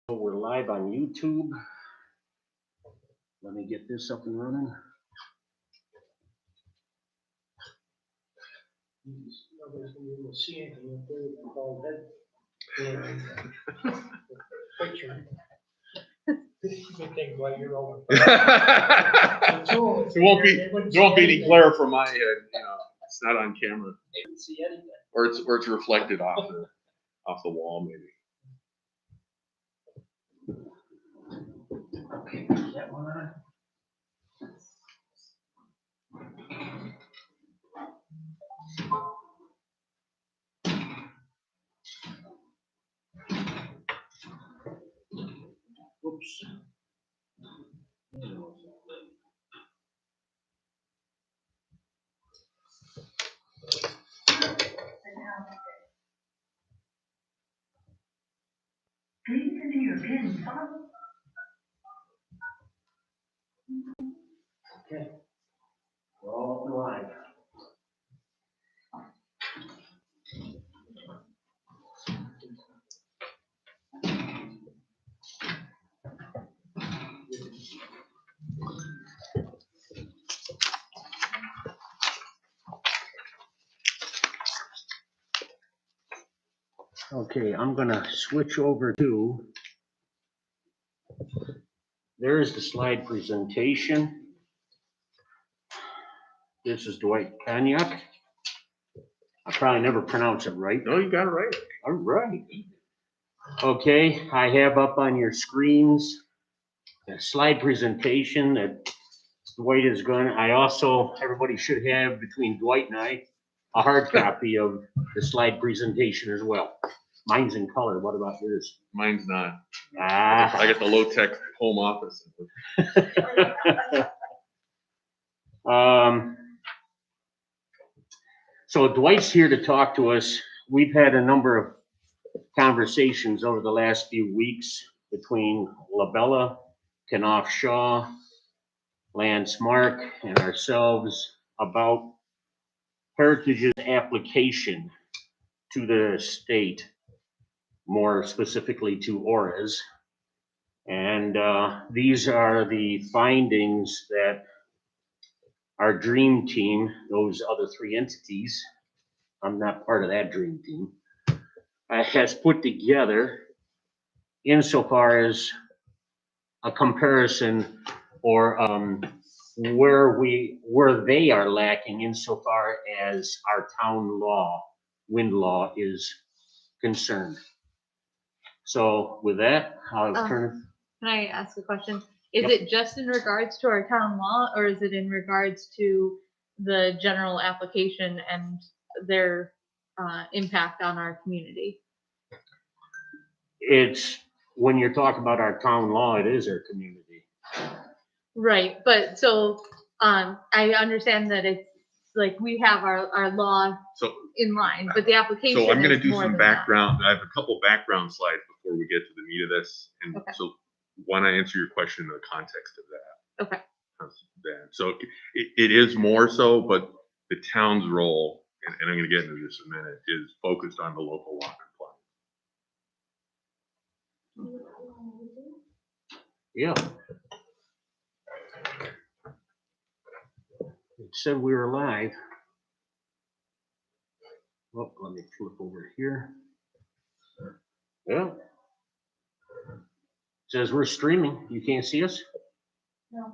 We're live on YouTube. Let me get this up and running. Nobody's gonna be able to see anything up there with the bald head. Picture. Good thing while you're over. There won't be any glare from my head, it's not on camera. They didn't see anything. Or it's reflected off the wall maybe. Okay, put that one on. Oops. Please enter your PIN followed. Okay. We're all up and live. Okay, I'm gonna switch over to, there's the slide presentation. This is Dwight Cognac. I probably never pronounce it right. No, you got it right. All right. Okay, I have up on your screens a slide presentation that Dwight is going. I also, everybody should have between Dwight and I, a hard copy of the slide presentation as well. Mine's in color. What about yours? Mine's not. Ah. I got the low-tech home office. So Dwight's here to talk to us. We've had a number of conversations over the last few weeks between Labella, Knopf Shaw, Lance Mark, and ourselves about Heritage's application to the state, more specifically to ORES. And these are the findings that our dream team, those other three entities, I'm not part of that dream team, has put together insofar as a comparison or where they are lacking insofar as our town law, wind law, is concerned. So with that, I'll turn. Can I ask a question? Is it just in regards to our town law, or is it in regards to the general application and their impact on our community? It's, when you're talking about our town law, it is our community. Right, but so I understand that it's like we have our law So in line, but the application I'm gonna is do more some than that. background. I have a couple background slides before we get to the meat of this. And Okay. so why don't I answer your question in the context of that? Okay. So it is more so, but the town's role, and I'm gonna get into this in a minute, is focused on the local law compliance. Yeah. It said we were live. Oh, let me flip over here. Yeah. Says we're streaming. You can't see us? No.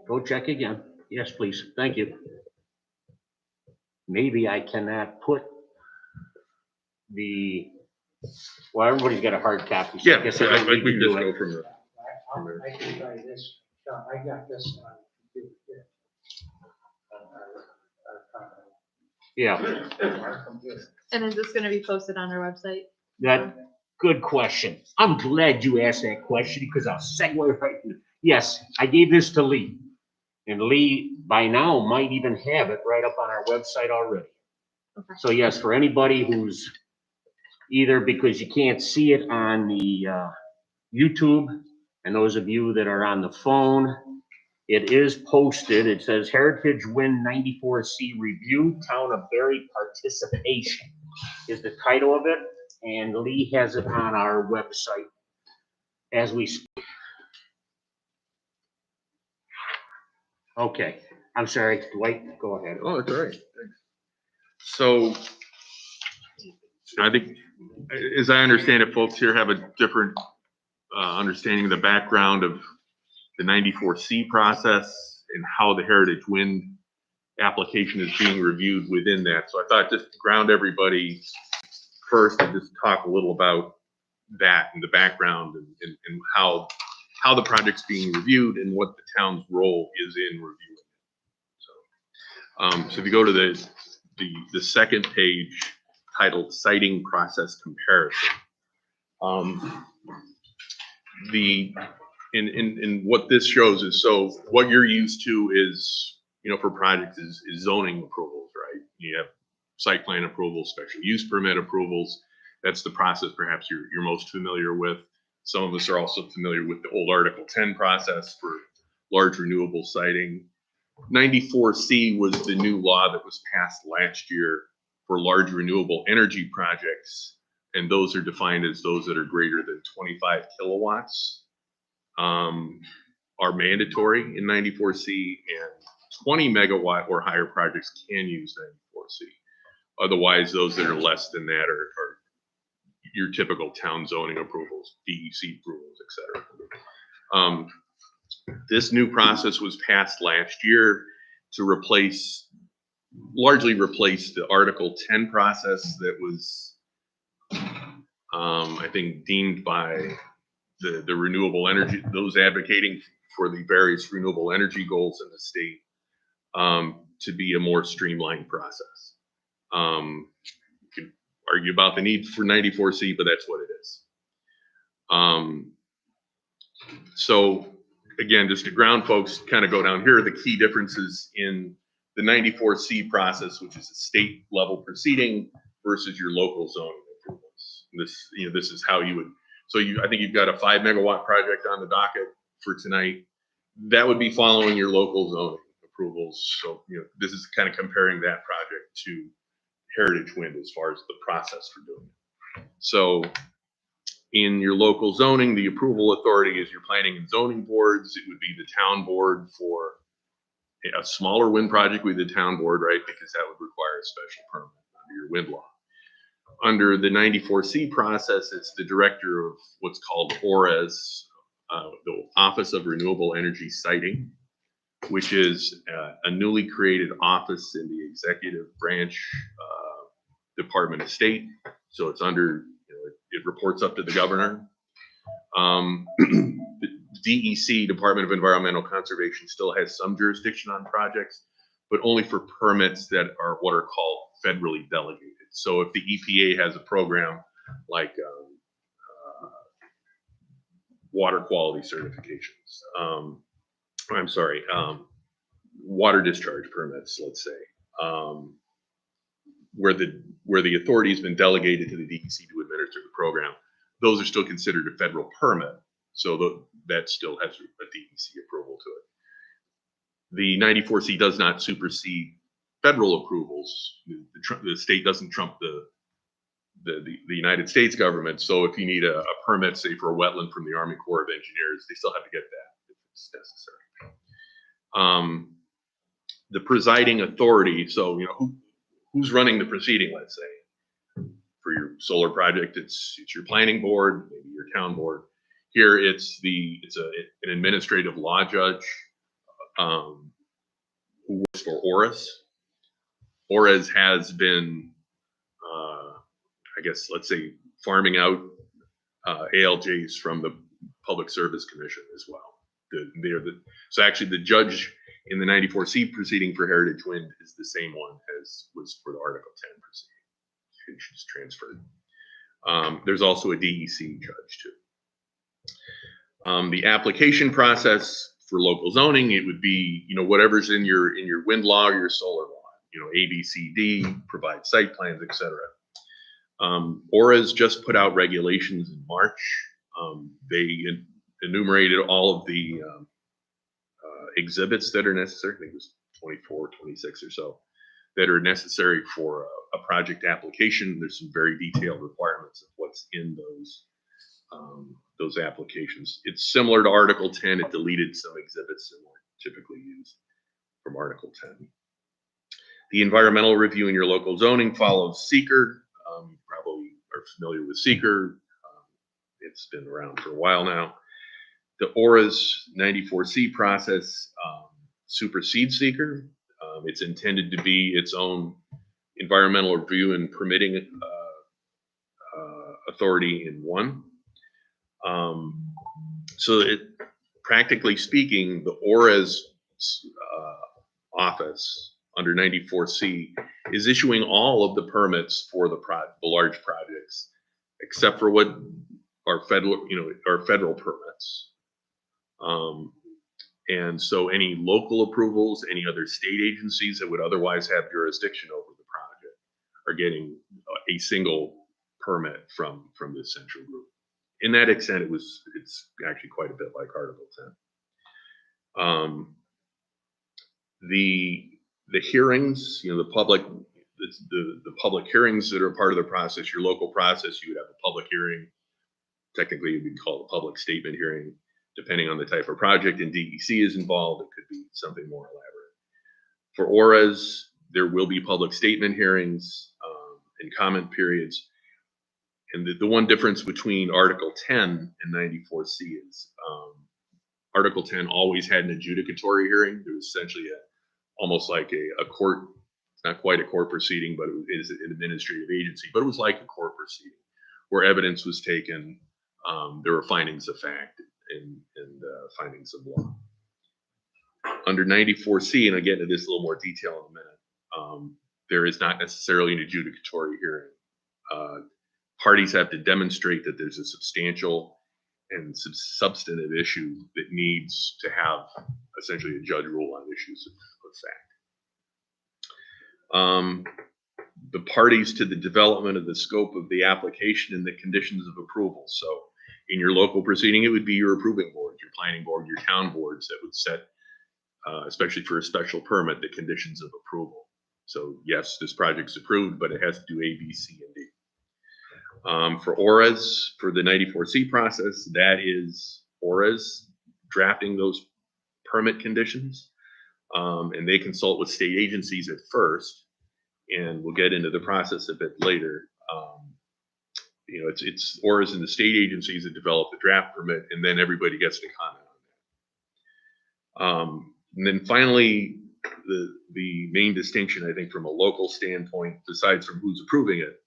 Go check again. Yes, please. Thank you. Maybe I cannot put the, well, everybody's got a hard copy. So Yeah, I guess so I don't we need to can do just it. go from there. I can try this. I got this on computer here. Yeah, Our computer. And is this going to be posted on our website? that, good question. I'm glad you asked that question because I'll segue right in. Yes, I gave this to Lee. And Lee, by now, might even have it right up on our website already. Okay. So yes, for anybody who's either because you can't see it on the YouTube, and those of you that are on the phone, it is posted. It says Heritage Win 94C Review, Town of Barry Participation is the title of it. and Lee has it on our website as we speak. Okay, I'm sorry, Dwight, go ahead. Oh, that's all right. Thanks. So I think, as I understand it, folks here have a different understanding of the background of the 94C process and how the Heritage Wind application is being reviewed within that. So I thought just to ground everybody first and just talk a little about that and the background and how the project's being reviewed and what the town's role is in reviewing it. So if you go to the second page titled Siting Process Comparison, in what this shows is, so what you're used to is, for projects is zoning approvals, right? You have site plan approvals, special use permit approvals. That's the process perhaps you're most familiar with. Some of us are also familiar with the old Article 10 process for large renewable siting. 94C was the new law that was passed last year for large renewable energy projects, and those are defined as those that are greater than 25 kilowatts. Are mandatory in 94C, and 20 megawatt or higher projects can use 94C. Otherwise, those that are less than that are your typical town zoning approvals, DEC approvals, etc. This new process was passed last year to largely replace the Article 10 process that was, I think, deemed by the renewable energy, those advocating for the various renewable energy goals in the state, to be a more streamlined process. You could argue about the need for 94C, but that's what it is. So again, just to ground folks, kind of go down here, the key differences in the 94C process, which is a state level proceeding, versus your local zoning approvals. This is how you would. So I think you've got a 5 megawatt project on the docket for tonight. That would be following your local zoning approvals. So, this is kind of comparing that project to Heritage Wind as far as the process for doing it. So in your local zoning, the approval authority is your planning and zoning boards. It would be the town board for a smaller wind project with the town board, right? Because that would require a special permit under your wind law. Under the 94C process, it's the director of what's called ORES, the Office of Renewable Energy Siting, which is a newly created office in the executive branch Department of State. So it's under, it reports up to the governor. The DEC, Department of Environmental Conservation, still has some jurisdiction on projects, but only for permits that are what are called federally delegated. So if the EPA has a program like water quality certifications, water discharge permits, let's say, where the authority has been delegated to the DEC to administer the program, those are still considered a federal permit. So that still has a DEC approval to it. The 94C does not supersede federal approvals. The state doesn't trump the United States government. So if you need a permit, say for a wetland from the Army Corps of Engineers, they still have to get that if it's necessary. The presiding authority, so who's running the proceeding, let's say. For your solar project, it's your planning board, maybe your town board. Here it's an administrative law judge who works for ORES. ORES has been, I guess, let's say, farming out ALJs from the Public Service Commission as well. So actually the judge in the 94C proceeding for Heritage Wind is the same one as was for the Article 10 proceeding. She's transferred. There's also a DEC judge too. The application process for local zoning, it would be, whatever's in your wind law or your solar law, A, B, C, D, provide site plans, etc. ORES just put out regulations in March. They enumerated all of the exhibits that are necessary. I think it was 24, 26 or so that are necessary for a project application. There's some very detailed requirements of what what's in those applications. It's similar to Article 10. It deleted some exhibits that weren't typically used from Article 10. The environmental review in your local zoning follows seeker. Probably are familiar with seeker. It's been around for a while now. The ORA's 94C process supersedes seeker. It's intended to be its own environmental review and permitting authority in one. So practically speaking, the ORA's office under 94C is issuing all of the permits for the large projects, except for what are federal permits. And so any local approvals, any other state agencies that would otherwise have jurisdiction over the project are getting a single permit from this central group. In that extent, it's actually quite a bit like Article 10. The hearings, the public hearings that are part of the process, your local process, you would have a public hearing. Technically, it would be called a public statement hearing. Depending on the type of project and DEC is involved, it could be something more elaborate. For ORAs, there will be public statement hearings and comment periods. And the one difference between Article 10 and 94C is Article 10 always had an adjudicatory hearing. There was essentially almost like a court. It's not quite a court proceeding, but it is an administrative agency. But it was like a court proceeding where evidence was taken. There were findings of fact and findings of law. Under 94C, and I'll get into this a little more detail in a minute, there is not necessarily an adjudicatory hearing. Parties have to demonstrate that there's a substantial and substantive issue that needs to have essentially a judge rule on issues of fact. The parties to the development of the scope of the application and the conditions of approval. So in your local proceeding, it would be your approving board, your planning board, your town boards that would set, especially for a special permit, the conditions of approval. So yes, this project's approved, but it has to do A, B, C, and D. For ORAs, for the 94C process, that is ORAs drafting those permit conditions. And they consult with state agencies at first, and we'll get into the process a bit later. It's ORAs and the state agencies that develop the draft permit, and then everybody gets to comment on that. And then finally, the main distinction, I think, from a local standpoint, besides from who's approving it,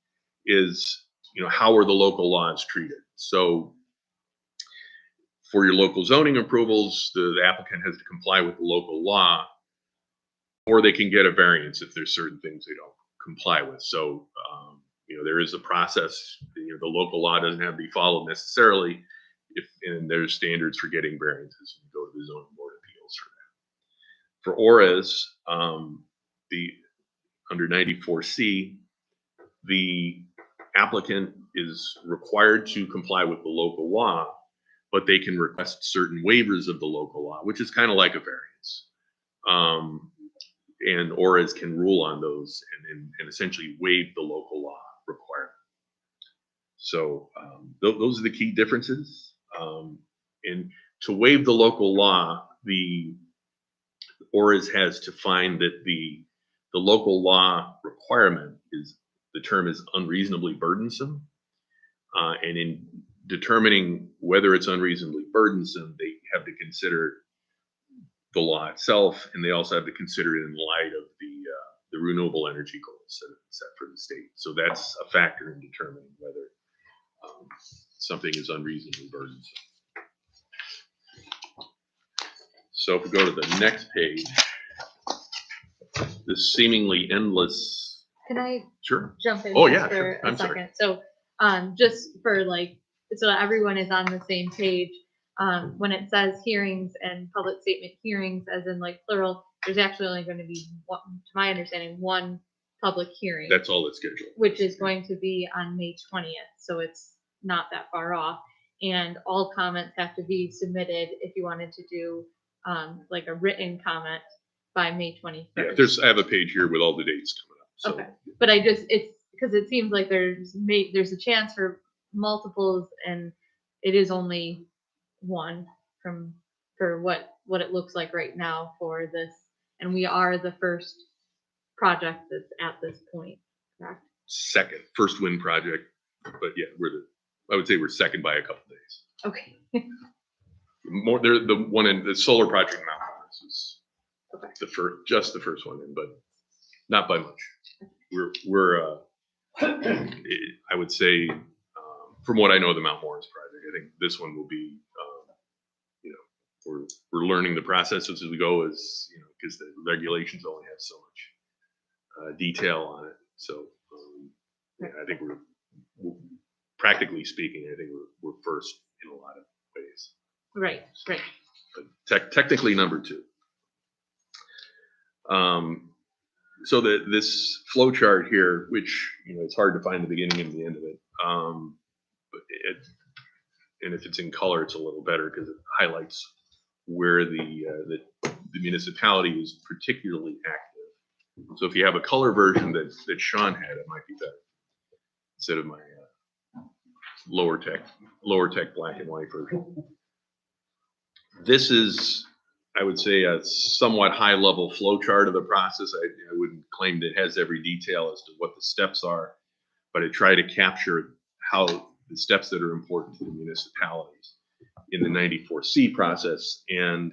is how are the local laws treated? So for your local zoning approvals, the applicant has to comply with the local law, or they can get a variance if there's certain things they don't comply with. So, there is a process. The local law doesn't have to be followed necessarily, and there's standards for getting variances. You go to the zoning board of appeals for that. For ORAs, under 94C, the applicant is required to comply with the local law, but they can request certain waivers of the local law, which is kind of like a variance. And ORAs can rule on those and essentially waive the local law requirement. So those are the key differences. And to waive the local law, the ORAs has to find that the local law requirement the term is unreasonably burdensome. And in determining whether it's unreasonably burdensome, they have to consider the law itself, and they also have to consider it in light of the renewable energy goals that are set for the state. So that's a factor in determining whether something is unreasonably burdensome. So if we go to the next page, this seemingly endless. Can I Sure. jump in Oh, just yeah, for sure. a I'm second? sorry. So, just for so everyone is on the same page, when it says hearings and public statement hearings, as in plural, there's actually only going to be one, to my understanding, one public hearing. That's all that's scheduled. Which is going to be on May 20th. So it's not that far off. And all comments have to be submitted if you wanted to do a written comment by May 21st. Yeah, I have a page here with all the dates coming up. So. Okay, but it's because it seems like there's a chance for multiples, and it is only one for what it looks like right now for this, and we are the first project that's at this point, correct? Second, first wind project, but yeah, I would say we're second by a couple days. Okay. More, they're the one in the solar project in Mount Morris is Okay. just the first one in, but not by much. We're I would say, from what I know of the Mount Morris project, I think this one will be, you know, we're learning the process as we go, as you know, because the regulations only have so much detail on it. So yeah, I think we're practically speaking, I think we're first in a lot of ways. Right. But technically number two. So this flow chart here, which, you know, it's hard to find the beginning and the end of it. But and if it's in color, it's a little better because it highlights where the municipality is particularly active. So if you have a color version that Sean had, it might be better instead of my lower tech black and white version. This is, I would say, a somewhat high level flow chart of the process. I wouldn't claim that it has every detail as to what the steps are, but I try to capture how the steps that are important to the municipalities in the 94C process. And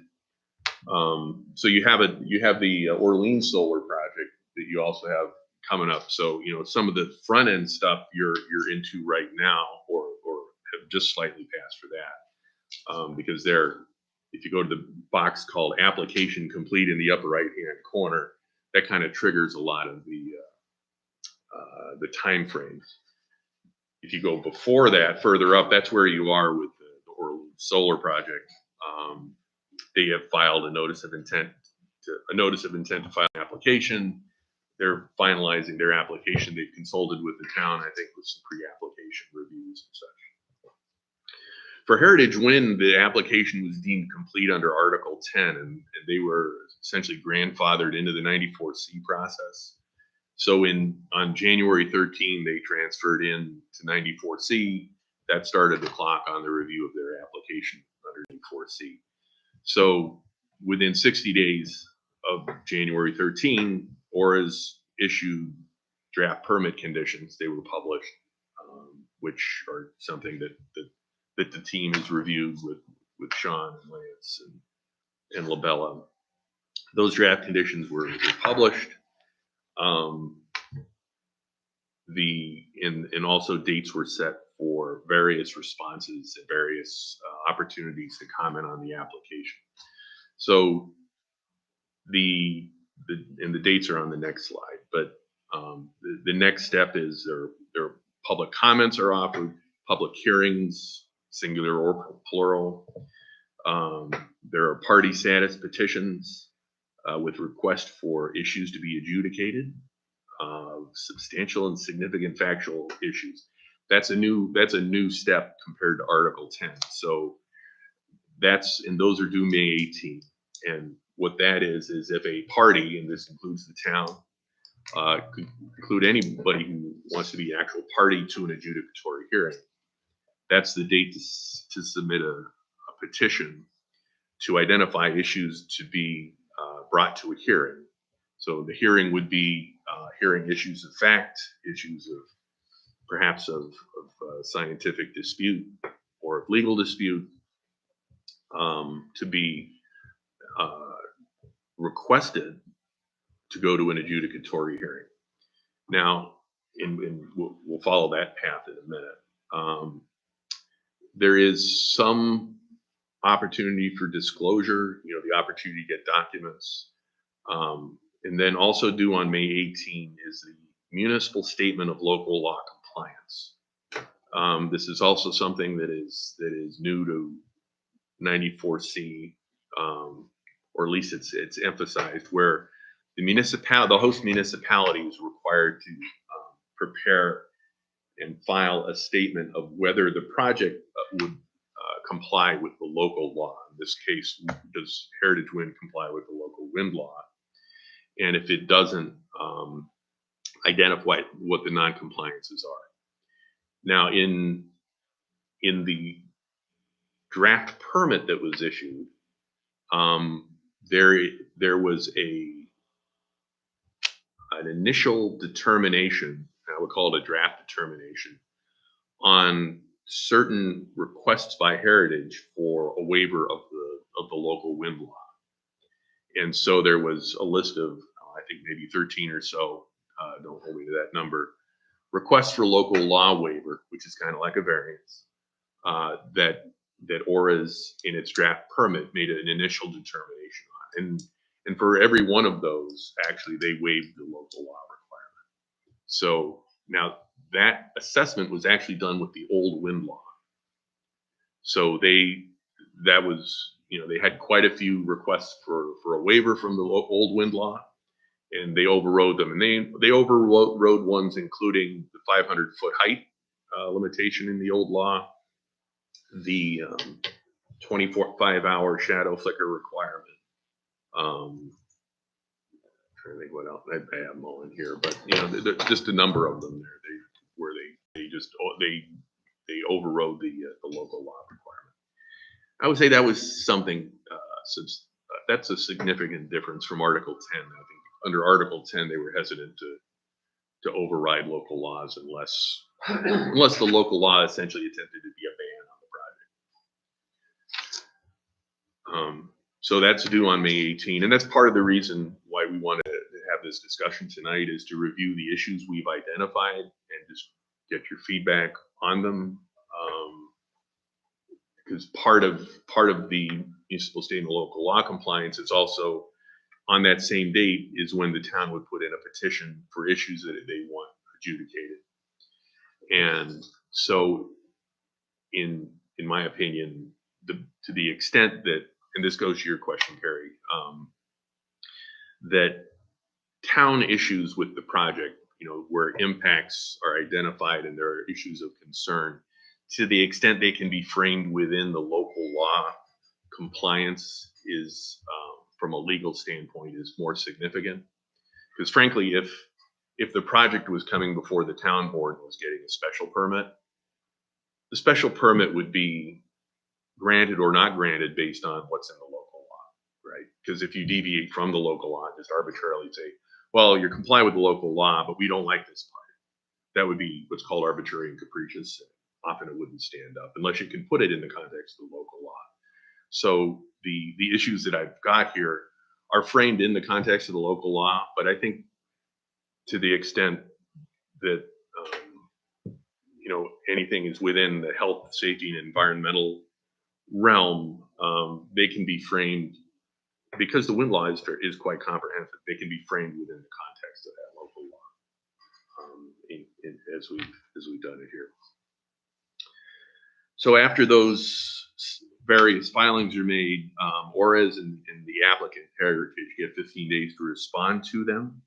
so you have the Orleans solar project that you also have coming up. So, you know, some of the front end stuff you're into right now, or have just slightly passed for that, because if you go to the box called application complete in the upper right hand corner, that kind of triggers a lot of the time frames. If you go before that, further up, that's where you are with the Orleans solar project. They have filed a notice of intent to file an application. They're finalizing their application. They've consulted with the town, I think, with some pre-application reviews and such. For Heritage Wind, the application was deemed complete under Article 10, and they were essentially grandfathered into the 94C process. So on January 13, they transferred in to 94C. That started the clock on the review of their application under 94C. So within 60 days of January 13, ORA's issued draft permit conditions. They were published, which are something that the team has reviewed with Sean and Lance and Labella. Those draft conditions were published. And also dates were set for various responses and various opportunities to comment on the application. So the dates are on the next slide, but the next step is their public comments are offered, public hearings, singular or plural. There are party status petitions with request for issues to be adjudicated, substantial and significant factual issues. That's a new step compared to Article 10. So those are due May 18. And what that is if a party, and this includes the town, could include anybody who wants to be an actual party to an adjudicatory hearing, that's the date to submit a petition to identify issues to be brought to a hearing. So the hearing would be hearing issues of fact, issues of perhaps of scientific dispute or of legal dispute, to be requested to go to an adjudicatory hearing. Now, we'll follow that path in a minute. There is some opportunity for disclosure, the opportunity to get documents. And then also due on May 18 is the municipal statement of local law compliance. This is also something that is new to 94C, or at least it's emphasized, where the host municipality is required to prepare and file a statement of whether the project would comply with the local law. In this case, does Heritage Wind comply with the local wind law? And if it doesn't, identify what the non-compliances are. Now, in in the draft permit that was issued, there was an initial determination, I would call it a draft determination, on certain requests by Heritage for a waiver of the local wind law. And so there was a list of, I think maybe 13 or so, don't hold me to that number, requests for local law waiver, which is kind of like a variance, that ORAS in its draft permit made an initial determination on. And for every one of those, actually, they waived the local law requirement. So now that assessment was actually done with the old wind law. So they had quite a few requests for a waiver from the old wind law, and they overrode them. And they overrode ones including the 500-foot height limitation in the old law, the 5-hour shadow flicker requirement. I'm trying to think what else. I have them all in here, but just a number of them there. They overrode the local law requirement. I would say that was something. That's a significant difference from Article 10. I think under Article 10 they were hesitant to override local laws unless the local law essentially attempted to be a ban on the project. So that's due on May 18, and that's part of the reason why we wanted to have this discussion tonight, is to review the issues we've identified and just get your feedback on them. Because part of the municipal, state, and local law compliance is also on that same date is when the town would put in a petition for issues that they want adjudicated. And so, in my opinion, to the extent that, and this goes to your question, Carrie, that town issues with the project, where impacts are identified and there are issues of concern, to the extent they can be framed within the local law, compliance is, from a legal standpoint, is more significant. Because frankly, if the project was coming before the town board and was getting a special permit, the special permit would be granted or not granted based on what's in the local law, right? Because if you deviate from the local law, just arbitrarily say, well, you're complying with the local law, but we don't like this part, that would be what's called arbitrary and capricious. Often it wouldn't stand up unless you can put it in the context of the local law. So the issues that I've got here are framed in the context of the local law, but I think to the extent that anything is within the health, safety, and environmental realm, they can be framed, because the wind law is quite comprehensive. They can be framed within the context of that local law, as we've done it here. So after those various filings are made, ORAS and the applicant, Heritage, get 15 days to respond to them.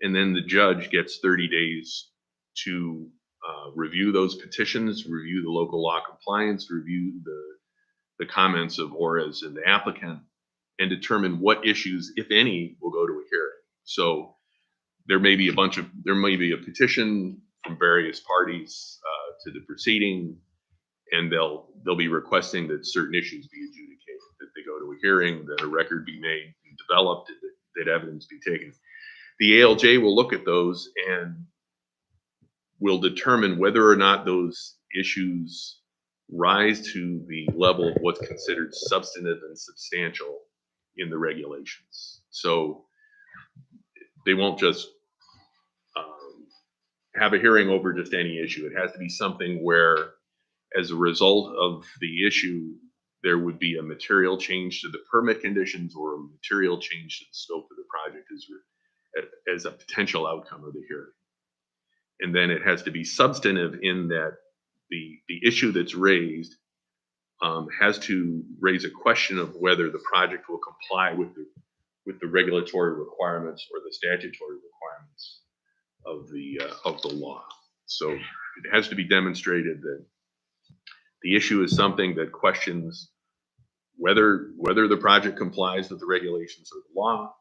And then the judge gets 30 days to review those petitions, review the local law compliance, review the comments of ORAS and the applicant, and determine what issues, if any, will go to a hearing. So there may be a petition from various parties to the proceeding, and they'll be requesting that certain issues be adjudicated, that they go to a hearing, that a record be made and developed, that evidence be taken. The ALJ will look at those and will determine whether or not those issues rise to the level of what's considered substantive and substantial in the regulations. So they won't just have a hearing over just any issue. It has to be something where, as a result of the issue, there would be a material change to the permit conditions or a material change to the scope of the project as a potential outcome of the hearing. And then it has to be substantive in that the issue that's raised has to raise a question of whether the project will comply with the regulatory requirements or the statutory requirements of the law. So it has to be demonstrated that the issue is something that questions whether the project complies with the regulations of the law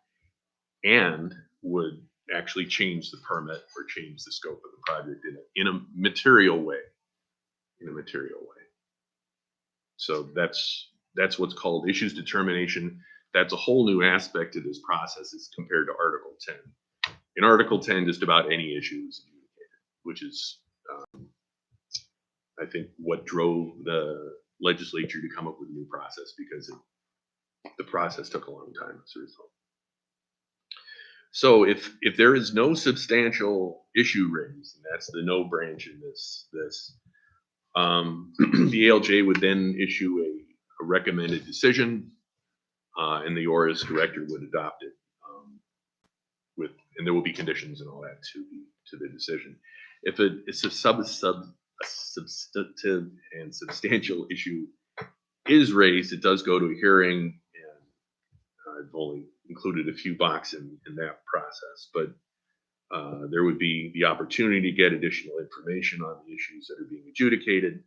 and would actually change the permit or change the scope of the project in a material way. So that's what's called issues determination. That's a whole new aspect to this process as compared to Article 10. In Article 10, just about any issue is adjudicated, which is, I think, what drove the legislature to come up with a new process, because the process took a long time as a result. So if there is no substantial issue raised, and that's the no branch in this, the ALJ would then issue a recommended decision, and the ORAS director would adopt it, and there will be conditions and all that to the decision. If it's a substantive and substantial issue is raised, it does go to a hearing, and I've only included a few boxes in that process, but there would be the opportunity to get additional information on the issues that are being adjudicated.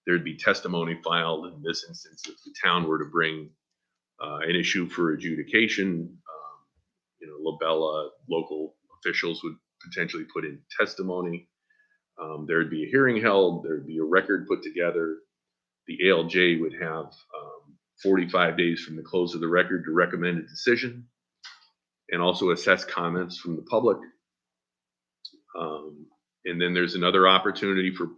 There'd be testimony filed. In this instance, if the town were to bring an issue for adjudication, Labella local officials would potentially put in testimony. There'd be a hearing held. There'd be a record put together. The ALJ would have 45 days from the close of the record to recommend a decision, and also assess comments from the public. And then there's another opportunity for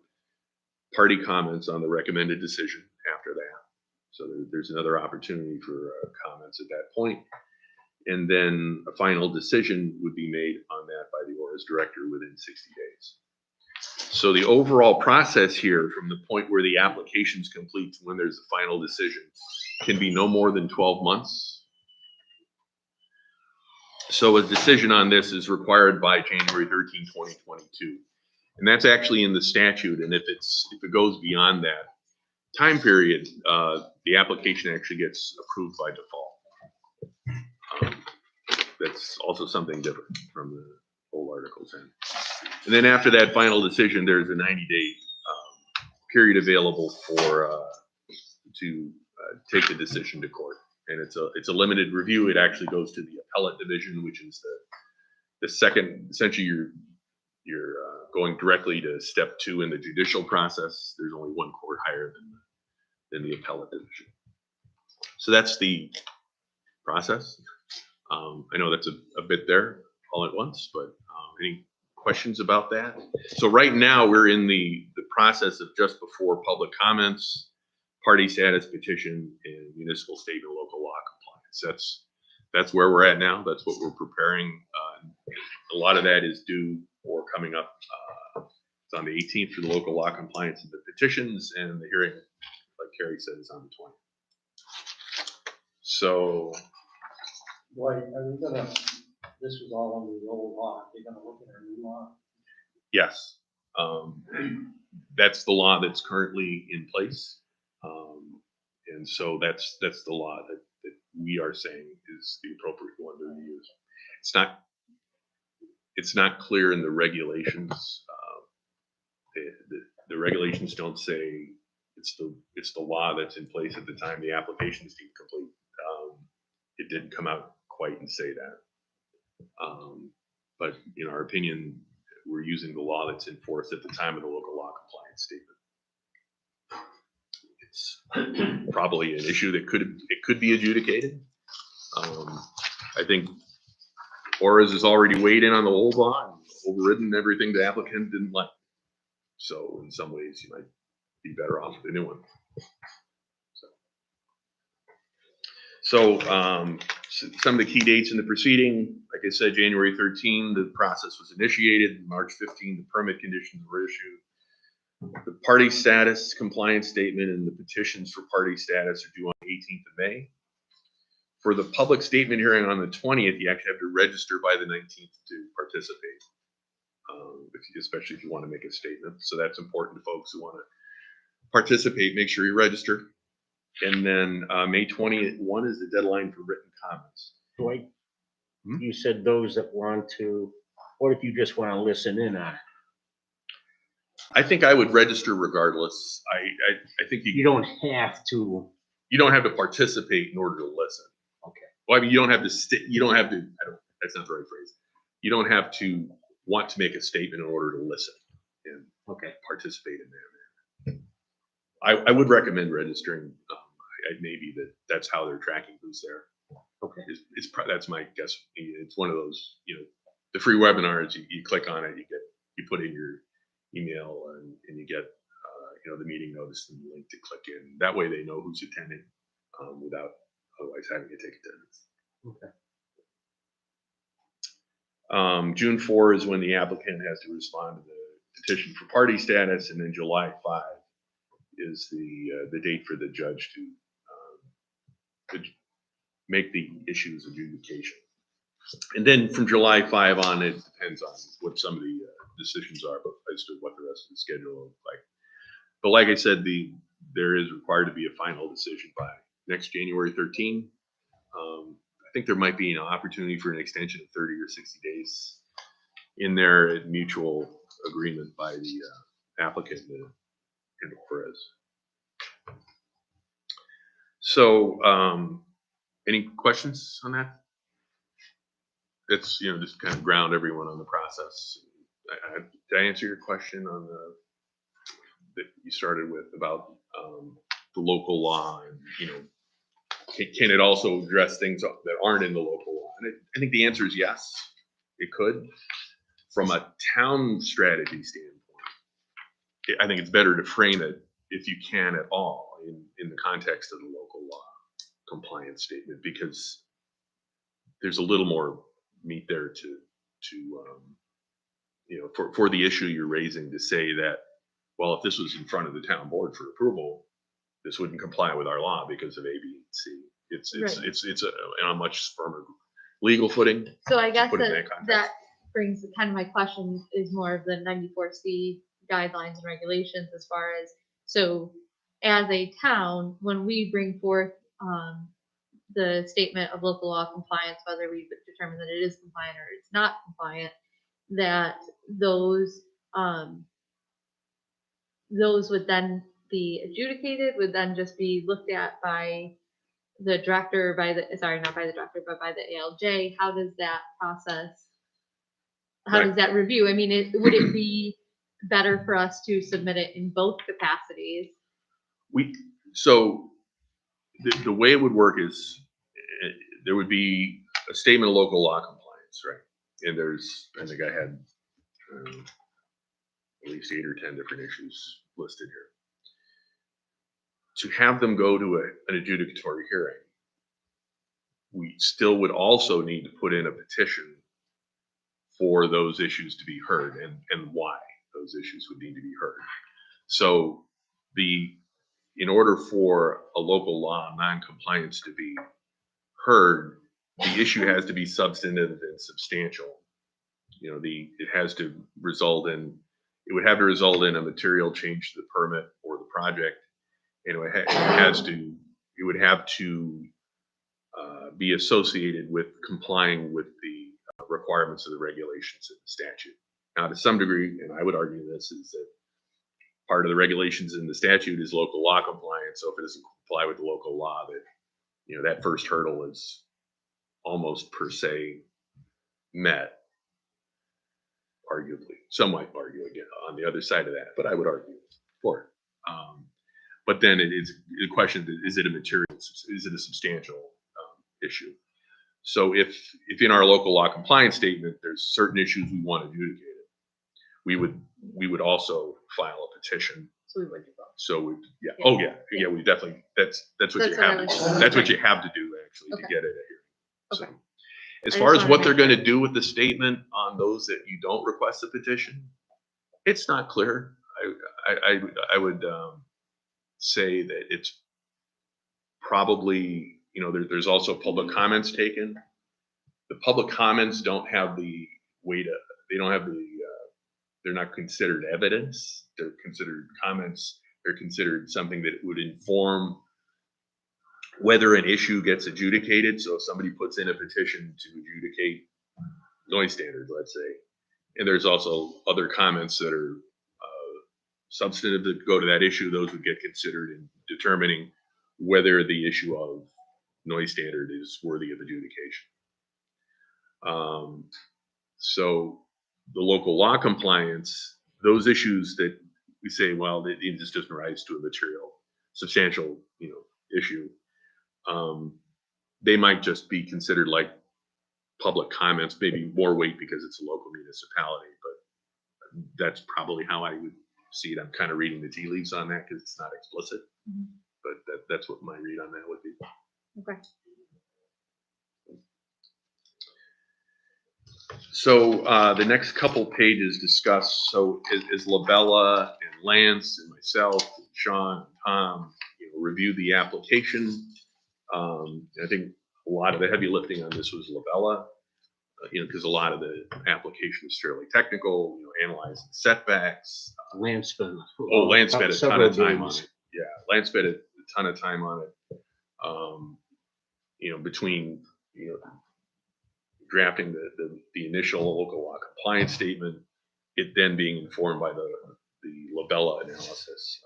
party comments on the recommended decision after that. So there's another opportunity for comments at that point. And then a final decision would be made on that by the ORAS director within 60 days. So the overall process here, from the point where the application's complete to when there's a final decision, can be no more than 12 months. So a decision on this is required by January 13, 2022. And that's actually in the statute. And if it goes beyond that time period, the application actually gets approved by default. That's also something different from the old Article 10. And then after that final decision, there's a 90-day period available to take the decision to court. And it's a limited review. It actually goes to the appellate division, which is the second. Essentially, you're going directly to step 2 in the judicial process. There's only one court higher than the appellate division. So that's the process. I know that's a bit there all at once, but any questions about that? So right now we're in the process of just before public comments, party status petition, and municipal state and local law compliance. That's where we're at now. That's what we're preparing. A lot of that is due or coming up. It's on the 18th for the local law compliance and the petitions, and the hearing, like Carrie said, is on the 20th. So. Why, are we gonna, this was all under the old law, they're gonna look at our new law? Yes, that's the law that's currently in place, and so that's the law that we are saying is the appropriate one to use. It's not clear in the regulations. The regulations don't say it's the law that's in place at the time the application is deemed complete. It didn't come out quite and say that. But in our opinion, we're using the law that's in force at the time of the local law compliance statement. It's probably an issue that could be adjudicated. I think ORAS has already weighed in on the old law and overridden everything the applicant didn't like. So in some ways, you might be better off with a new one. So some of the key dates in the proceeding, like I said, January 13, the process was initiated. March 15, the permit conditions were issued. The party status compliance statement and the petitions for party status are due on the 18th of May. For the public statement hearing on the 20th, you actually have to register by the 19th to participate, especially if you want to make a statement. So that's important to folks who want to participate. Make sure you register. And then May 21 is the deadline for written comments. Dwight, you said those that want to, what if you just want to listen in on it? I think I would register regardless. I think You don't have to. you don't have to participate in order to listen. Okay. Well, I mean, you don't have to that's not the right phrase. You don't have to want to make a statement in order to listen and Okay. participate in that. I would recommend registering. Maybe that's how they're tracking who's there. Okay. That's my guess. It's one of those, the free webinars, you click on it, you put in your email and you get, the meeting notice and the link to click in. That way they know who's attending, without otherwise having to take attendance. Okay. June 4 is when the applicant has to respond to the petition for party status, and then July 5 is the date for the judge to make the issues adjudication. And then from July 5 on, it depends on what some of the decisions are, but as to what the rest of the schedule will look like. But like I said, there is required to be a final decision by next January 13. I think there might be an opportunity for an extension of 30 or 60 days in their mutual agreement by the applicant and Flores. So, any questions on that? It's, just kind of ground everyone on the process. Did I answer your question on that you started with about the local law and, can it also address things that aren't in the local law? And I think the answer is yes, it could. From a town strategy standpoint, I think it's better to frame it, if you can at all, in the context of the local law compliance statement, because there's a little more meat there to for the issue you're raising, to say that, well, if this was in front of the town board for approval, this wouldn't comply with our law because of A, B, and C. It's on a much firmer legal footing. So I guess Put it in that that context. brings kind of my question is more of the 94C guidelines and regulations, as far as, so as a town, when we bring forth the statement of local law compliance, whether we determine that it is compliant or it's not compliant, that those would then be adjudicated, would then just be looked at by the director, not by the director, but by the ALJ. How does that process, does that review? I mean, would it be better for us to submit it in both capacities? So the way it would work is there would be a statement of local law compliance, right? And I think I had at least 8 or 10 different issues listed here. To have them go to an adjudicatory hearing, we still would also need to put in a petition for those issues to be heard, and why those issues would need to be heard. So in order for a local law non-compliance to be heard, the issue has to be substantive and substantial. It has to result in, it would have to result in a material change to the permit or the project. And it would have to be associated with complying with the requirements of the regulations in the statute. Now, to some degree, and I would argue this, is that part of the regulations in the statute is local law compliance. So if it doesn't comply with the local law, that first hurdle is almost per se met. Arguably, some might argue again on the other side of that, but I would argue for it. But then it is the question: is it a material? Is it a substantial issue? So if in our local law compliance statement there's certain issues we want adjudicated, we would also file a petition. So we would do both. So we definitely, that's what you have. That's what you have to do actually to get it here. So, as far as what they're going to do with the statement on those that you don't request a petition, it's not clear. I would say that it's probably, there's also public comments taken. The public comments don't have the weight of, they're not considered evidence. They're considered comments. They're considered something that would inform whether an issue gets adjudicated. So if somebody puts in a petition to adjudicate noise standards, let's say, and there's also other comments that are substantive that go to that issue, those would get considered in determining whether the issue of noise standard is worthy of adjudication. So the local law compliance, those issues that we say, well, it just doesn't rise to a material, substantial, issue. They might just be considered like public comments, maybe more weight because it's a local municipality, but that's probably how I would see it. I'm kind of reading the tea leaves on that because it's not explicit, Mhm. but that's what my read on that would be. Okay. So the next couple pages discuss, so as Labella and Lance and myself, and Sean, and Tom, review the application. I think a lot of the heavy lifting on this was Labella, because a lot of the application is fairly technical, analyzing setbacks. Lance spent. Lance spent a ton several of time on days. it. Yeah, Lance spent a ton of time on it. Between, drafting the initial local law compliance statement, it then being informed by the Labella analysis.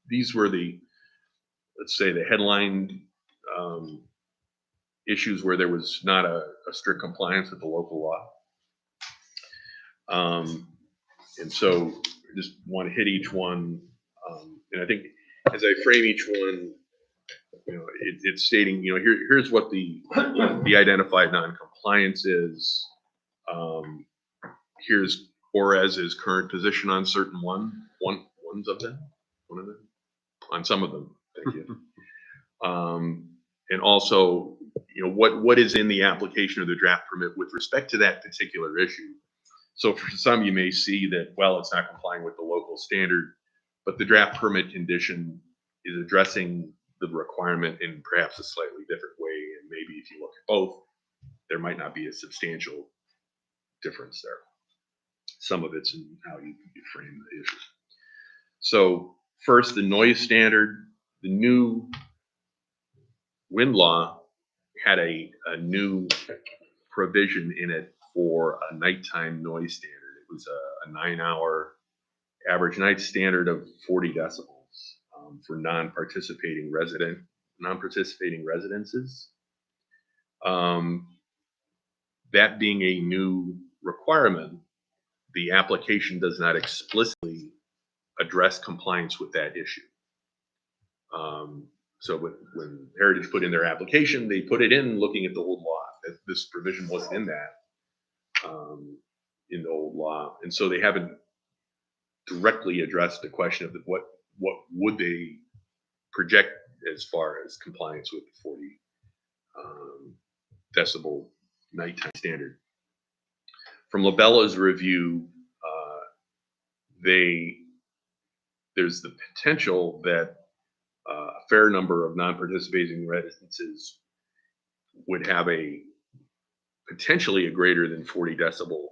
These were let's say the headline issues where there was not a strict compliance with the local law. And so I just want to hit each one. And I think as I frame each one, it's stating, here's what the identified non-compliance is. Here's Juarez's current position on certain one of them, on some of them. Thank you. And also, what is in the application or the draft permit with respect to that particular issue. So for some, you may see that, well, it's not complying with the local standard, but the draft permit condition is addressing the requirement in perhaps a slightly different way. And maybe if you look at both, there might not be a substantial difference there. Some of it's in how you frame the issue. So first, the noise standard. The new wind law had a new provision in it for a nighttime noise standard. It was a 9-hour average night standard of 40 decibels for non-participating residences. That being a new requirement, the application does not explicitly address compliance with that issue. So when Heritage put in their application, they put it in looking at the old law. This provision wasn't in that, in the old law. And so they haven't directly addressed the question of what would they project as far as compliance with the 40 decibel nighttime standard. From Labella's review, there's the potential that a fair number of non-participating residences would have potentially a greater than 40 decibel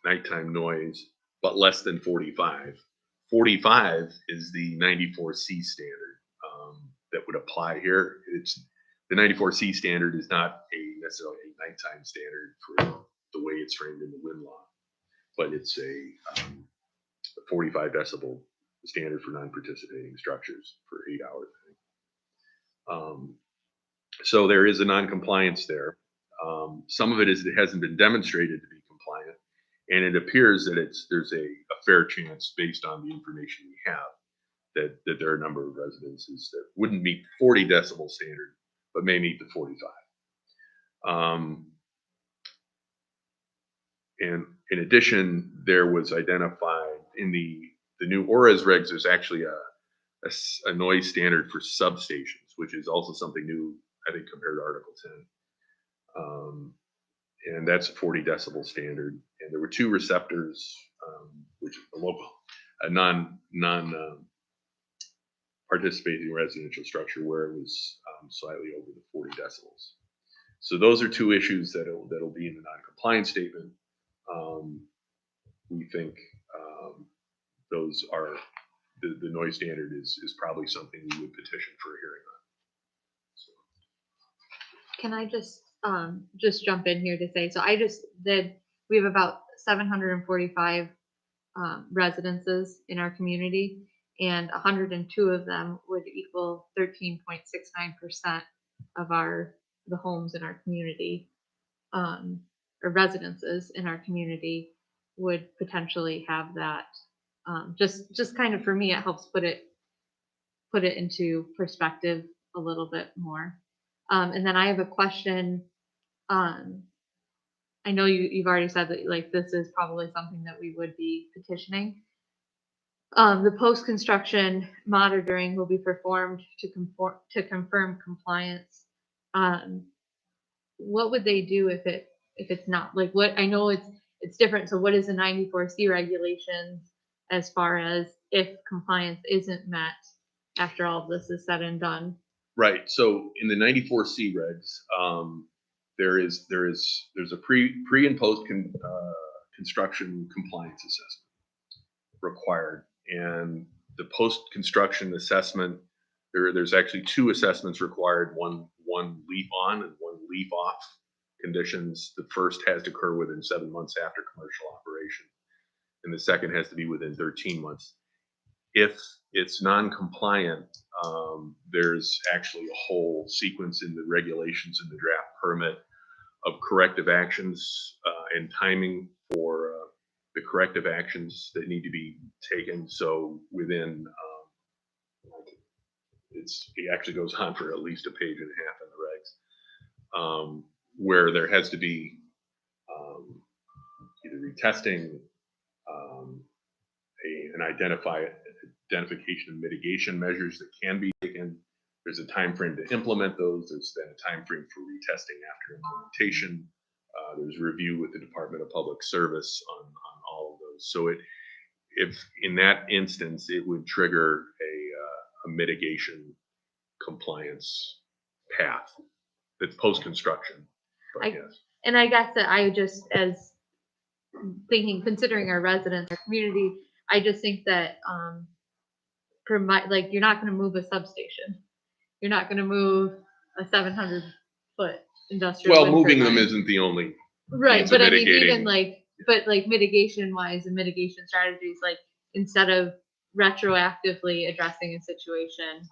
nighttime noise, but less than 45. 45 is the 94C standard that would apply here. The 94C standard is not necessarily a nighttime standard for the way it's framed in the wind law, but it's a 45 decibel standard for non-participating structures for 8 hours. So there is a non-compliance there. Some of it hasn't been demonstrated to be compliant, and it appears that there's a fair chance, based on the information we have, that there are a number of residences that wouldn't meet the 40 decibel standard, but may meet the 45. And in addition, there was identified in the new Juarez regs, there's actually a noise standard for substations, which is also something new, I think, compared to Article 10. And that's a 40 decibel standard. And there were 2 receptors, which is a non participating residential structure where it was slightly over the 40 decibels. So those are 2 issues that'll be in the non-compliance statement. We think those are the noise standard is probably something we would petition for a hearing on. So. Can I just jump in here to say, so we have about 745 residences in our community, and 102 of them would equal 13.69% of the homes in our community, or residences in our community. would potentially have that. Just kind of for me, it helps put it into perspective a little bit more. And then I have a question. I know you've already said that like this is probably something that we would be petitioning. The post-construction monitoring will be performed to confirm compliance. What would they do if it's not like what I know it's different. So what is the 94C regulations as far as if compliance isn't met after all of this is said and done? Right. So in the 94C regs, there's a pre and post construction compliance assessment required, and the post construction assessment, there's actually two assessments required. One leaf on and one leaf off conditions. The first has to occur within 7 months after commercial operation, and the second has to be within 13 months. If it's non-compliant, there's actually a whole sequence in the regulations in the draft permit of corrective actions and timing for the corrective actions that need to be taken. So within, it actually goes on for at least a page and a half in the regs, where there has to be either retesting, an identification of mitigation measures that can be taken. There's a time frame to implement those. There's then a time frame for retesting after implementation. There's review with the Department of Public Service on all of those. So if in that instance, it would trigger a mitigation compliance path that's post-construction. And I guess that I just, as thinking, considering our residents, our community, I just think that like you're not going to move a substation. You're not going to move a 700-foot industrial. Well, moving them isn't the only. Right, but I mean, even like, but like mitigation wise and mitigation strategies, like instead of retroactively addressing a situation,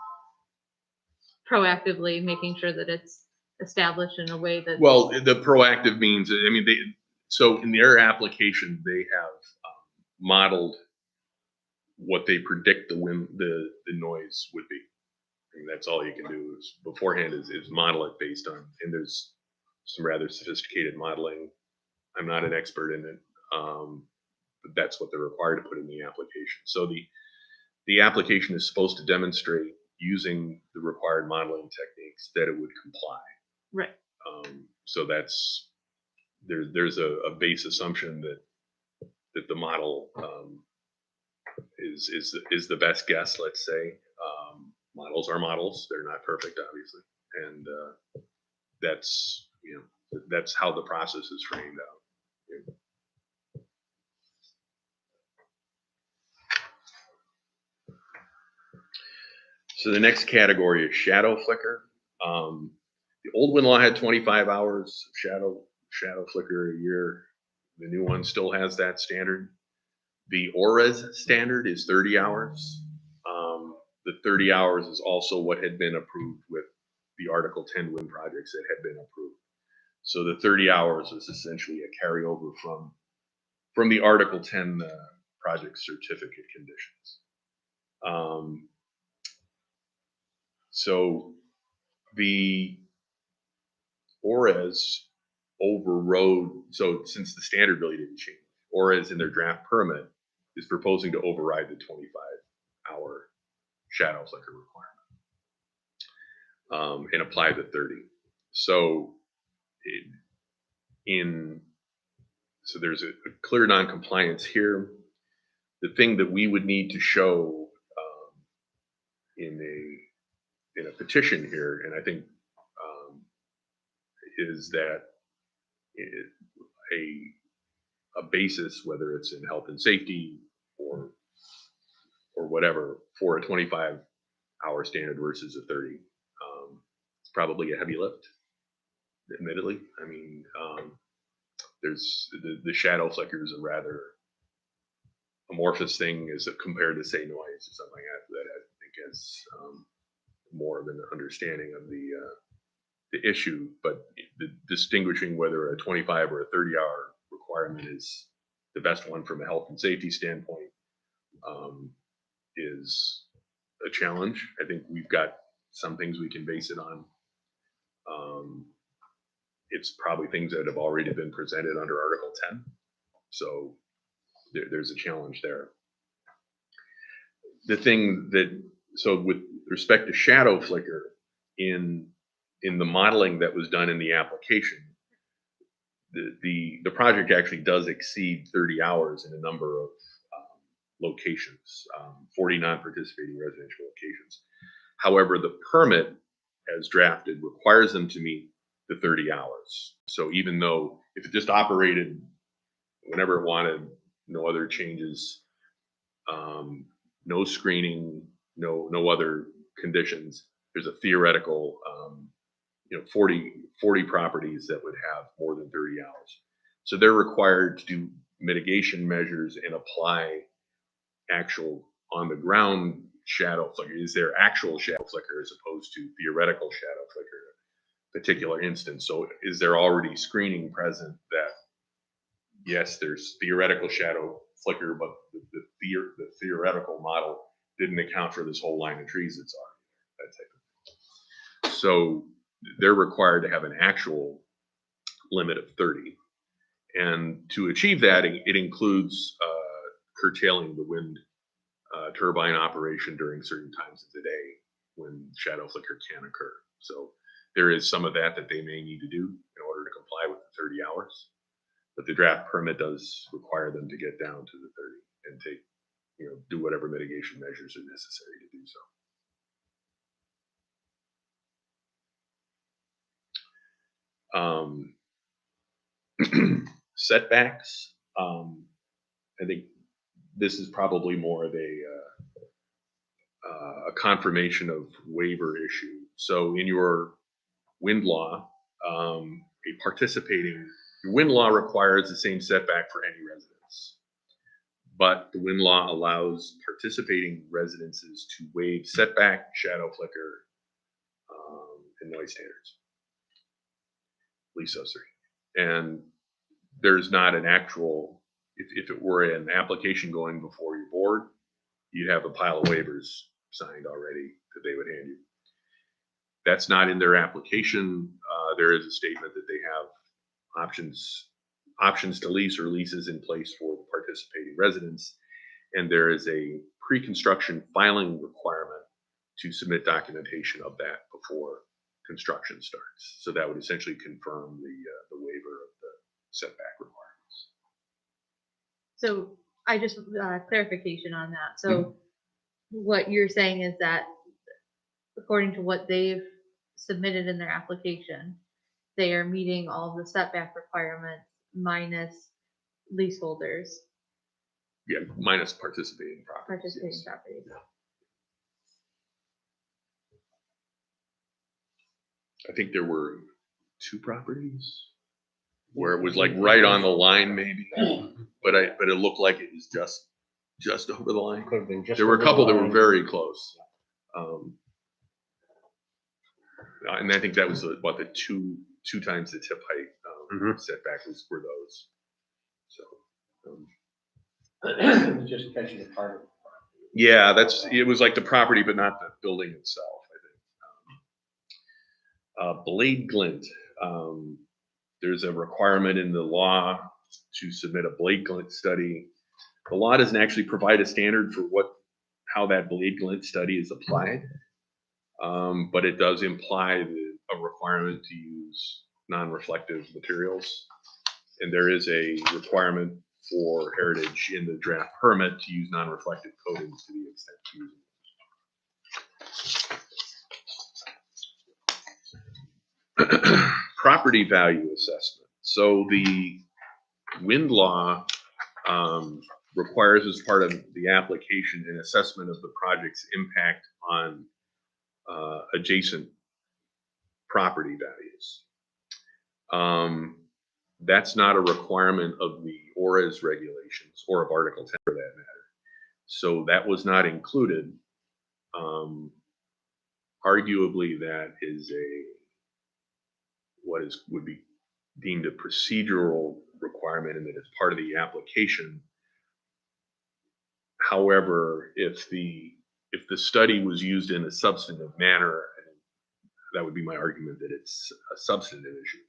proactively making sure that it's established in a way that. Well, the proactive means, I mean, so in their application, they have modeled what they predict the noise would be. I mean, that's all you can do is beforehand is model it based on, and there's some rather sophisticated modeling. I'm not an expert in it, but that's what they're required to put in the application. So the application is supposed to demonstrate using the required modeling techniques that it would comply. Right. So that's there's a base assumption that the model is the best guess. Let's say models are models; they're not perfect, obviously, and that's that's how the process is framed out. So the next category is shadow flicker. The old wind law had 25 hours of shadow flicker a year. The new one still has that standard. The ORES standard is 30 hours. The 30 hours is also what had been approved with the Article 10 wind projects that had been approved. So the 30 hours is essentially a carryover from the Article 10 project certificate conditions. So the ORES overrode, so since the standard really didn't change, ORES in their draft permit is proposing to override the 25-hour shadow flicker requirement and apply the 30. So so there's a clear non-compliance here. The thing that we would need to show in a petition here, and I think is that a basis, whether it's in health and safety or whatever, for a 25-hour standard versus a 30. It's probably a heavy lift, admittedly. I mean, there's the shadow flicker is a rather amorphous thing as compared to, say, noise or something like that I think has more of an understanding of the issue, but the distinguishing whether a 25 or a 30-hour requirement is the best one from a health and safety standpoint is a challenge. I think we've got some things we can base it on. It's probably things that have already been presented under Article 10. So there's a challenge there. The thing that, so with respect to shadow flicker, in the modeling that was done in the application, the project actually does exceed 30 hours in a number of locations, 40 non-participating residential locations. However, the permit as drafted requires them to meet the 30 hours. So even though if it just operated whenever it wanted, no other changes, no screening, no other conditions, there's a theoretical 40 properties that would have more than 30 hours. So they're required to do mitigation measures and apply actual on the ground shadow flicker. Is there actual shadow flicker as opposed to theoretical shadow flicker in a particular instance? So is there already screening present that yes, there's theoretical shadow flicker, but the theoretical model didn't account for this whole line of trees that's already there, that type of thing. So they're required to have an actual limit of 30. And to achieve that, it includes curtailing the wind turbine operation during certain times of the day when shadow flicker can occur. So there is some of that they may need to do in order to comply with the 30 hours. But the draft permit does require them to get down to the 30 and take, do whatever mitigation measures are necessary to do so. Setbacks. I think this is probably more of a confirmation of waiver issue. So in your wind law, your wind law requires the same setback for any residence, but the wind law allows participating residences to waive setback, shadow flicker, and noise standards. At least those three. And there's not an actual, if it were an application going before your board, you'd have a pile of waivers signed already that they would hand you. That's not in their application. There is a statement that they have options to lease or leases in place for the participating residents. And there is a pre-construction filing requirement to submit documentation of that before construction starts. So that would essentially confirm the waiver of the setback requirements. So I just, clarification on that. So what you're saying is that according to what they've submitted in their application, they are meeting all the setback requirements minus leaseholders, Yeah, minus participating properties. participating Yes. properties. I think there were 2 properties where it was like right on the line maybe, but it looked like it was just over the line. Could have been just. There were a over couple the that were line. very close. And I think that was what the two times the tip height setback were those. So Just catching a part of it. yeah, it was like the property, but not the building itself, I think. Blade glint. There's a requirement in the law to submit a blade glint study. The law doesn't actually provide a standard for how that blade glint study is applied, but it does imply a requirement to use non-reflective materials. And there is a requirement for heritage in the draft permit to use non-reflective coatings to the extent usable. Property value assessment. So the wind law requires as part of the application an assessment of the project's impact on adjacent property values. That's not a requirement of the ORAS regulations or of Article 10 for that matter. So that was not included. Arguably, that is would be deemed a procedural requirement and that it's part of the application. However, if the study was used in a substantive manner, that would be my argument that it's a substantive issue.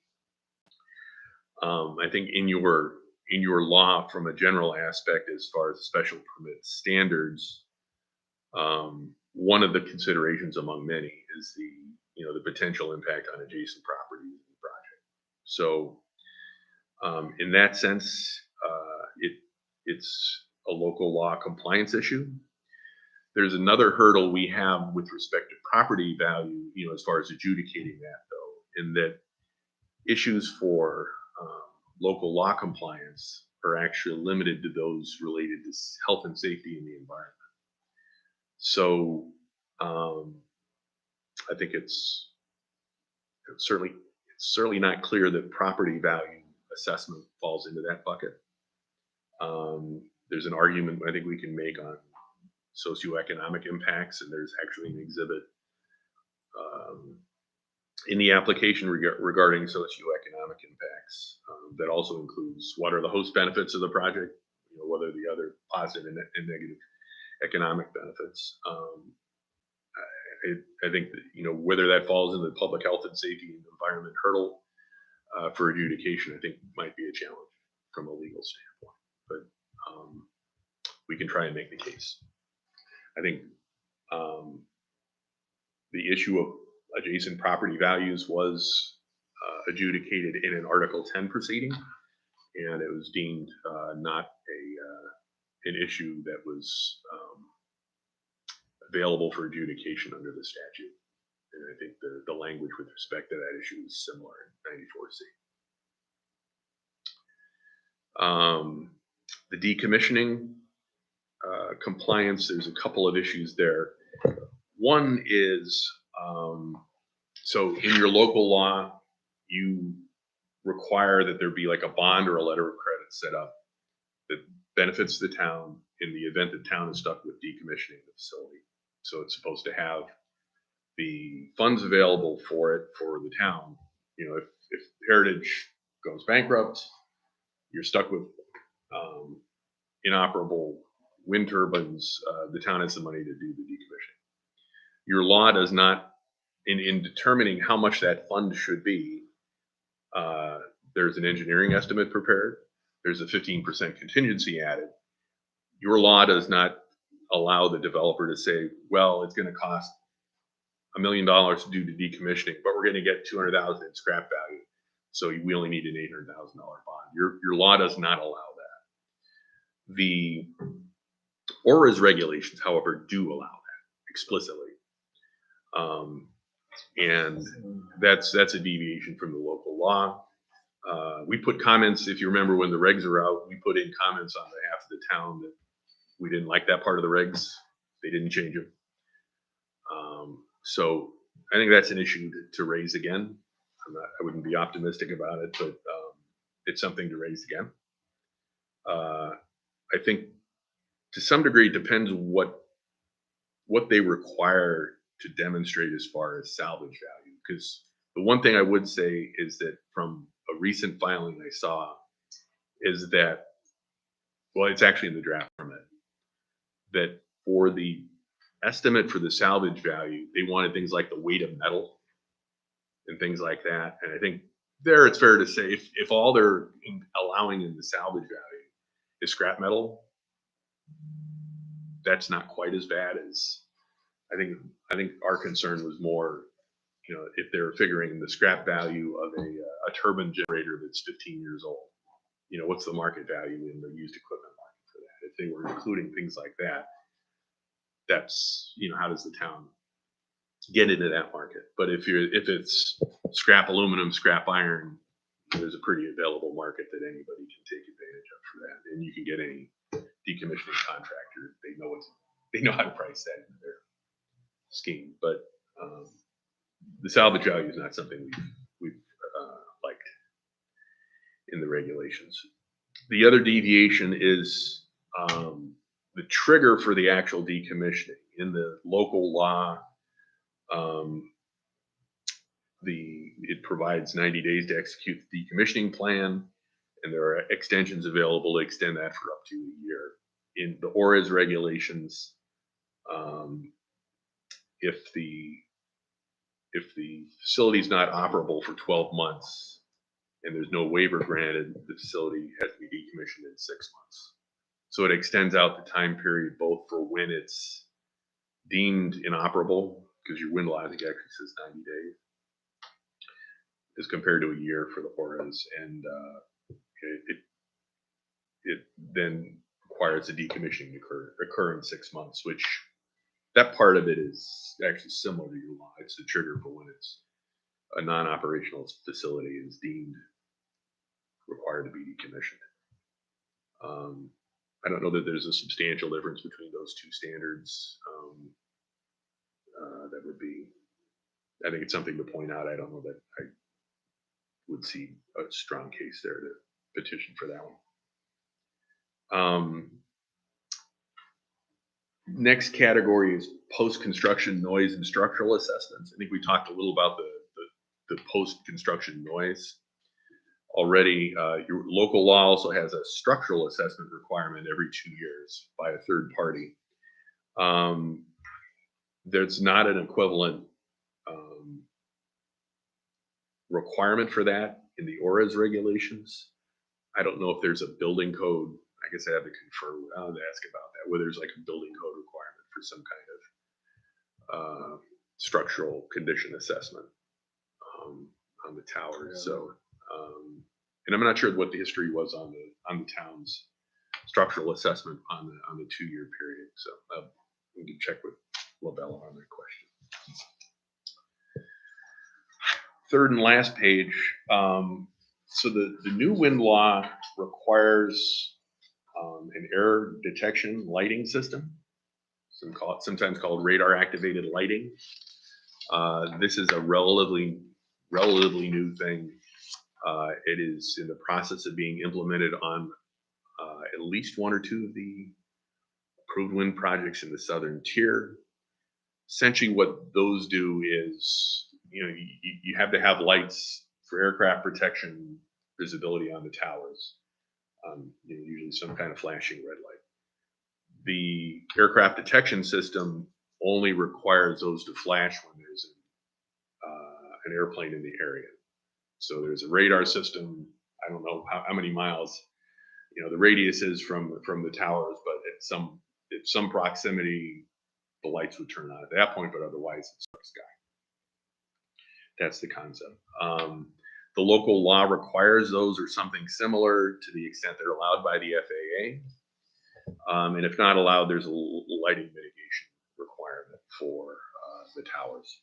I think in your law, from a general aspect, as far as special permit standards, one of the considerations among many is the potential impact on adjacent properties in the project. So, in that sense, it's a local law compliance issue. There's another hurdle we have with respect to property value, as far as adjudicating that, though, in that issues for local law compliance are actually limited to those related to health and safety in the environment. So I think it's certainly not clear that property value assessment falls into that bucket. There's an argument I think we can make on socioeconomic impacts, and there's actually an exhibit in the application regarding socioeconomic impacts that also includes what are the host benefits of the project, what are the other positive and negative economic benefits. I think that, whether that falls into the public health and safety and environment hurdle for adjudication, I think might be a challenge from a legal standpoint, but we can try and make the case. I think the issue of adjacent property values was adjudicated in an Article 10 proceeding, and it was deemed not an issue that was available for adjudication under the statute. And I think the language with respect to that issue is similar in 94C. The decommissioning compliance, there's a couple of issues there. One is, so in your local law, you require that there be like a bond or a letter of credit set up that benefits the town in the event the town is stuck with decommissioning the facility. So it's supposed to have the funds available for it for the town. If Heritage goes bankrupt, you're stuck with inoperable wind turbines, the town has the money to do the decommissioning. Your law does not, in determining how much that fund should be, there's an engineering estimate prepared. There's a 15% contingency added. Your law does not allow the developer to say, well, it's going to cost $1 million to do the decommissioning, but we're going to get $200,000 in scrap value. So we only need an $800,000 bond. Your law does not allow that. The ORA's regulations, however, do allow that explicitly. And that's a deviation from the local law. We put comments, if you remember when the regs are out, we put in comments on behalf of the town that we didn't like that part of the regs. They didn't change them. So I think that's an issue to raise again. I wouldn't be optimistic about it, but it's something to raise again. I think to some degree it depends what they require to demonstrate as far as salvage value. Because the one thing I would say is that from a recent filing I saw is that, well, it's actually in the draft permit, that for the estimate for the salvage value, they wanted things like the weight of metal and things like that. And I think there it's fair to say if all they're allowing in the salvage value is scrap metal, that's not quite as bad as I think our concern was more, if they're figuring the scrap value of a turbine generator that's 15 years old, what's the market value in the used equipment market for that? If they were including things like that, that's, how does the town get into that market? But if it's scrap aluminum, scrap iron, there's a pretty available market that anybody can take advantage of for that. And you can get any decommissioning contractor, they know how to price that into their scheme. But the salvage value is not something we've liked in the regulations. The other deviation is the trigger for the actual decommissioning. In the local law, it provides 90 days to execute the decommissioning plan. And there are extensions available to extend that for up to a year. In the ORAS regulations, if the facility is not operable for 12 months and there's no waiver granted, the facility has to be decommissioned in 6 months. So it extends out the time period both for when it's deemed inoperable, because your wind law I think actually says 90 days, as compared to a year for the ORAS, and it then requires the decommissioning to occur in 6 months, which that part of it is actually similar to your law. It's the trigger for when it's a non-operational facility is deemed required to be decommissioned. I don't know that there's a substantial difference between those two standards. That would be, I think it's something to point out. I don't know that I would see a strong case there to petition for that one. Next category is post-construction noise and structural assessments. I think we talked a little about the post-construction noise already. Your local law also has a structural assessment requirement every 2 years by a third party. There's not an equivalent requirement for that in the ORAS regulations. I don't know if there's a building code. I guess I have to confer. I'll ask about that, whether there's like a building code requirement for some kind of structural condition assessment on the towers. So, and I'm not sure what the history was on the town's structural assessment on the 2-year period. So we can check with LaBella on that question. Third and last page. So the new wind law requires an error detection lighting system, sometimes called radar activated lighting. This is a relatively new thing. It is in the process of being implemented on at least 1 or 2 of the approved wind projects in the southern tier. Essentially what those do is, you have to have lights for aircraft protection, visibility on the towers, usually some kind of flashing red light. The aircraft detection system only requires those to flash when there's an airplane in the area. So there's a radar system. I don't know how many miles, the radius is from the towers, but at some proximity, the lights would turn on at that point, but otherwise it's dark sky. That's the concept. The local law requires those or something similar to the extent they're allowed by the FAA. And if not allowed, there's a lighting mitigation requirement for the towers.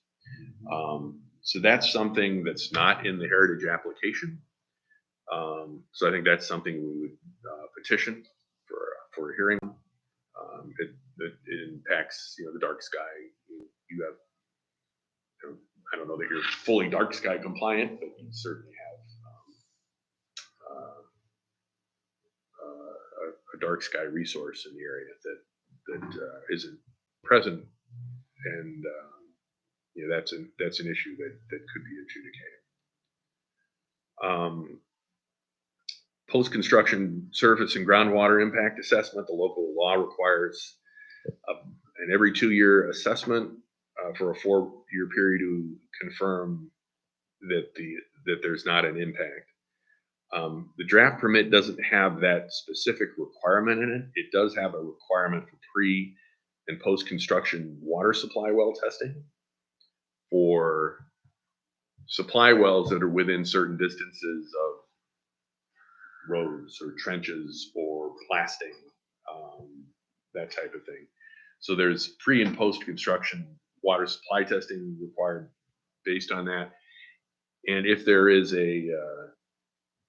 So that's something that's not in the heritage application. So I think that's something we would petition for a hearing. It impacts, the dark sky. You have, I don't know that you're fully dark sky compliant, but you certainly have a dark sky resource in the area that isn't present, and that's an issue that could be adjudicated. Post-construction surface and groundwater impact assessment. The local law requires an every 2-year assessment for a 4-year period to confirm that there's not an impact. The draft permit doesn't have that specific requirement in it. It does have a requirement for pre and post-construction water supply well testing for supply wells that are within certain distances of roads or trenches or blasting, that type of thing. So there's pre and post-construction water supply testing required based on that. And if there is a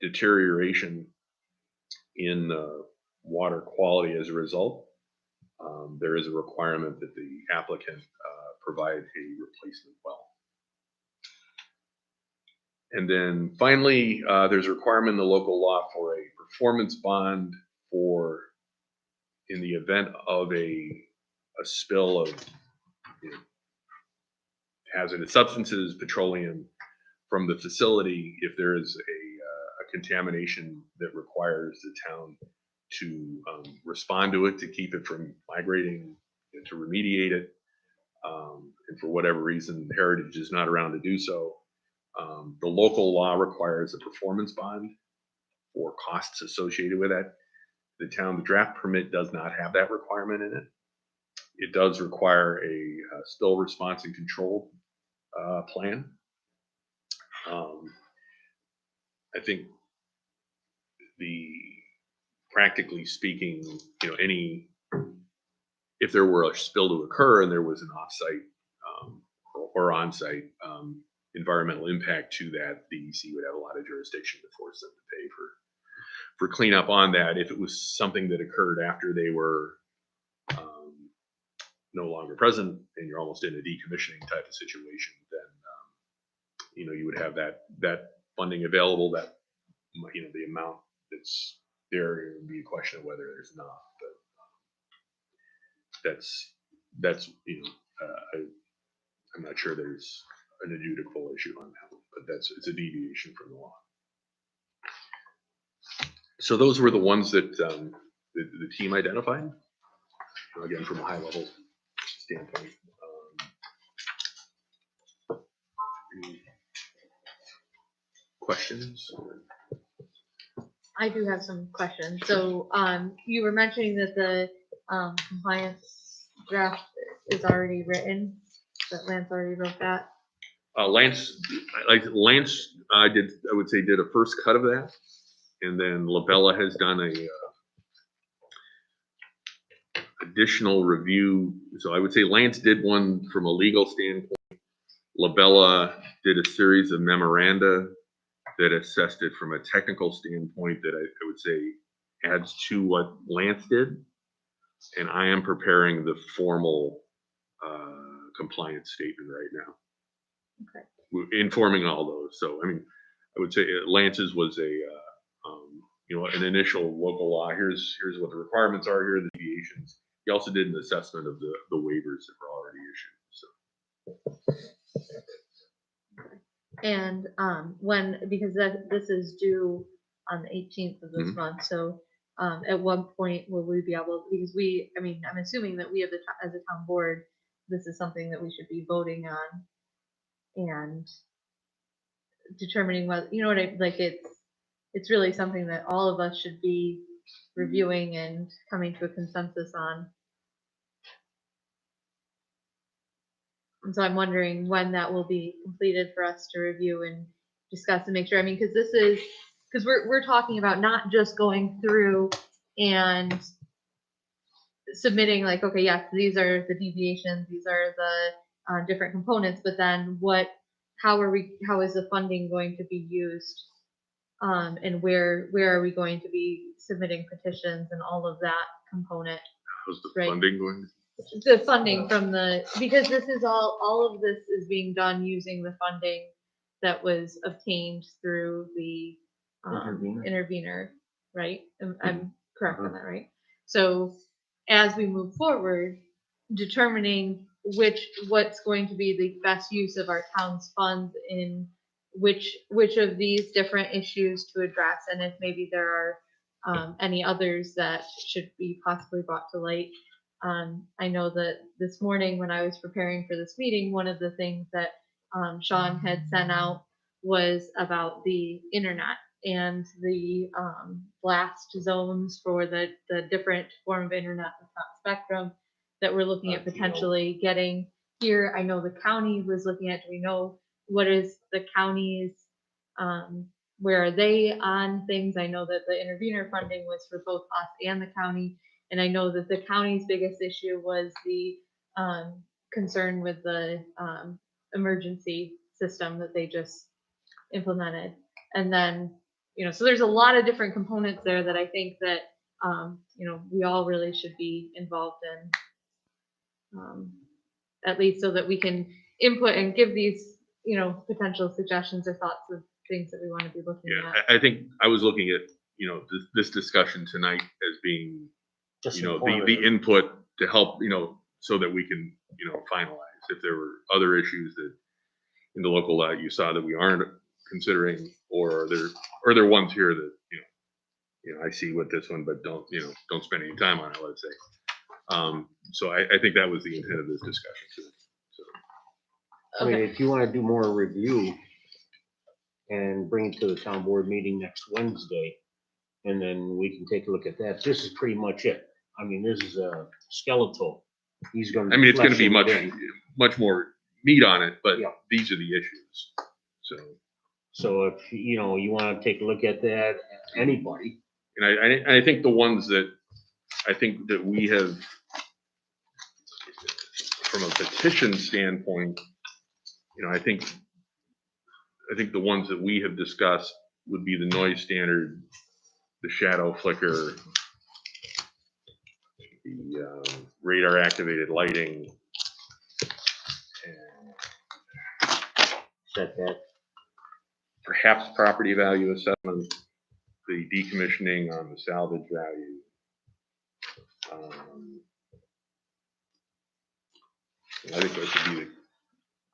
deterioration in water quality as a result, there is a requirement that the applicant provide a replacement well. And then finally, there's a requirement in the local law for a performance bond in the event of a spill of hazardous substances, petroleum from the facility. If there is a contamination that requires the town to respond to it, to keep it from migrating, and to remediate it. And for whatever reason, Heritage is not around to do so. The local law requires a performance bond for costs associated with that. The draft permit does not have that requirement in it. It does require a spill response and control plan. I think practically speaking, if there were a spill to occur and there was an offsite or onsite environmental impact to that, the EC would have a lot of jurisdiction to force them to pay for cleanup on that. If it was something that occurred after they were no longer present and you're almost in a decommissioning type of situation, then you would have that funding available. That the amount that's there, it would be a question of whether there's not. But that's I'm not sure there's an adjudicable issue on that one, but it's a deviation from the law. So those were the ones that the team identified. Again, from a high level standpoint. Any questions? I do have some questions. So, you were mentioning that the compliance draft is already written, that Lance already wrote that. Lance, I would say did a first cut of that, and then Labella has done a additional review. So I would say Lance did one from a legal standpoint. Labella did a series of memoranda that assessed it from a technical standpoint that I would say adds to what Lance did. And I am preparing the formal compliance statement right now. Okay. We're informing all those. So, I mean, I would say Lance's was an initial local law. Here's what the requirements are. Here are the deviations. He also did an assessment of the waivers that were already issued. So. And because this is due on the 18th of this month, so at what point will we be able? Because I'm assuming that we have as a town board, this is something that we should be voting on and determining whether it's really something that all of us should be reviewing and coming to a consensus on. And so I'm wondering when that will be completed for us to review and discuss and make sure. I mean, because we're talking about not just going through and submitting like, okay, yes, these are the deviations, these are the different components, but then how is the funding going to be used, and where are we going to be submitting petitions and all of that component? How's the Right. funding going? The funding because this is all of this is being done using the funding that was obtained through the intervener, right? I'm correct on that, right? So as we move forward, determining what's going to be the best use of our town's funds in which of these different issues to address, and if maybe there are any others that should be possibly brought to light. I know that this morning when I was preparing for this meeting, one of the things that Sean had sent out was about the internet and the blast zones for the different form of internet that's not Spectrum that we're looking at potentially getting here. I know the county was looking at, do we know what is the county's, where are they on things? I know that the intervener funding was for both us and the county. And I know that the county's biggest issue was the concern with the emergency system that they just implemented. And then, so there's a lot of different components there that I think that, we all really should be involved in, at least so that we can input and give these, potential suggestions or thoughts of things that we want to be looking at. I think I was looking at, this discussion tonight as being, the input to help, so that we can, finalize. If there were other issues that in the local law you saw that we aren't considering, Or are there ones here that, I see with this one, but don't spend any time on it, let's say. So I think that was the intent of this discussion too. So, I mean, Okay, if you want to do more review and bring it to the town board meeting next Wednesday, and then we can take a look at that. This is pretty much it. I mean, this is a skeletal. He's gonna. I mean, it's going to be fleshing it in. much more meat on it, but Yeah. these are the issues. So, So if, you want to take a look at that, anybody, and I think the ones that we have, from a petition standpoint, I think the ones that we have discussed would be the noise standard, the shadow flicker, the radar activated lighting, and setback. perhaps property value assessment, the decommissioning on the salvage value. I think those would be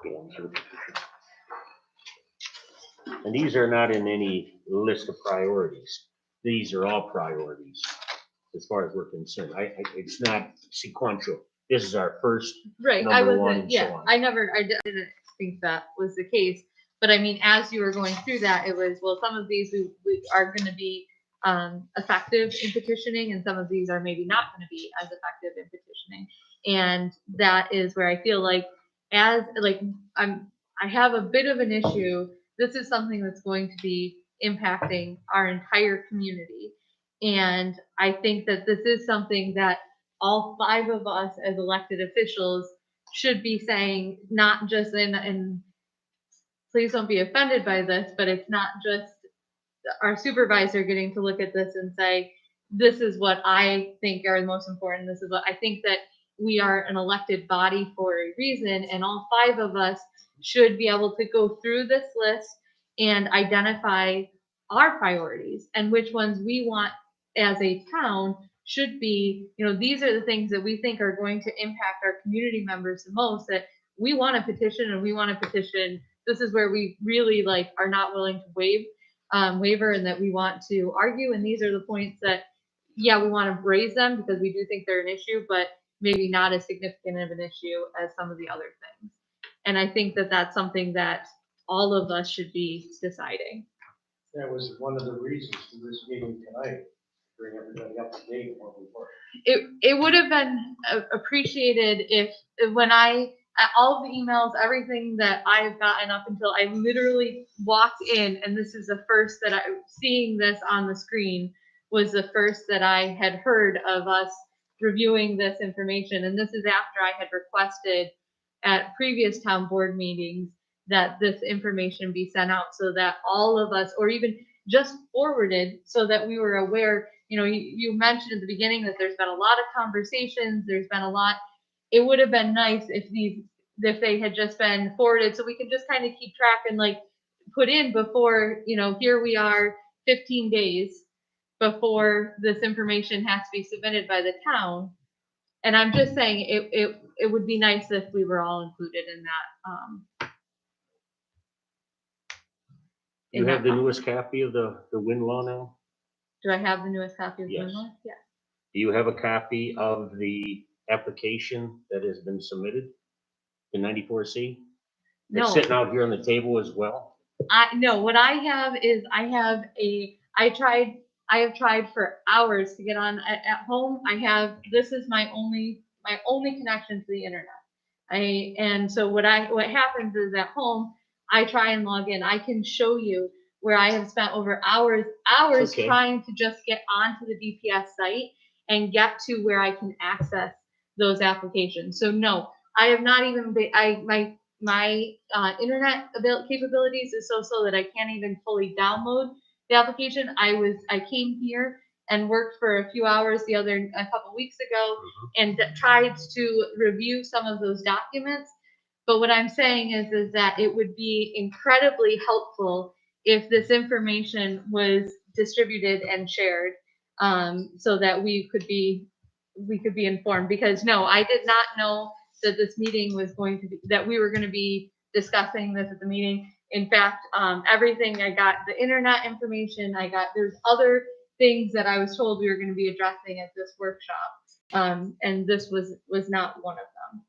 the ones for the petition. And these are not in any list of priorities. These are all priorities as far as we're concerned. It's not sequential. This is our first. right, Number one and so yeah, on. I didn't think that was the case. But I mean, as you were going through that, it was, well, some of these we are gonna be effective in petitioning, and some of these are maybe not gonna be as effective in petitioning. And that is where I feel like, I have a bit of an issue. This is something that's going to be impacting our entire community. And I think that this is something that all 5 of us as elected officials should be saying, not just in please don't be offended by this, but it's not just our supervisor getting to look at this and say, this is what I think are the most important. This is what I think, that we are an elected body for a reason, and all 5 of us should be able to go through this list and identify our priorities and which ones we want as a town should be, these are the things that we think are going to impact our community members the most, that we want to petition, and we want to petition. This is where we really are not willing to waiver, and that we want to argue. And these are the points that, yeah, we want to raise them because we do think they're an issue, but maybe not as significant of an issue as some of the other things. And I think that that's something that all of us should be deciding. That was one of the reasons for this meeting tonight, bring everybody up to date on what we were. It would have been appreciated if when all of the emails, everything that I've gotten up until I literally walked in, and this is the first that I'm seeing this on the screen, was the first that I had heard of us reviewing this information. And this is after I had requested at previous town board meetings that this information be sent out, so that all of us, or even just forwarded, so that we were aware. You mentioned at the beginning that there's been a lot of conversations, there's been a lot. It would have been nice if they had just been forwarded, so we could just kind of keep track and put in before, here we are 15 days before this information has to be submitted by the town. And I'm just saying it would be nice if we were all included in that. You have the newest copy of the wind law now? Do I have the newest copy of the Yes. memo? Yeah. Do you have a copy of the application that has been submitted, the 94C? No. It's sitting out here on the table as well. No, what I have is I have tried for hours to get on at home. This is my only connection to the internet. And so what happens is at home, I try and log in. I can show you where I have spent over hours Okay. trying to just get onto the DPS site and get to where I can access those applications. So no, I have not even my internet capabilities is so slow that I can't even fully download the application. I came here and worked for a few hours a couple weeks ago and tried to review some of those documents. But what I'm saying is that it would be incredibly helpful if this information was distributed and shared, so that we could be informed. Because no, I did not know that this meeting was that we were going to be discussing this at the meeting. In fact, everything I got, the internet information I got, there's other things that I was told we were going to be addressing at this workshop. And this was not one of them.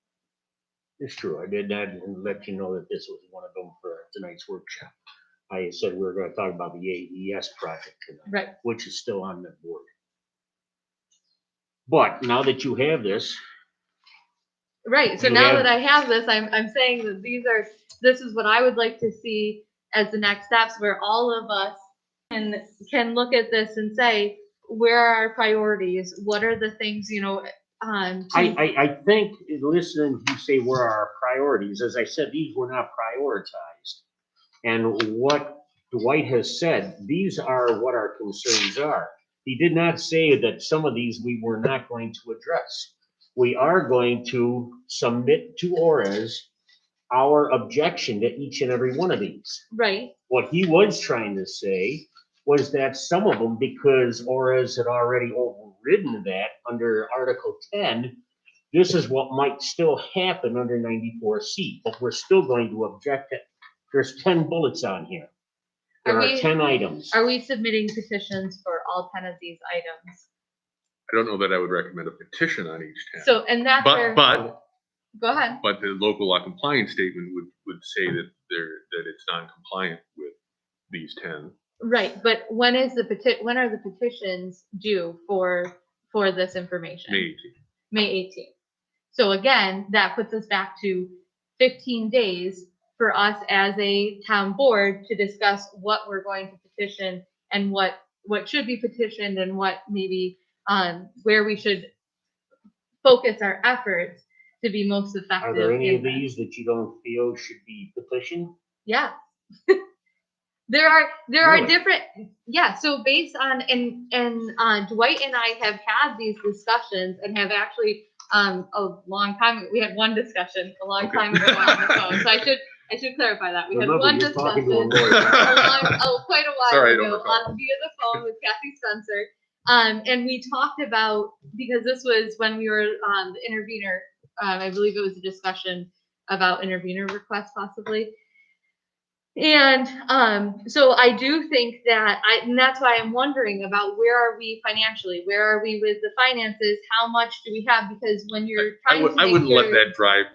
It's true. I did not let you know that this was one of them for tonight's workshop. I said we were gonna talk about the AES project tonight, Right. which is still on the board. But now that you have this, Right. So You now have- that I have this, I'm saying that this is what I would like to see as the next steps, where all of us can look at this and say, where are our priorities? What are the things, I think, listening, you say where are our priorities, as I said, these were not prioritized. And what Dwight has said, these are what our concerns are. He did not say that some of these we were not going to address. We are going to submit to ORAS our objection to each and every one of these. right. What he was trying to say was that some of them, because ORAS had already overridden that under Article 10, this is what might still happen under 94C, but we're still going to object it. There's 10 bullets on here. There Are are we- 10 items. Are we submitting petitions for all 10 of these items? I don't know that I would recommend a petition on each 10. So, and that's where, But go ahead. the local law compliance statement would say that that it's non-compliant with these 10. Right. But when are the petitions due for this information? May 18th. May 18th. So again, that puts us back to 15 days for us as a town board to discuss what we're going to petition and what should be petitioned and what maybe where we should focus our efforts to be most effective. Are there any in of this. these that you don't feel should be petitioned? Yeah. There are Really? different, yeah, so based on, and Dwight and I have had these discussions and have actually, a long time, we had one discussion a long Okay. time ago on the phone, so I should clarify that. We had Remember, one you're talking discussion to a lawyer. quite a while Sorry, I don't ago recall. via the phone with Kathy Spencer. And we talked about, because this was when we were on the intervener, I believe it was a discussion about intervener requests possibly. And so I do think that and that's why I'm wondering about where are we financially? Where are we with the finances? How much do we have? Because when you're I trying to I make wouldn't let your- that drive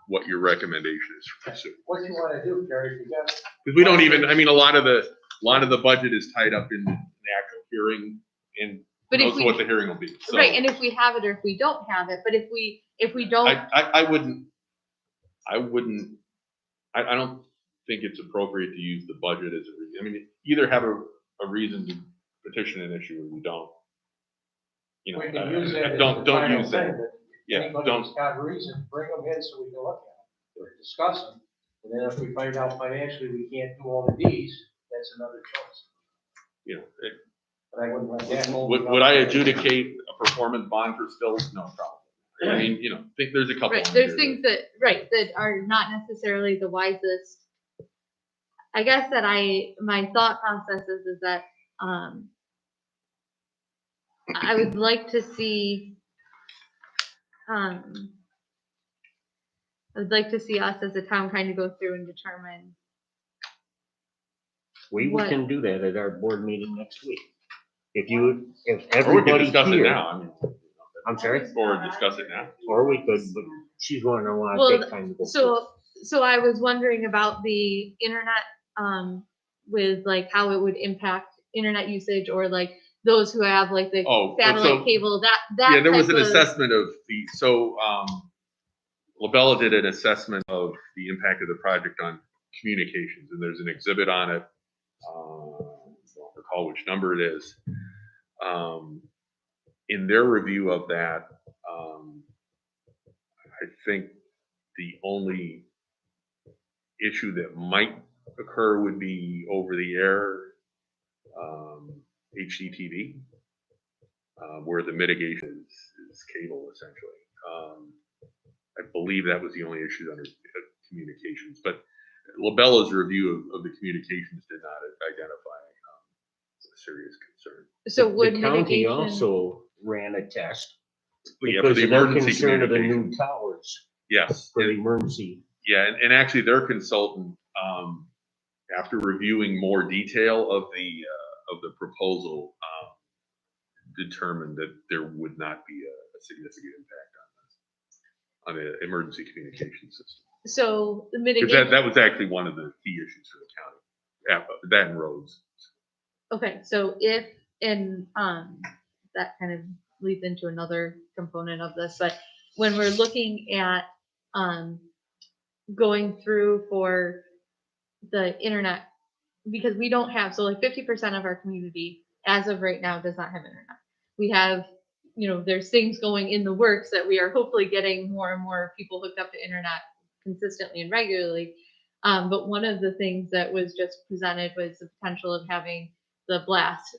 what your recommendation is for pursuit. What do you wanna do, Gary? You got, Because we don't even, I mean, a lot of the budget is tied up in the actual hearing and But who if knows we- what the hearing will be. So right, and if we have it or if we don't have it, but if we don't, I don't think it's appropriate to use the budget as a reason. I mean, either have a reason to petition an issue or you don't. You we know, can use that as don't the final use that. thing, but Yeah, anybody don't, that's got a reason, bring them in so we can look at them, or discuss them. And then if we find out financially we can't do all of these, that's another choice. you know, But I wouldn't let that hold. would me would up. I adjudicate a performance bond for spills? No problem. I mean, you know, think there's a couple. right, on there's here things that are not necessarily the wisest. I guess that my thought process is that, I would like to see, I would like to see us as a town kind of go through and determine. We What? can do that at our board meeting next week. If Or we can everybody discuss it here, now. I mean, I'm sorry, or discuss it now. or we could, but she's going to want Well, to take time to go. through it. So I was wondering about the internet, with like how it would impact internet usage or like those who have like the Oh, satellite so- cable, that Yeah, there was type an of- assessment of LaBella did an assessment of the impact of the project on communications, and there's an exhibit on it. I don't recall which number it is. In their review of that, I think the only issue that might occur would be over the air HDTV, where the mitigation is cable essentially. I believe that was the only issue under communications, but LaBella's review of the communications did not identify a serious concern. So The would county mitigation, also ran a test But yeah, for because the of their emergency concern of the communication, new towers yes. for the emergency. Yeah, and actually their consultant After reviewing more detail of the proposal, determined that there would not be a significant impact on the emergency communication system. So the Because mitigation. that was actually one of the key issues for the county, that and roads. Okay, so if, and, that kind of leads into another component of this, but when we're looking at, going through for the internet, because we don't have, so like 50% of our community as of right now does not have internet. We have, there's things going in the works that we are hopefully getting more and more people hooked up to internet consistently and regularly. But one of the things that was just presented was the potential of having the blast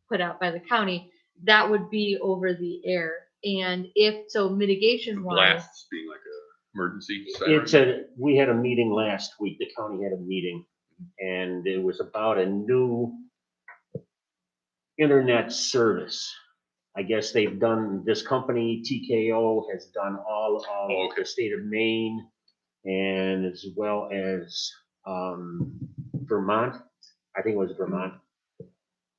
put out by the county. That would be over the air. And if so, mitigation wise, Blasts being like a emergency siren. We had a meeting last week, the county had a meeting, and it was about a new internet service. I guess they've done, this company, TKO, has done all of the state of Maine, and as well as Vermont, I think it was Vermont,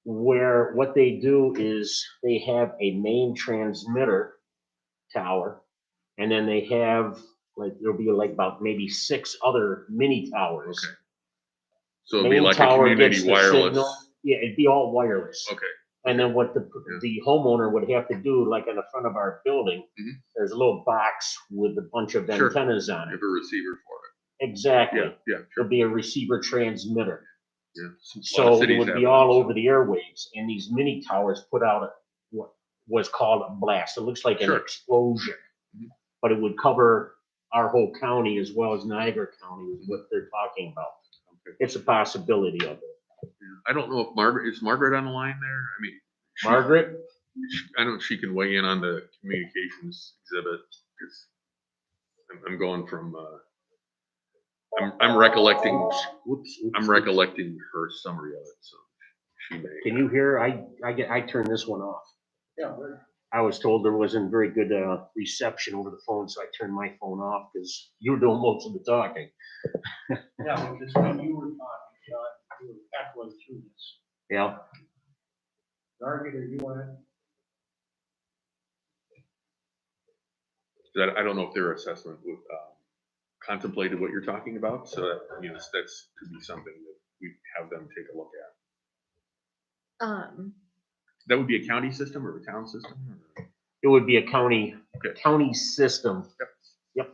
where what they do is they have a main transmitter tower, and then they have, like, there'll be like about maybe 6 other mini towers. Okay. So it'd be Main like a tower gets community the wireless. signal. Yeah, it'd be all wireless. Okay. And then what the homeowner would have to do, like in the front of our building, Mhm. there's a little box with a bunch of Sure. antennas on You it. have a receiver for Exactly. it. Yeah, sure. There'll be a receiver transmitter. Yeah. A lot of So it cities would have be that, all so. over the airwaves, and these mini towers put out what was called a blast. It looks like an Sure. explosion, Mhm. but it would cover our whole county as well as Niagara County is what they're talking about. Okay. It's a possibility of it. Yeah. I don't know if Margaret on the line there? I mean, Margaret? I don't know if she can weigh in on the communications exhibit, because I'm going from, I'm recollecting, Whoops. I'm recollecting her summary of it, so she may. Can you hear? I turned this one off. Yeah, right. I was told there wasn't very good reception over the phone, so I turned my phone off because you were doing most of the talking. Yeah, because when you were talking, John, you were echoing through this. Yeah. Margaret, are you on it? That, I don't know if their assessment would, contemplated what you're talking about, so that, that's could be something that we have them take a look at. That would be a county system or a town system? Or? It would be a county system. Let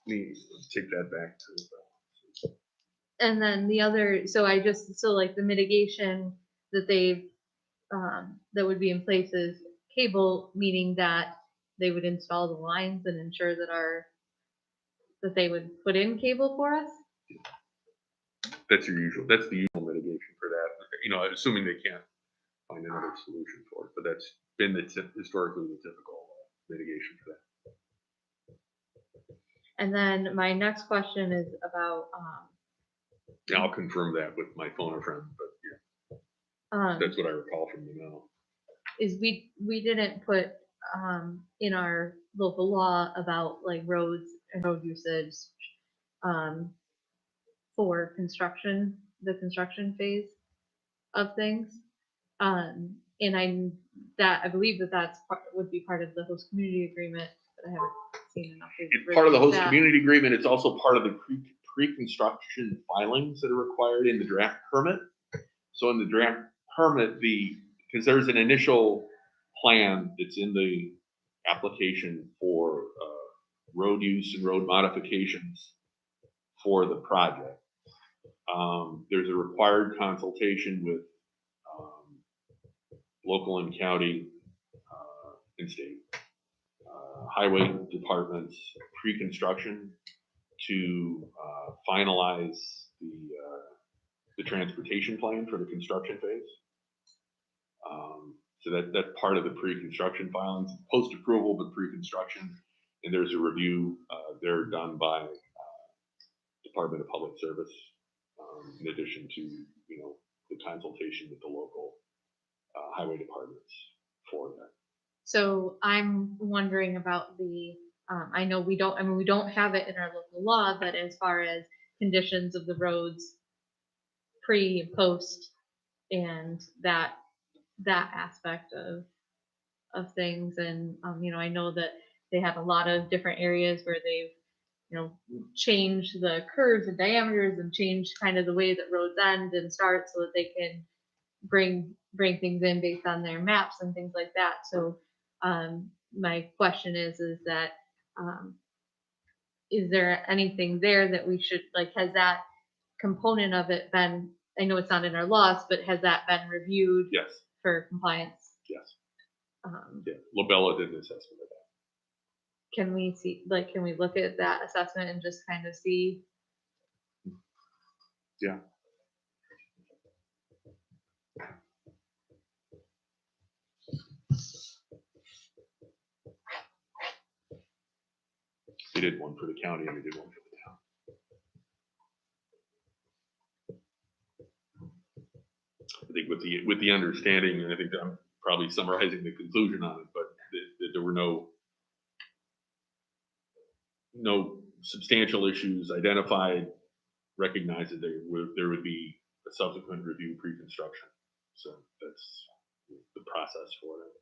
me take that back to. and then the other, so like the mitigation that they've, that would be in place is cable, meaning that they would install the lines and ensure that they would put in cable for us. That's the usual mitigation for that, assuming they can't find another solution for it, but that's been historically the typical mitigation for that. And then my next question is about, Yeah, I'll confirm that with my phone a friend, but yeah, that's what I recall from the memo. is we didn't put in our local law about like roads and road usage for construction, the construction phase of things. And I believe that's would be part of the host community agreement, but I haven't seen enough. It's part of the host community agreement. It's also part of the pre-construction filings that are required in the draft permit. So in the draft permit, because there's an initial plan that's in the application for road use and road modifications for the project. There's a required consultation with local and county and state highway departments pre-construction to finalize the transportation plan for the construction phase. So that's part of the pre-construction filings, post-approval, but pre-construction. And there's a review. They're done by Department of Public Service, in addition to the consultation with the local highway departments for that. So I'm wondering about I know we don't have it in our local law, but as far as conditions of the roads pre and post, and that aspect of things. And you know, I know that they have a lot of different areas where they've, you know, changed the curves and diameters and changed kind of the way that roads end and start, so that they can bring things in based on their maps and things like that. So my question is that is there anything there that we should, like, has that component of it been, I know it's not in our laws, but has that been reviewed Yes, for compliance? yes. Um, Yeah, Labella did an assessment of that. can we see, like, can we look at that assessment and just kind of see? Yeah. They did one for the county and they did one for the town. I think with the understanding, and I think that I'm probably summarizing the conclusion on it, but that there were no substantial issues identified, recognized that there would be a subsequent review pre-construction. So that's the process for it.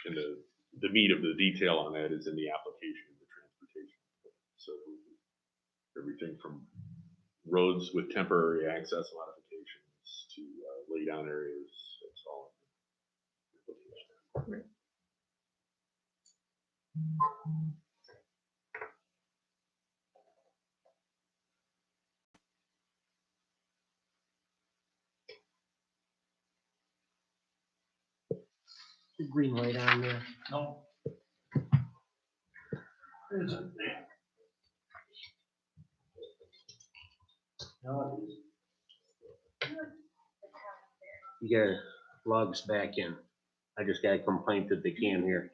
And the meat of the detail on that is in the application of the transportation. So everything from roads with temporary access modifications to lay down areas, it's all in the application. The green light on there. No. Is it? No, it is. You gotta logs back in. I just got a complaint that they can't hear.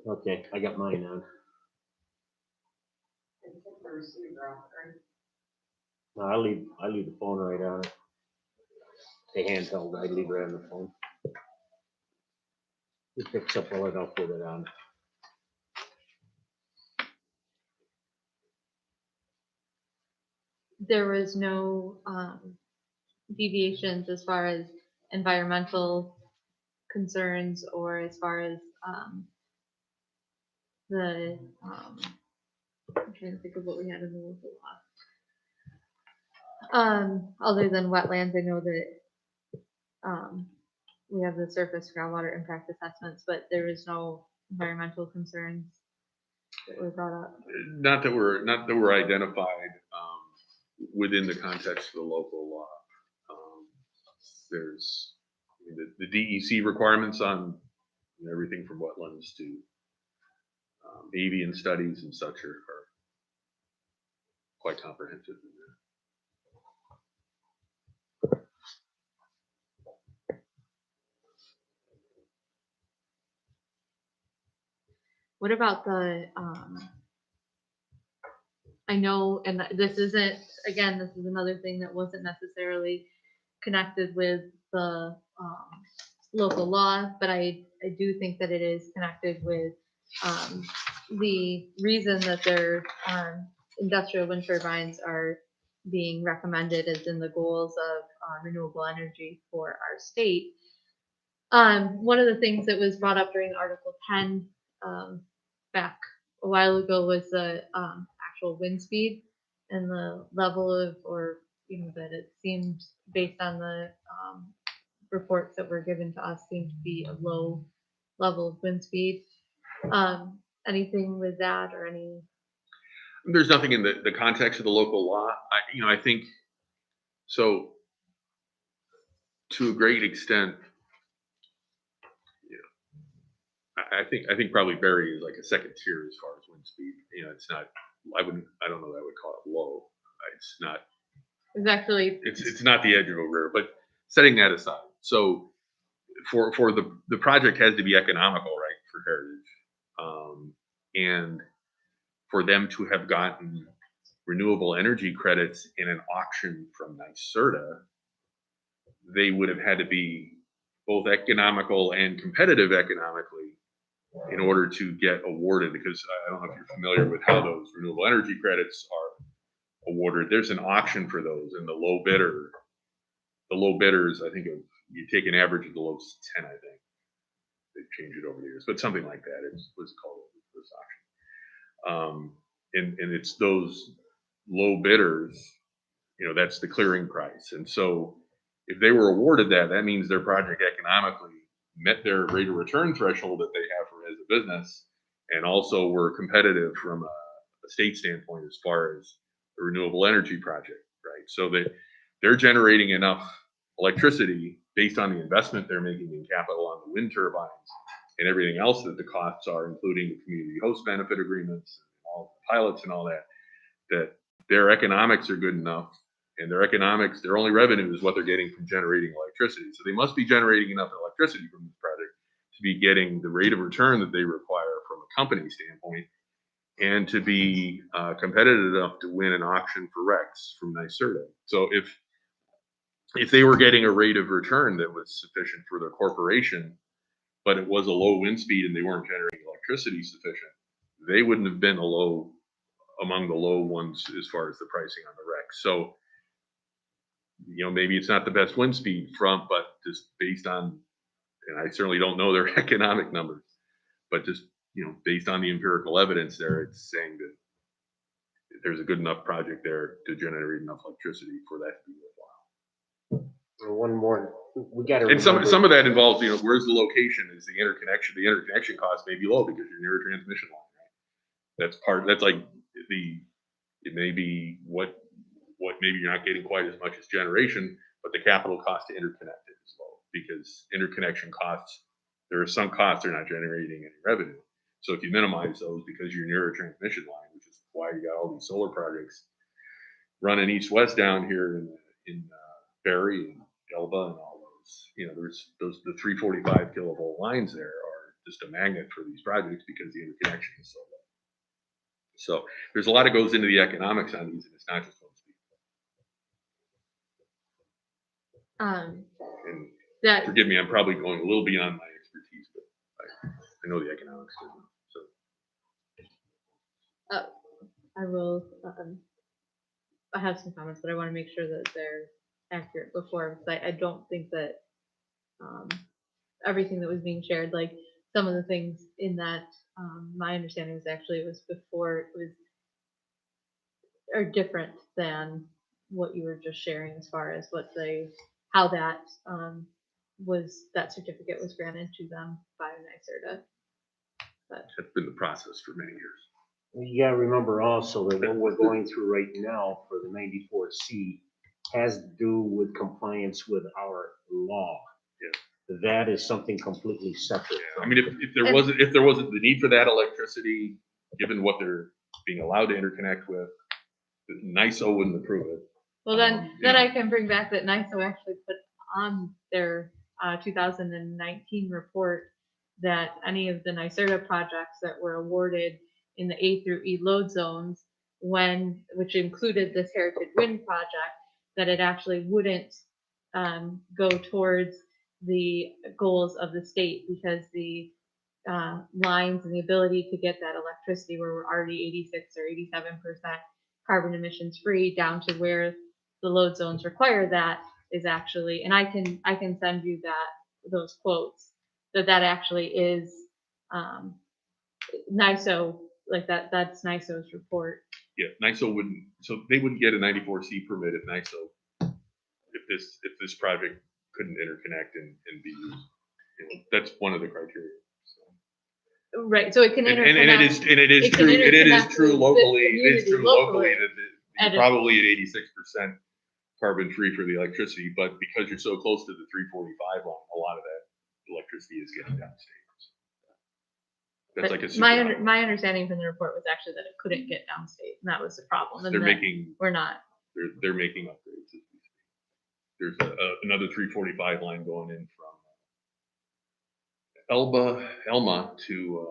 Okay, I got mine on. No, I leave the phone right on it. The handheld, I leave it on the phone. It picks up all enough with it on. There was no deviations as far as environmental concerns, or as far as the I'm trying to think of what we had in the local law. Other than wetlands, I know that we have the surface groundwater impact assessments, but there was no environmental concerns that were brought up. Not that we're identified within the context of the local law. There's the DEC requirements on everything from wetlands to avian studies and such are quite comprehensive. What about the, I know, and this isn't, again, this is another thing that wasn't necessarily connected with the local law, but I do think that it is connected with the reason that their industrial wind turbines are being recommended as in the goals of renewable energy for our state. One of the things that was brought up during Article 10 back a while ago was the actual wind speed and the level of, or you know, that it seemed based on the reports that were given to us seemed to be a low level of wind speed. Anything with that, or any? There's nothing in the context of the local law. I think so. To a great extent, I think probably Barry is like a second tier as far as wind speed. You know, it's not, I don't know that I would call it low. It's not, It's actually, it's not the edge of a river, but setting that aside. So for the project has to be economical, right, for Heritage. And for them to have gotten renewable energy credits in an auction from NYSERDA, they would have had to be both economical and competitive economically in order to get awarded, because I don't know if you're familiar with how those renewable energy credits are awarded. There's an auction for those, and the low bidders, I think you take an average of the lowest 10, I think. They've changed it over the years, but something like that. It was called this auction. And it's those low bidders, you know, that's the clearing price. And so if they were awarded that, that means their project economically met their rate of return threshold that they have for as a business, and also were competitive from a state standpoint as far as a renewable energy project, right? So they're generating enough electricity based on the investment they're making in capital on the wind turbines and everything else that the costs are, including the community host benefit agreements, and all the pilots and all that, that their economics are good enough, and their only revenue is what they're getting from generating electricity. So they must be generating enough electricity from this project to be getting the rate of return that they require from a company standpoint, and to be competitive enough to win an auction for RECs from NYSERDA. So if they were getting a rate of return that was sufficient for their corporation, but it was a low wind speed and they weren't generating electricity sufficient, they wouldn't have been among the low ones as far as the pricing on the REC. So, you know, maybe it's not the best wind speed front, but just based on, and I certainly don't know their economic numbers, but just, you know, based on the empirical evidence there, it's saying that there's a good enough project there to generate enough electricity for that to be worthwhile. One more, we got to. And some of that involves, you know, where's the location? Is the interconnection? The interconnection cost may be low because you're near a transmission line, right? That's like it may be what maybe you're not getting quite as much as generation, but the capital cost to interconnect it is low, because interconnection costs, there are some costs they're not generating any revenue. So if you minimize those because you're near a transmission line, which is why you got all these solar projects running east-west down here in Barry and Elba and all those, you know, there's the 345 kilovolt lines there are just a magnet for these projects because the interconnection is so low. So there's a lot that goes into the economics on these, and it's not just one speed. And that, forgive me, I'm probably going a little beyond my expertise, but I know the economics. So I will, I have some comments, but I want to make sure that they're accurate before, because I don't think that everything that was being shared, like some of the things in that, my understanding was actually it was before it was, are different than what you were just sharing as far as how that that certificate was granted to them by NYSERDA. But that's been the process for many years. You gotta remember also that what we're going through right now for the 94C has to do with compliance with our law. Yeah. That is something completely separate. I mean, if there wasn't the need for that electricity, given what they're being allowed to interconnect with, NYSO wouldn't approve it. well, then Yeah. I can bring back that NYSO actually put on their 2019 report that any of the NYSERDA projects that were awarded in the A through E load zones, which included this Heritage Wind project, that it actually wouldn't go towards the goals of the state, because the lines and the ability to get that electricity where we're already 86 or 87% carbon emissions free down to where the load zones require that is actually, and I can send you those quotes, that actually is NYSO, like that's NYSO's report. Yeah, NYSO wouldn't, so they wouldn't get a 94C permit if NYSO, if this project couldn't interconnect and be used. You know, that's one of the criteria. So. Right, so it can interconnect. And it is true. It is true locally. It is true locally that you're probably at 86% carbon free for the electricity, but because you're so close to the 345 line, a lot of that electricity is getting downstate. That's But like a super my, highway. my understanding from the report was actually that it couldn't get downstate, and that was the problem, and They're that making, we're not. they're making upgrades. There's another 345 line going in from Elma to,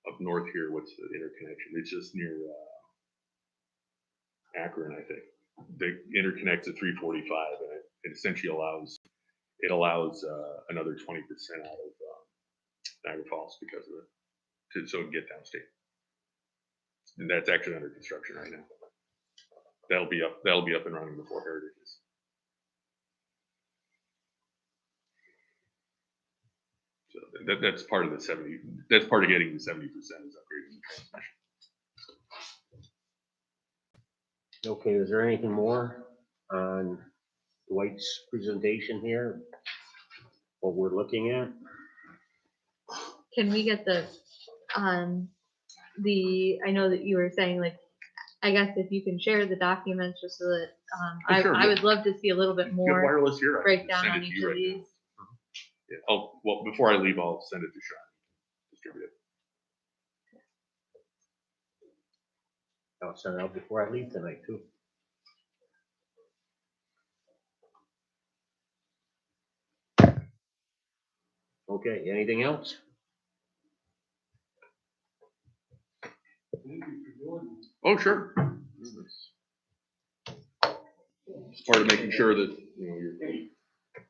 up north here. What's the interconnection? It's just near, Akron, I think. They interconnect to 345, and it essentially allows another 20% out of Niagara Falls because of it, so it can get downstate. And that's actually under construction right now. That'll be up and running before Heritage is. So that's part of the 70. That's part of getting the 70% is upgrading the transmission. Okay, is there anything more on Dwight's presentation here? What we're looking at? Can we get I know that you were saying, like, I guess if you can share the documents just so that, Oh, sure, I yeah. would love to see a little bit You have more wireless here. I can breakdown send on it to each you of right now. these. Yeah. Oh, well, before I leave, I'll send it to Sean. Distribute it. I'll send it out before I leave tonight too. Okay, anything else? Oh, sure. It's part of making sure that, you know,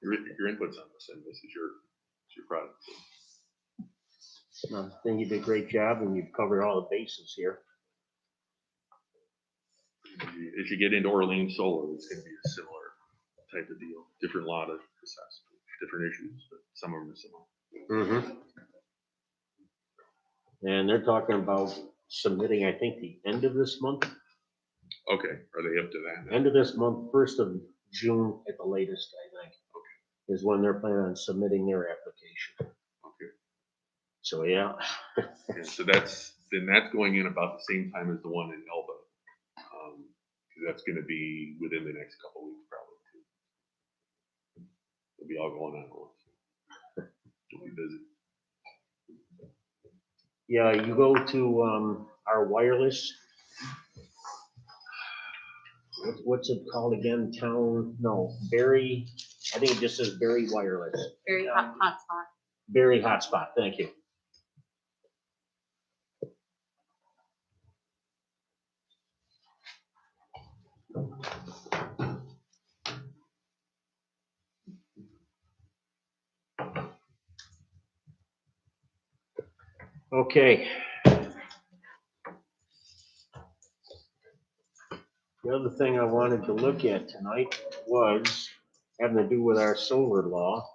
your input's on this, and this is your product. I think you did a great job and you've covered all the bases here. As you get into Orleans Solar, it's gonna be a similar type of deal, different lot of assessment, different issues, but some of them are similar. And they're talking about submitting, I think, the end of this month, Okay, are they up to that? now? end of this month, 1st of June at the latest, I think. Is when they're planning on submitting their application. Okay, So, yeah. yeah, so that's going in about the same time as the one in Elba. 'Cause that's gonna be within the next couple weeks, probably. It'll be all going on at once. It'll be busy. Yeah, you go to, our wireless. What's it called again? Berry, I think it just says Berry Wireless. Very hot spot. Berry Hotspot, thank you. Okay. The other thing I wanted to look at tonight was having to do with our solar law.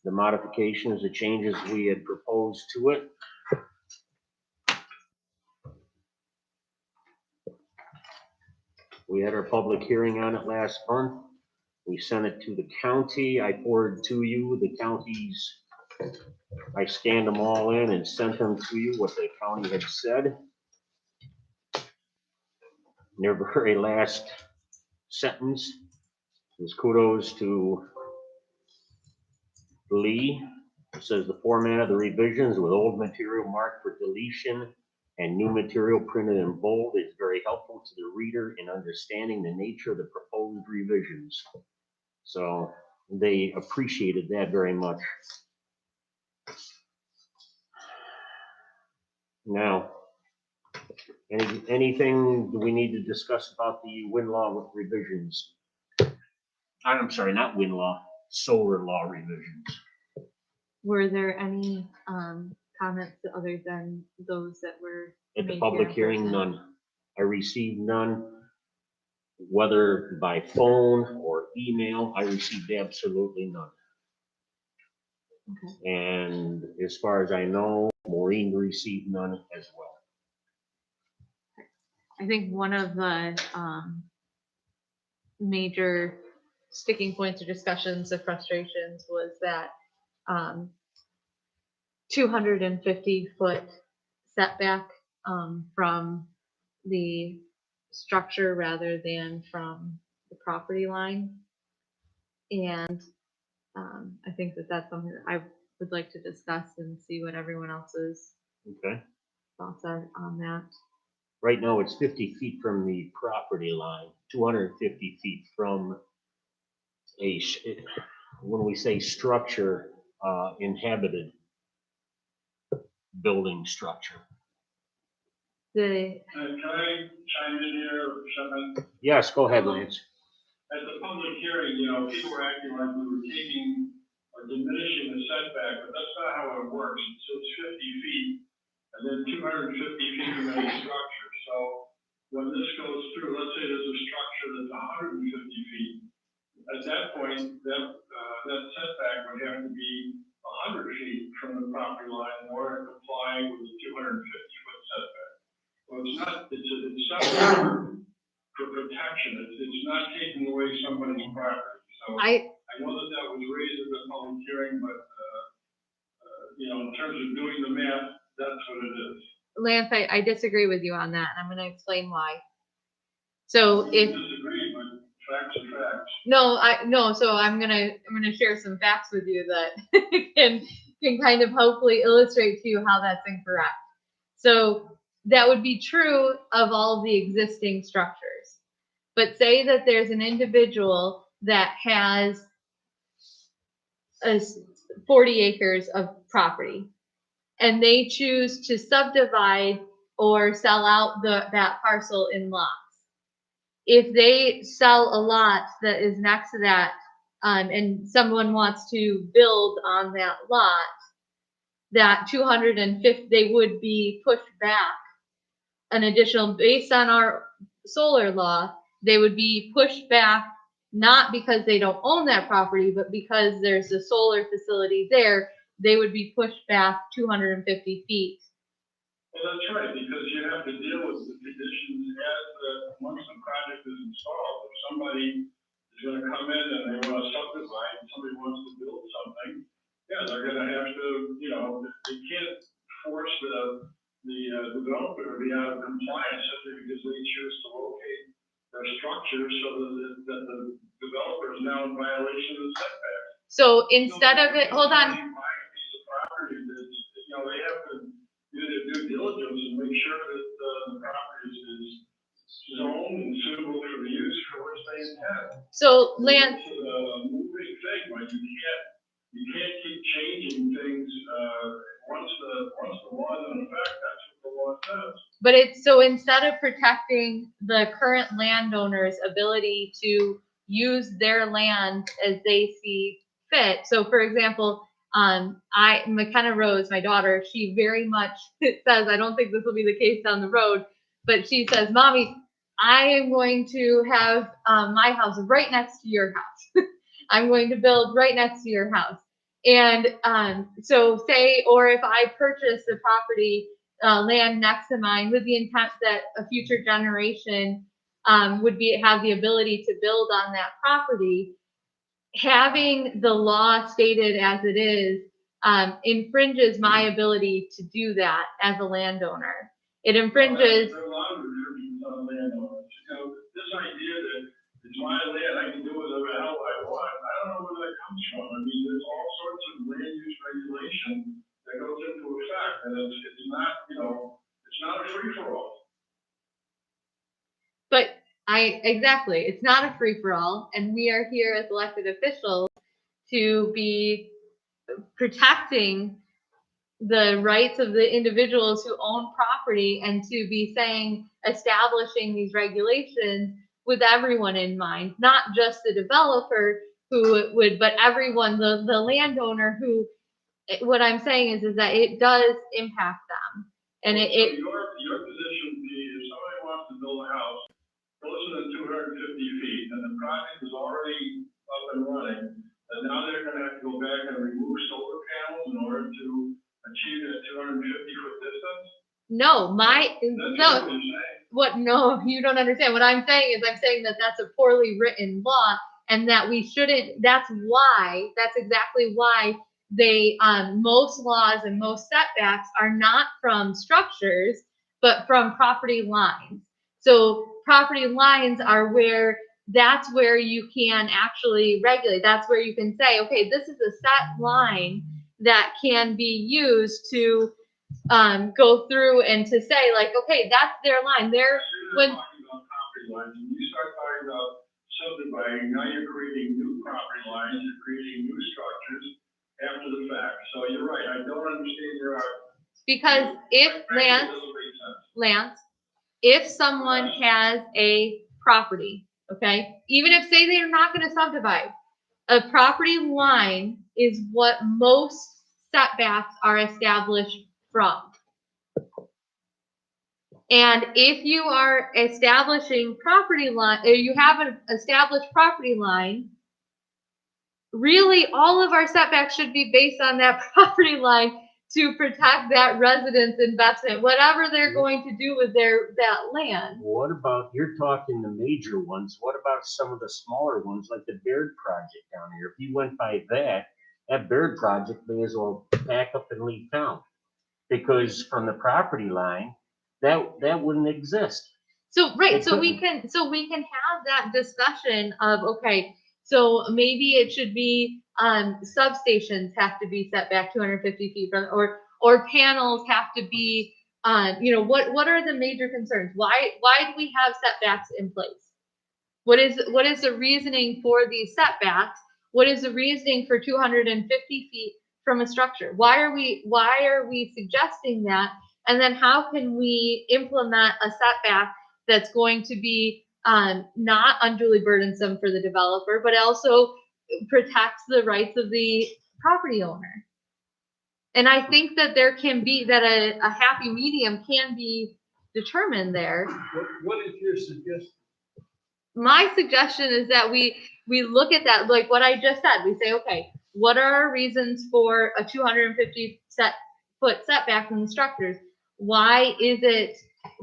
The modifications, the changes we had proposed to it. We had our public hearing on it last month. We sent it to the county. I forwarded to you the counties. I scanned them all in and sent them to you, what the county had said. And their very last sentence is kudos to Lee. It says the format of the revisions with old material marked for deletion and new material printed in bold is very helpful to the reader in understanding the nature of the proposed revisions. So they appreciated that very much. Now, anything do we need to discuss about the wind law revisions? I'm sorry, not wind law, solar law revisions. Were there any comments other than those that were At the made public here in hearing, person? none. I received none. Whether by phone or email, I received absolutely none. Okay. And as far as I know, Maureen received none as well. I think one of the major sticking points of discussions of frustrations was that 250-foot setback from the structure rather than from the property line. And I think that that's something that would like to discuss and see what everyone else's Okay. thoughts are on that. Right now, it's 50 feet from the property line, 250 feet from when we say structure, inhabited building structure. The, Can I chime in here, Shannon? Yes, go ahead, Lance. At the public hearing, people were acting like we were taking or diminishing the setback, but that's not how it works. It's 50 feet and then 250 feet from any structure. So when this goes through, let's say there's a structure that's 150 feet. At that point, that setback would have to be 100 feet from the property line in order to comply with the 250-foot setback. Well, it's not for protection. It's not taking away somebody's property. So I know that was raised at the public hearing, but in terms of doing the math, that's what it is. Lance, I disagree with you on that, and I'm going to explain why. So if Disagree, but facts are facts. no, so I'm gonna share some facts with you that can kind of hopefully illustrate to you how that's incorrect. So that would be true of all the existing structures. But say that there's an individual that has 40 acres of property and they choose to subdivide or sell out that parcel in lots. If they sell a lot that is next to that, and someone wants to build on that lot, that 250, they would be pushed back an additional, based on our solar law, they would be pushed back not because they don't own that property, but because there's a solar facility there, they would be pushed back 250 feet. Well, that's right, because you have to deal with the conditions once the project is installed. If somebody is going to come in and they want to subdivide, and somebody wants to build something, yeah, they're going to have to, they can't force the developer to be out of compliance simply because they choose to locate their structure so that the developer is now in violation of the setback. So instead of it, hold on. Buying a piece of property that, they have to do their due diligence and make sure that the property is zoned and suitable for the use for which they intend. So Lance, It's a moving thing, but you can't keep changing things, once the law is in effect, that's what the law says. but it's so instead of protecting the current landowner's ability to use their land as they see fit. So for example, McKenna Rose, my daughter, she very much says, I don't think this will be the case down the road, but she says, Mommy, I am going to have my house right next to your house. I'm going to build right next to your house. And so say, or if I purchase the property, land next to mine with the intent that a future generation would have the ability to build on that property, having the law stated as it is infringes my ability to do that as a landowner. It infringes. There are a lot of restrictions on landowners. This idea that it's my land, I can do whatever the hell I want, I don't know where that comes from. I mean, there's all sorts of land use regulation that goes into effect, and it's not, it's not a free-for-all. But exactly, it's not a free-for-all, and we are here as elected officials to be protecting the rights of the individuals who own property and to be establishing these regulations with everyone in mind, not just the developer but everyone, the landowner who, what I'm saying is that it does impact them. And So your position would be if somebody wants to build a house closer than 250 feet and the project is already up and running, and now they're going to have to go back and remove solar panels in order to achieve that 250-foot distance? no, no, you don't understand. What I'm saying is I'm saying that that's a poorly written law and that we shouldn't, that's exactly why most laws and most setbacks are not from structures, but from property lines. So property lines are that's where you can actually regulate. That's where you can say, okay, this is a set line that can be used to go through and to say like, okay, that's their line. They're You're when talking about property lines, and you start talking about subdividing, now you're creating new property lines, you're creating new structures after the fact. So you're right, I don't understand your argument. because if Frankly, it Lance, doesn't make sense. Lance, if someone has a property, okay, even if say they're not going to subdivide, a property line is what most setbacks are established from. And if you are establishing property line, or you have an established property line, really all of our setbacks should be based on that property line to protect that resident's investment, whatever they're going to do with that land. What about, you're talking the major ones, what about some of the smaller ones, like the Baird project down here? If you went by that Baird project may as well pack up and leave town. Because from the property line, that wouldn't exist. So, right, It so we can have that discussion of, okay, so maybe it should be, substations have to be set back 250 feet from, or panels have to be, what are the major concerns? Why do we have setbacks in place? What is the reasoning for these setbacks? What is the reasoning for 250 feet from a structure? Why are we suggesting that? And then how can we implement a setback that's going to be not unduly burdensome for the developer, but also protects the rights of the property owner? And I think that there can be that a happy medium can be determined there. What is your suggestion? My suggestion is that we look at that, like what I just said. We say, okay, what are our reasons for a 250 foot setback from the structures? Why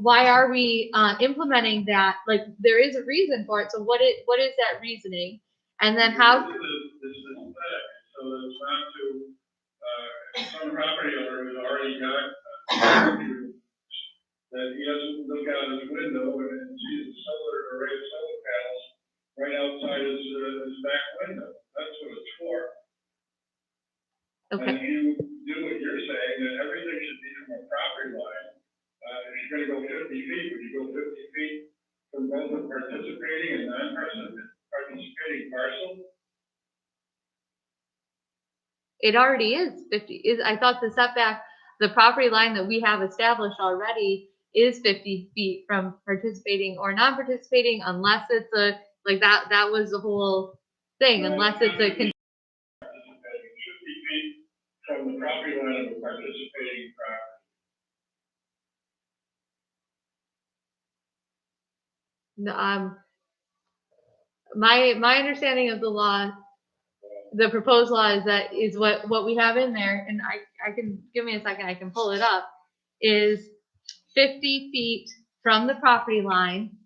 are we implementing that? Like there is a reason for it. So what is that reasoning? And then how? This is aesthetic, so it's not to, some property owner who's already got, that he doesn't look out his window and sees the solar array of solar panels right outside his back window. That's what it's for. Okay. And you do what you're saying, that everything should be from a property line. If you're gonna go 50 feet, would you go 50 feet from both a participating and non-participating parcel? It already is 50. I thought the setback, the property line that we have established already is 50 feet from participating or non-participating, unless it's like that was the whole thing, unless it's a. 50 feet from the property line of a participating property. My understanding of the law, the proposed law is what we have in there, and I can, give me a second, I can pull it up, is 50 feet from the property line,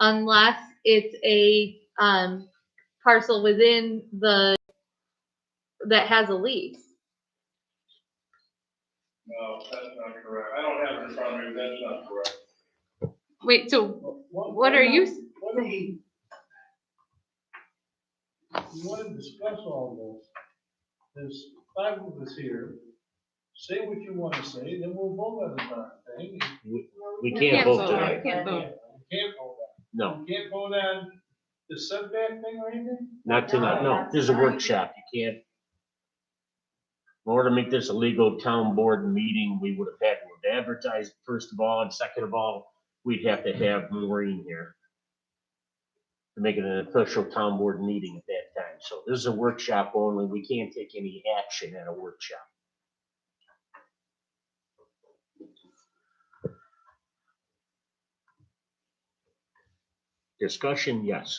unless it's a parcel within that has a lease. No, that's not correct. I don't have it in front of me, that's not correct. Wait, so what are you saying? You want to discuss all this. There's 5 of us here. Say what you want to say, then we'll vote on the darn thing. We can't vote We tonight. can't vote. You can't vote on No, it. You can't vote on the setback thing or anything? not tonight. No, there's a workshop. You can't. In order to make this a legal town board meeting, we would have had to have advertised first of all, and second of all, we'd have to have Maureen here to make it an official town board meeting at that time. So this is a workshop only. We can't take any action at a workshop. Discussion, yes.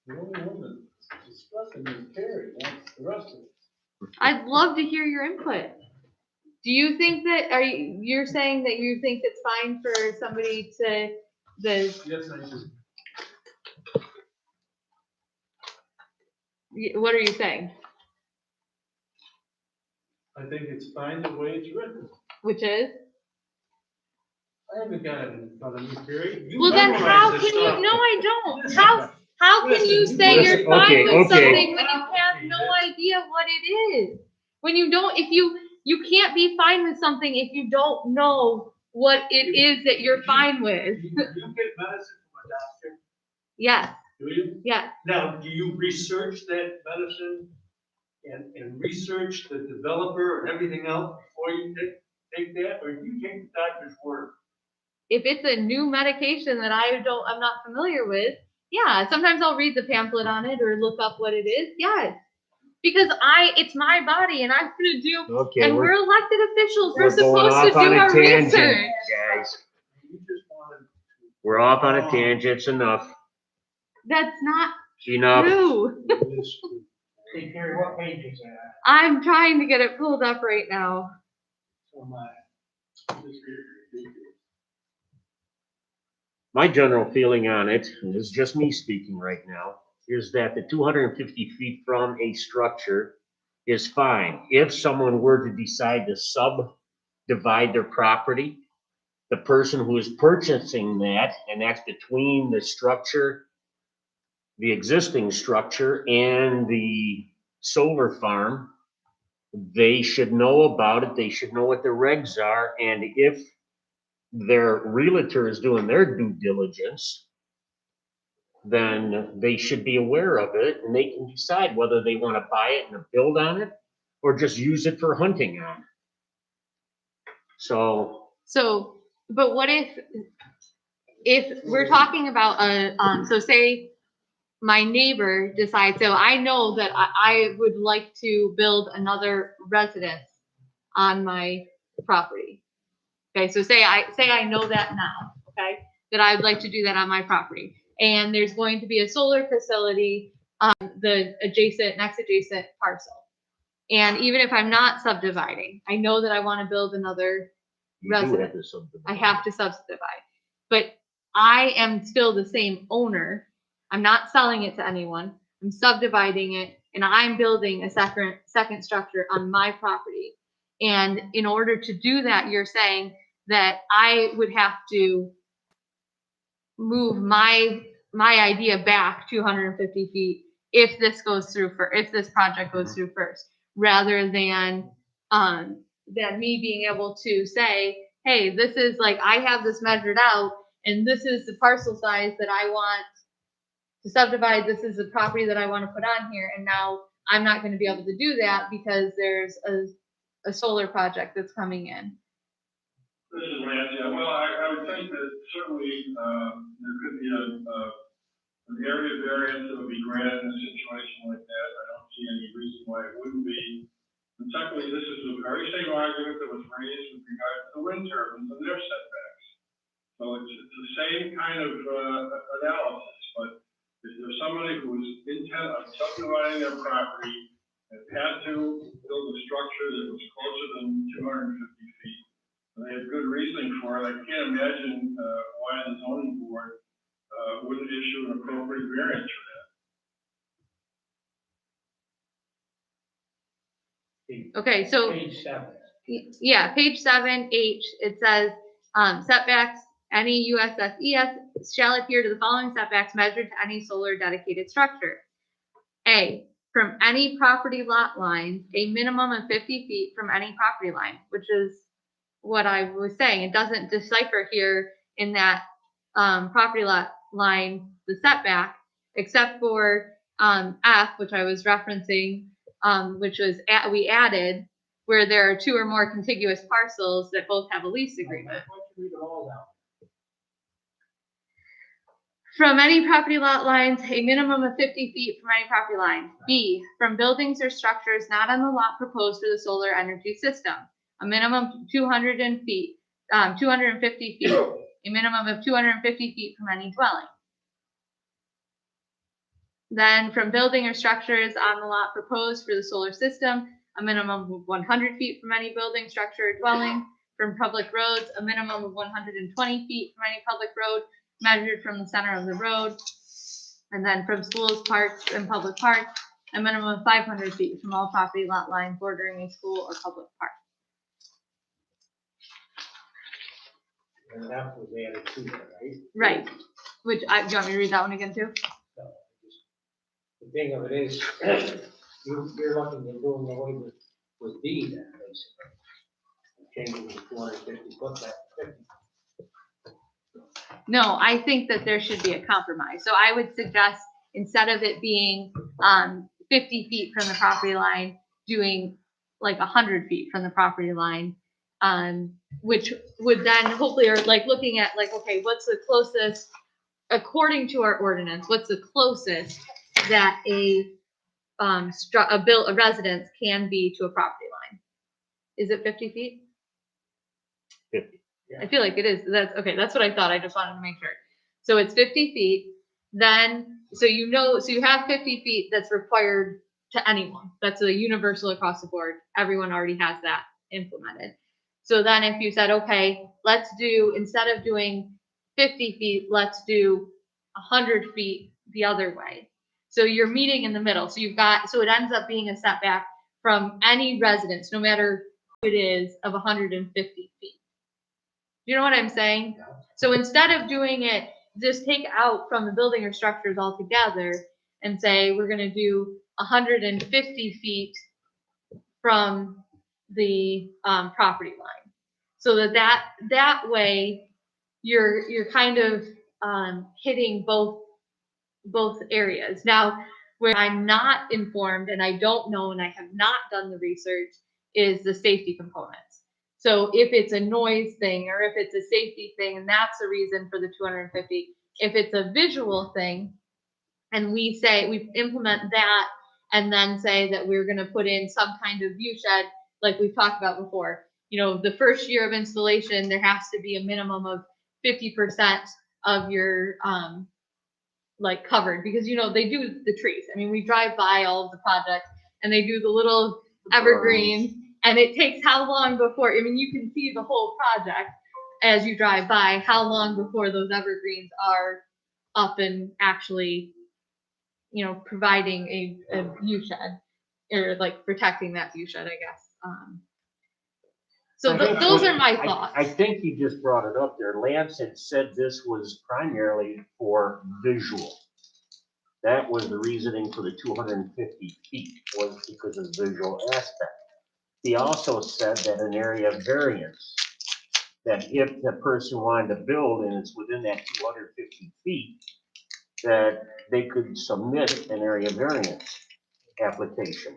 The only one that's discussing is Terry, not the rest of us. I'd love to hear your input. Do you think that, you're saying that you think it's fine for somebody to, Yes, I do. what are you saying? I think it's fine the way it's written. Which is? I haven't got it in front of me, Terry. You Well, then memorize how this can you, stuff. no, I don't. Listen, How can you listen, say listen, you're fine okay, with okay. something when you have no idea what it is? When you don't, if you can't be fine with something if you don't know what it is that you're fine with. You get medicine from a doctor, Yes, do you? yes. Now, do you research that medicine and research the developer and everything else before you take that, or do you take the doctor's word? If it's a new medication that I'm not familiar with, yeah, sometimes I'll read the pamphlet on it or look up what it is. Yes. Because it's my body and I'm gonna do, Okay, and we're elected officials, we're we're going supposed to off on do a our tangent, research. guys. You just wanted. We're off on a tangent. It's enough. That's not Enough. true. Hey, Terry, what page is that? I'm trying to get it pulled up right now. So my. My general feeling on it, and this is just me speaking right now, is that the 250 feet from a structure is fine. If someone were to decide to subdivide their property, the person who is purchasing that, and that's between the structure, the existing structure and the solar farm, they should know about it. They should know what the regs are. And if their realtor is doing their due diligence, then they should be aware of it and they can decide whether they want to buy it and build on it or just use it for hunting on. So, But what if we're talking about so say my neighbor decides, so I know that I would like to build another residence on my property. Okay, so say I know that now, okay, that I would like to do that on my property. And there's going to be a solar facility on the next adjacent parcel. And even if I'm not subdividing, I know that I want to build another you do have resident. to subdivide. I have to subdivide. But I am still the same owner. I'm not selling it to anyone. I'm subdividing it and I'm building a second structure on my property. And in order to do that, you're saying that I would have to move my idea back 250 feet if this goes through if this project goes through first, rather than me being able to say, hey, this is like, I have this measured out and this is the parcel size that I want to subdivide. This is the property that I want to put on here. And now I'm not going to be able to do that because there's a solar project that's coming in. This is Lance. Yeah, well, I would think that certainly, there could be an area variance that would be granted in a situation like that. I don't see any reason why it wouldn't be. And secondly, this is the very same argument that was raised with regard to the wind turbines and their setbacks. So it's the same kind of, analysis, but if there's somebody who is intent on subdividing their property and had to build a structure that was closer than 250 feet, and they have good reasoning for it, I can't imagine, why the zoning board, wouldn't issue an appropriate variance for that. Okay, so Page 7. yeah, page 7H, it says setbacks, any USSES shall adhere to the following setbacks measured to any solar dedicated structure. A, from any property lot line, a minimum of 50 feet from any property line, which is what I was saying. It doesn't decipher here in that property lot line, the setback, except for F, which I was referencing, which was we added where there are 2 or more contiguous parcels that both have a lease agreement. Why don't you read it all out? From any property lot lines, a minimum of 50 feet from any property line. B, from buildings or structures not on the lot proposed for the solar energy system, a minimum of 250 feet, a minimum of 250 feet from any dwelling. Then from building or structures on the lot proposed for the solar system, a minimum of 100 feet from any building, structure, or dwelling. From public roads, a minimum of 120 feet from any public road measured from the center of the road. And then from schools, parks, and public parks, a minimum of 500 feet from all property lot lines bordering a school or public park. and that was added to it, right? Right, which do you want me to read that one again too? So, the thing of it is, you're looking at doing away with D then, basically. Changing the 250 foot back to 50. No, I think that there should be a compromise. So I would suggest instead of it being 50 feet from the property line, doing like 100 feet from the property line, which would then hopefully, or like looking at like, okay, what's the closest, according to our ordinance, what's the closest that a residence can be to a property line? Is it 50 feet? 50. I feel like it is. That's okay. That's what I thought. I just wanted to make sure. So it's 50 feet. Then, so you have 50 feet that's required to anyone. That's a universal across the board. Everyone already has that implemented. So then if you said, okay, let's do, instead of doing 50 feet, let's do 100 feet the other way. So you're meeting in the middle. So so it ends up being a setback from any residence, no matter who it is, of 150 feet. You know what I'm saying? Yeah. So instead of doing it, just take out from the building or structures altogether and say, we're going to do 150 feet from the property line. So that way you're kind of hitting both areas. Now, where I'm not informed and I don't know and I have not done the research is the safety components. So if it's a noise thing or if it's a safety thing, and that's the reason for the 250, if it's a visual thing and we implement that and then say that we're going to put in some kind of view shed, like we've talked about before, the first year of installation, there has to be a minimum of 50% of your, covered, because, they do the trees. I mean, we drive by all of the projects and they do the little evergreens. And it takes how long before, you can see the whole project as you drive by, how long before those evergreens are up and actually, providing a view shed or like protecting that view shed, I guess. So those are my thoughts. I think you just brought it up there. Lance had said this was primarily for visual. That was the reasoning for the 250 feet, was because of the visual aspect. He also said that an area variance, that if the person wanted to build and it's within that 250 feet, that they could submit an area variance application.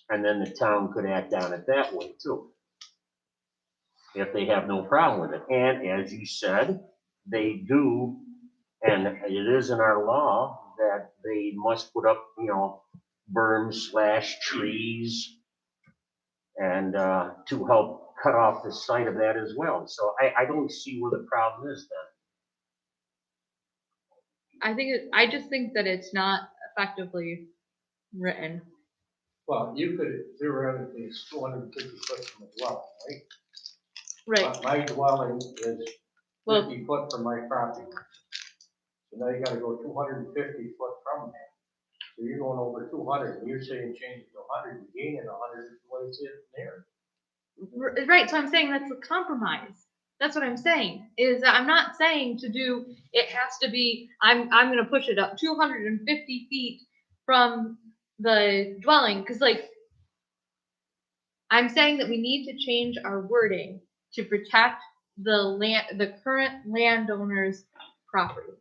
And then the town could act on it that way too, if they have no problem with it. And as you said, they do, and it is in our law that they must put up, berms / trees, and to help cut off the site of that as well. So I don't see where the problem is then. I just think that it's not effectively written. Well, you could theoretically, it's 250 foot from the dwelling, right? Right. But my dwelling is Well- 50 foot from my property. So now you gotta go 250 foot from that. So you're going over 200, and you're saying change it to 100, you're gaining 100, what is it there? Right. So I'm saying that's a compromise. That's what I'm saying, is that I'm not saying it has to be, I'm going to push it up 250 feet from the dwelling. Because I'm saying that we need to change our wording to protect the current landowner's property.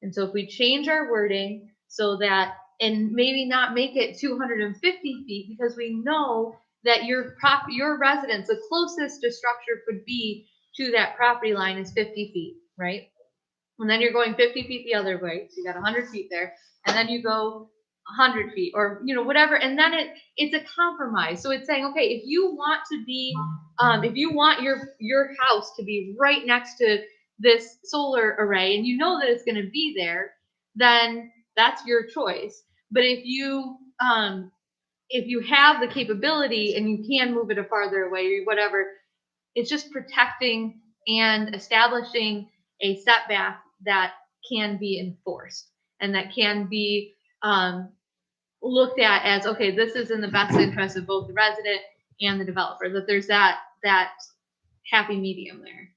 And so if we change our wording so that, and maybe not make it 250 feet, because we know that your residence, the closest a structure could be to that property line is 50 feet, right? And then you're going 50 feet the other way, so you got 100 feet there, and then you go 100 feet, or whatever, and then it's a compromise. So it's saying, okay, if you want to be, if you want your house to be right next to this solar array, and you know that it's going to be there, then that's your choice. But if you have the capability and you can move it a farther away or whatever, it's just protecting and establishing a setback that can be enforced and that can be looked at as, okay, this is in the best interest of both the resident and the developer, that there's that happy medium there.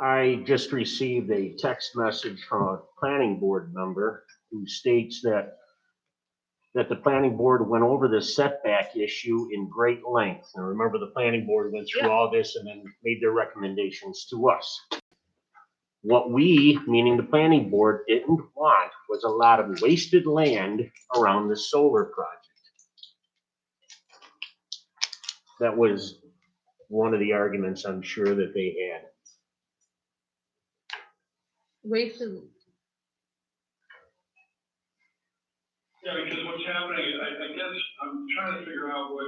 I just received a text message from a planning board member who states that the planning board went over the setback issue in great length. And remember, the planning board went through Yeah. all this and then made their recommendations to us. What we, meaning the planning board, didn't want was a lot of wasted land around the solar project. That was one of the arguments I'm sure that they had. Wasted. Yeah, because what's happening, I guess, I'm trying to figure out what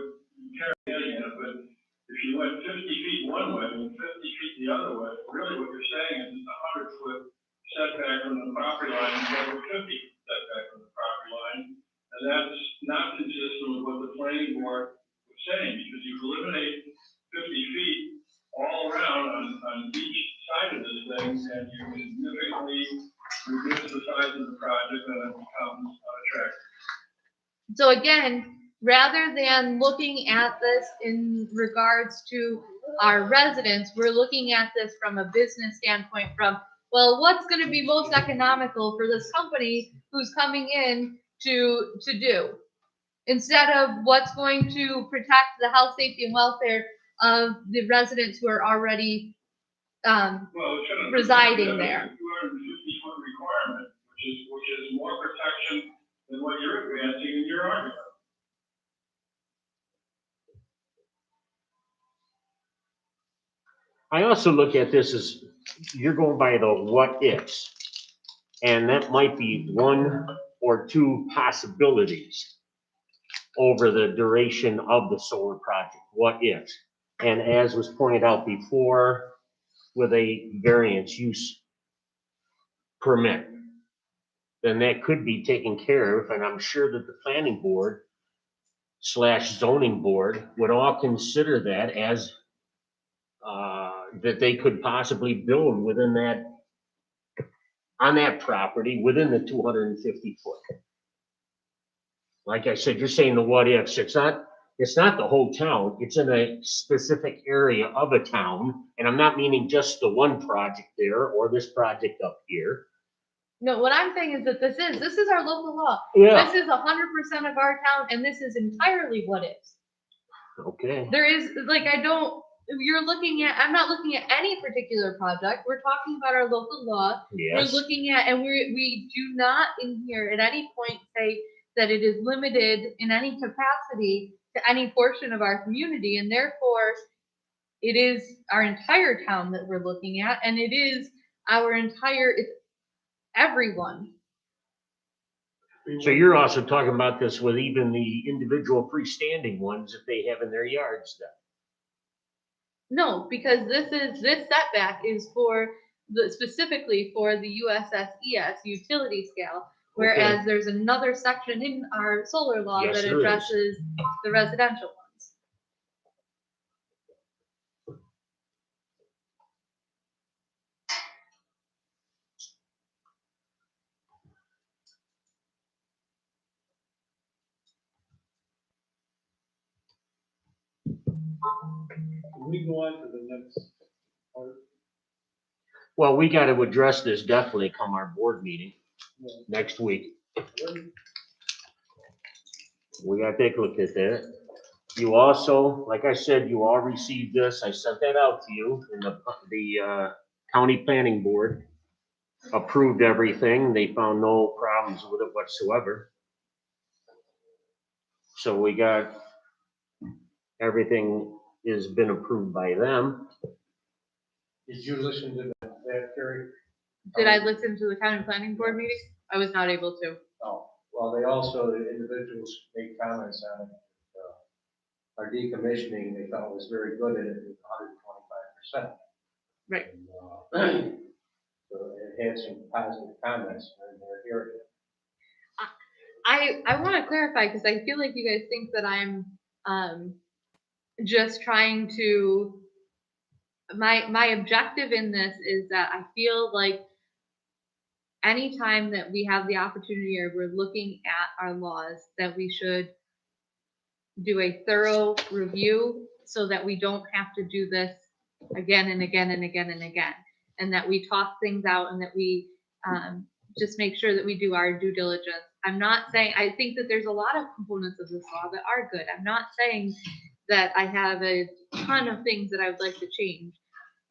Terry's getting at, but if you went 50 feet one way and 50 feet the other way, really what you're saying is it's a 100-foot setback from the property line, instead of a 50 setback from the property line. And that's not consistent with what the planning board was saying, because you eliminate 50 feet all around on each side of this thing, and you significantly reduce the size of the project, and it becomes unattractive. So again, rather than looking at this in regards to our residents, we're looking at this from a business standpoint from, well, what's going to be most economical for this company who's coming in to do, instead of what's going to protect the health, safety, and welfare of the residents who are already Well, it shouldn't. residing there. 250-foot requirement, which is more protection than what you're advancing in your argument. I also look at this as you're going by the what ifs. And that might be one or two possibilities over the duration of the solar project. What ifs? And as was pointed out before, with a variance use permit, then that could be taken care of. And I'm sure that the planning board / zoning board would all consider that as that they could possibly build within that, on that property, within the 250 foot. Like I said, you're saying the what ifs. It's not the whole town. It's in a specific area of a town. And I'm not meaning just the one project there or this project up here. No, what I'm saying is that this is our local law. Yeah. This is 100% of our town, and this is entirely what ifs. Okay. There is, like, I'm not looking at any particular project. We're talking about our local law. Yes. We're looking at, and we do not in here at any point say that it is limited in any capacity to any portion of our community, and therefore it is our entire town that we're looking at, and it is it's everyone. So you're also talking about this with even the individual freestanding ones that they have in their yards then? No, because this setback is specifically for the USSES utility scale, whereas there's another section in our solar law Yes, that there is. addresses the residential ones. Can we go on to the next part? Well, we got to address this definitely come our board meeting next week. We got to take a look at that. You also, like I said, you all received this. I sent that out to you, and the county planning board approved everything. They found no problems with it whatsoever. So we got, everything has been approved by them. Did you listen to that, Terry? Did I listen to the county planning board meeting? I was not able to. No. Well, they also, the individuals made comments on it. Our decommissioning, they thought was very good at it with 125%. Right. And, so it had some positive comments in their area. I want to clarify because I feel like you guys think that I'm just trying to. My objective in this is that I feel like anytime that we have the opportunity or we're looking at our laws, that we should do a thorough review so that we don't have to do this again and again and again and again. and that we talk things out and that we just make sure that we do our due diligence. I'm not saying, I think that there's a lot of components of this law that are good. I'm not saying that I have a ton of things that I would like to change.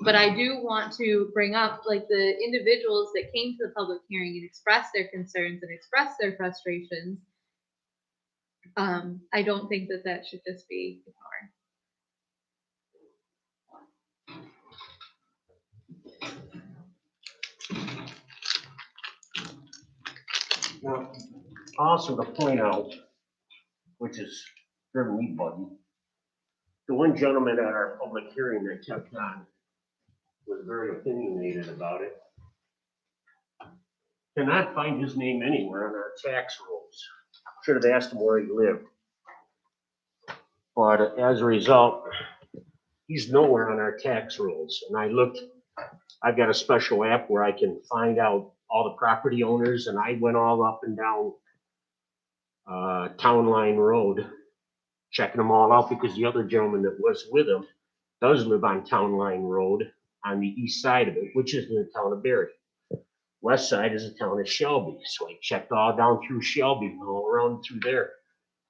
But I do want to bring up, like, the individuals that came to the public hearing and expressed their concerns and expressed their frustrations. I don't think that that should just be ignored. Now, also to point out, which is driven me buggy, the one gentleman at our public hearing that kept on was very opinionated about it. Cannot find his name anywhere on our tax rolls. Should have asked him where he lived. But as a result, he's nowhere on our tax rolls. And I looked, I've got a special app where I can find out all the property owners, and I went all up and down Town Line Road, checking them all out, because the other gentleman that was with him does live on Town Line Road on the east side of it, which is in the town of Barry. West side is the town of Shelby. So I checked all down through Shelby and all around through there.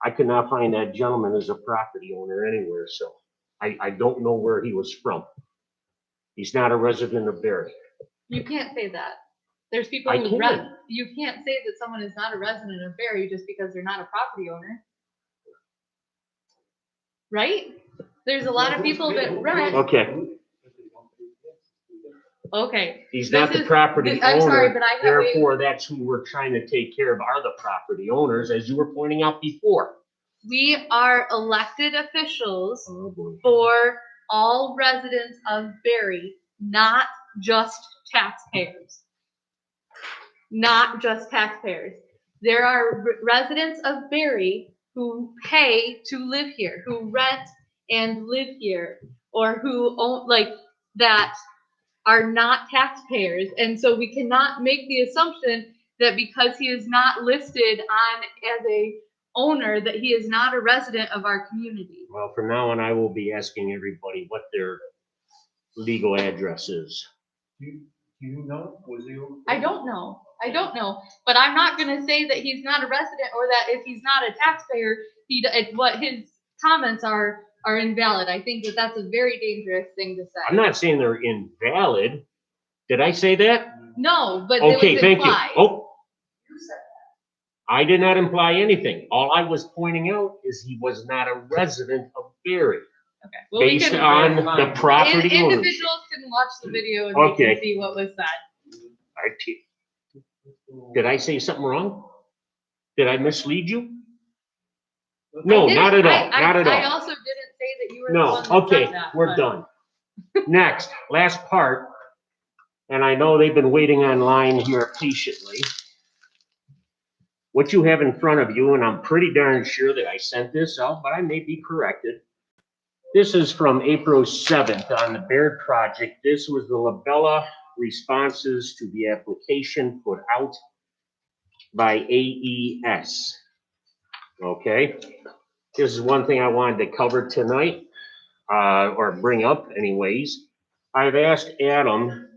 I could not find that gentleman as a property owner anywhere, so I don't know where he was from. He's not a resident of Barry. You can't say that. There's people I who can. you can't say that someone is not a resident of Barry just because they're not a property owner. Right? There's a lot of people that rent. Okay, Okay. he's not This the is- property I'm sorry, owner, but I have a, therefore that's who we're trying to take care of, are the property owners, as you were pointing out before. we are elected officials Oh, boy. for all residents of Barry, not just taxpayers. Not just taxpayers. There are residents of Barry who pay to live here, who rent and live here, or who own, like, that are not taxpayers. And so we cannot make the assumption that because he is not listed on as a owner, that he is not a resident of our community. Well, from now on, I will be asking everybody what their legal address is. Do you know, was you? I don't know. But I'm not gonna say that he's not a resident, or that if he's not a taxpayer, what his comments are invalid. I think that that's a very dangerous thing to say. I'm not saying they're invalid. Did I say that? No, but it Okay, was thank you. implied. Oh. I did not imply anything. All I was pointing out is he was not a resident of Barry, Okay. Well, we based can, on the property ownership. individuals can watch the video and they Okay. can see what was said. Did I say something wrong? Did I mislead you? I No, didn't- not at all, I- not at I all. also didn't say that you were the No, one that okay, said that, we're but- done. Next, last part, and I know they've been waiting online here patiently. What you have in front of you, and I'm pretty darn sure that I sent this out, but I may be corrected. This is from April 7th on the Baird project. This was the Labella responses to the application put out by AES. Okay? This is one thing I wanted to cover tonight, or bring up anyways. I've asked Adam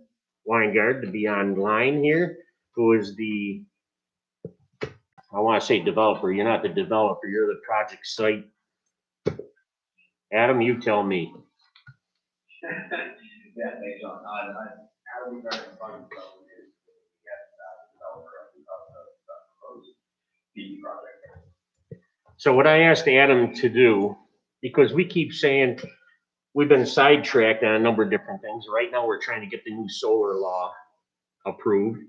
Weingard to be online here, who is the, I want to say developer. You're not the developer, you're the project site. Adam, you tell me. Yeah, thanks, John. How we got in front of them is, we get, developer of the proposed PE project. So what I asked Adam to do, because we keep saying we've been sidetracked on a number of different things. Right now, we're trying to get the new solar law approved.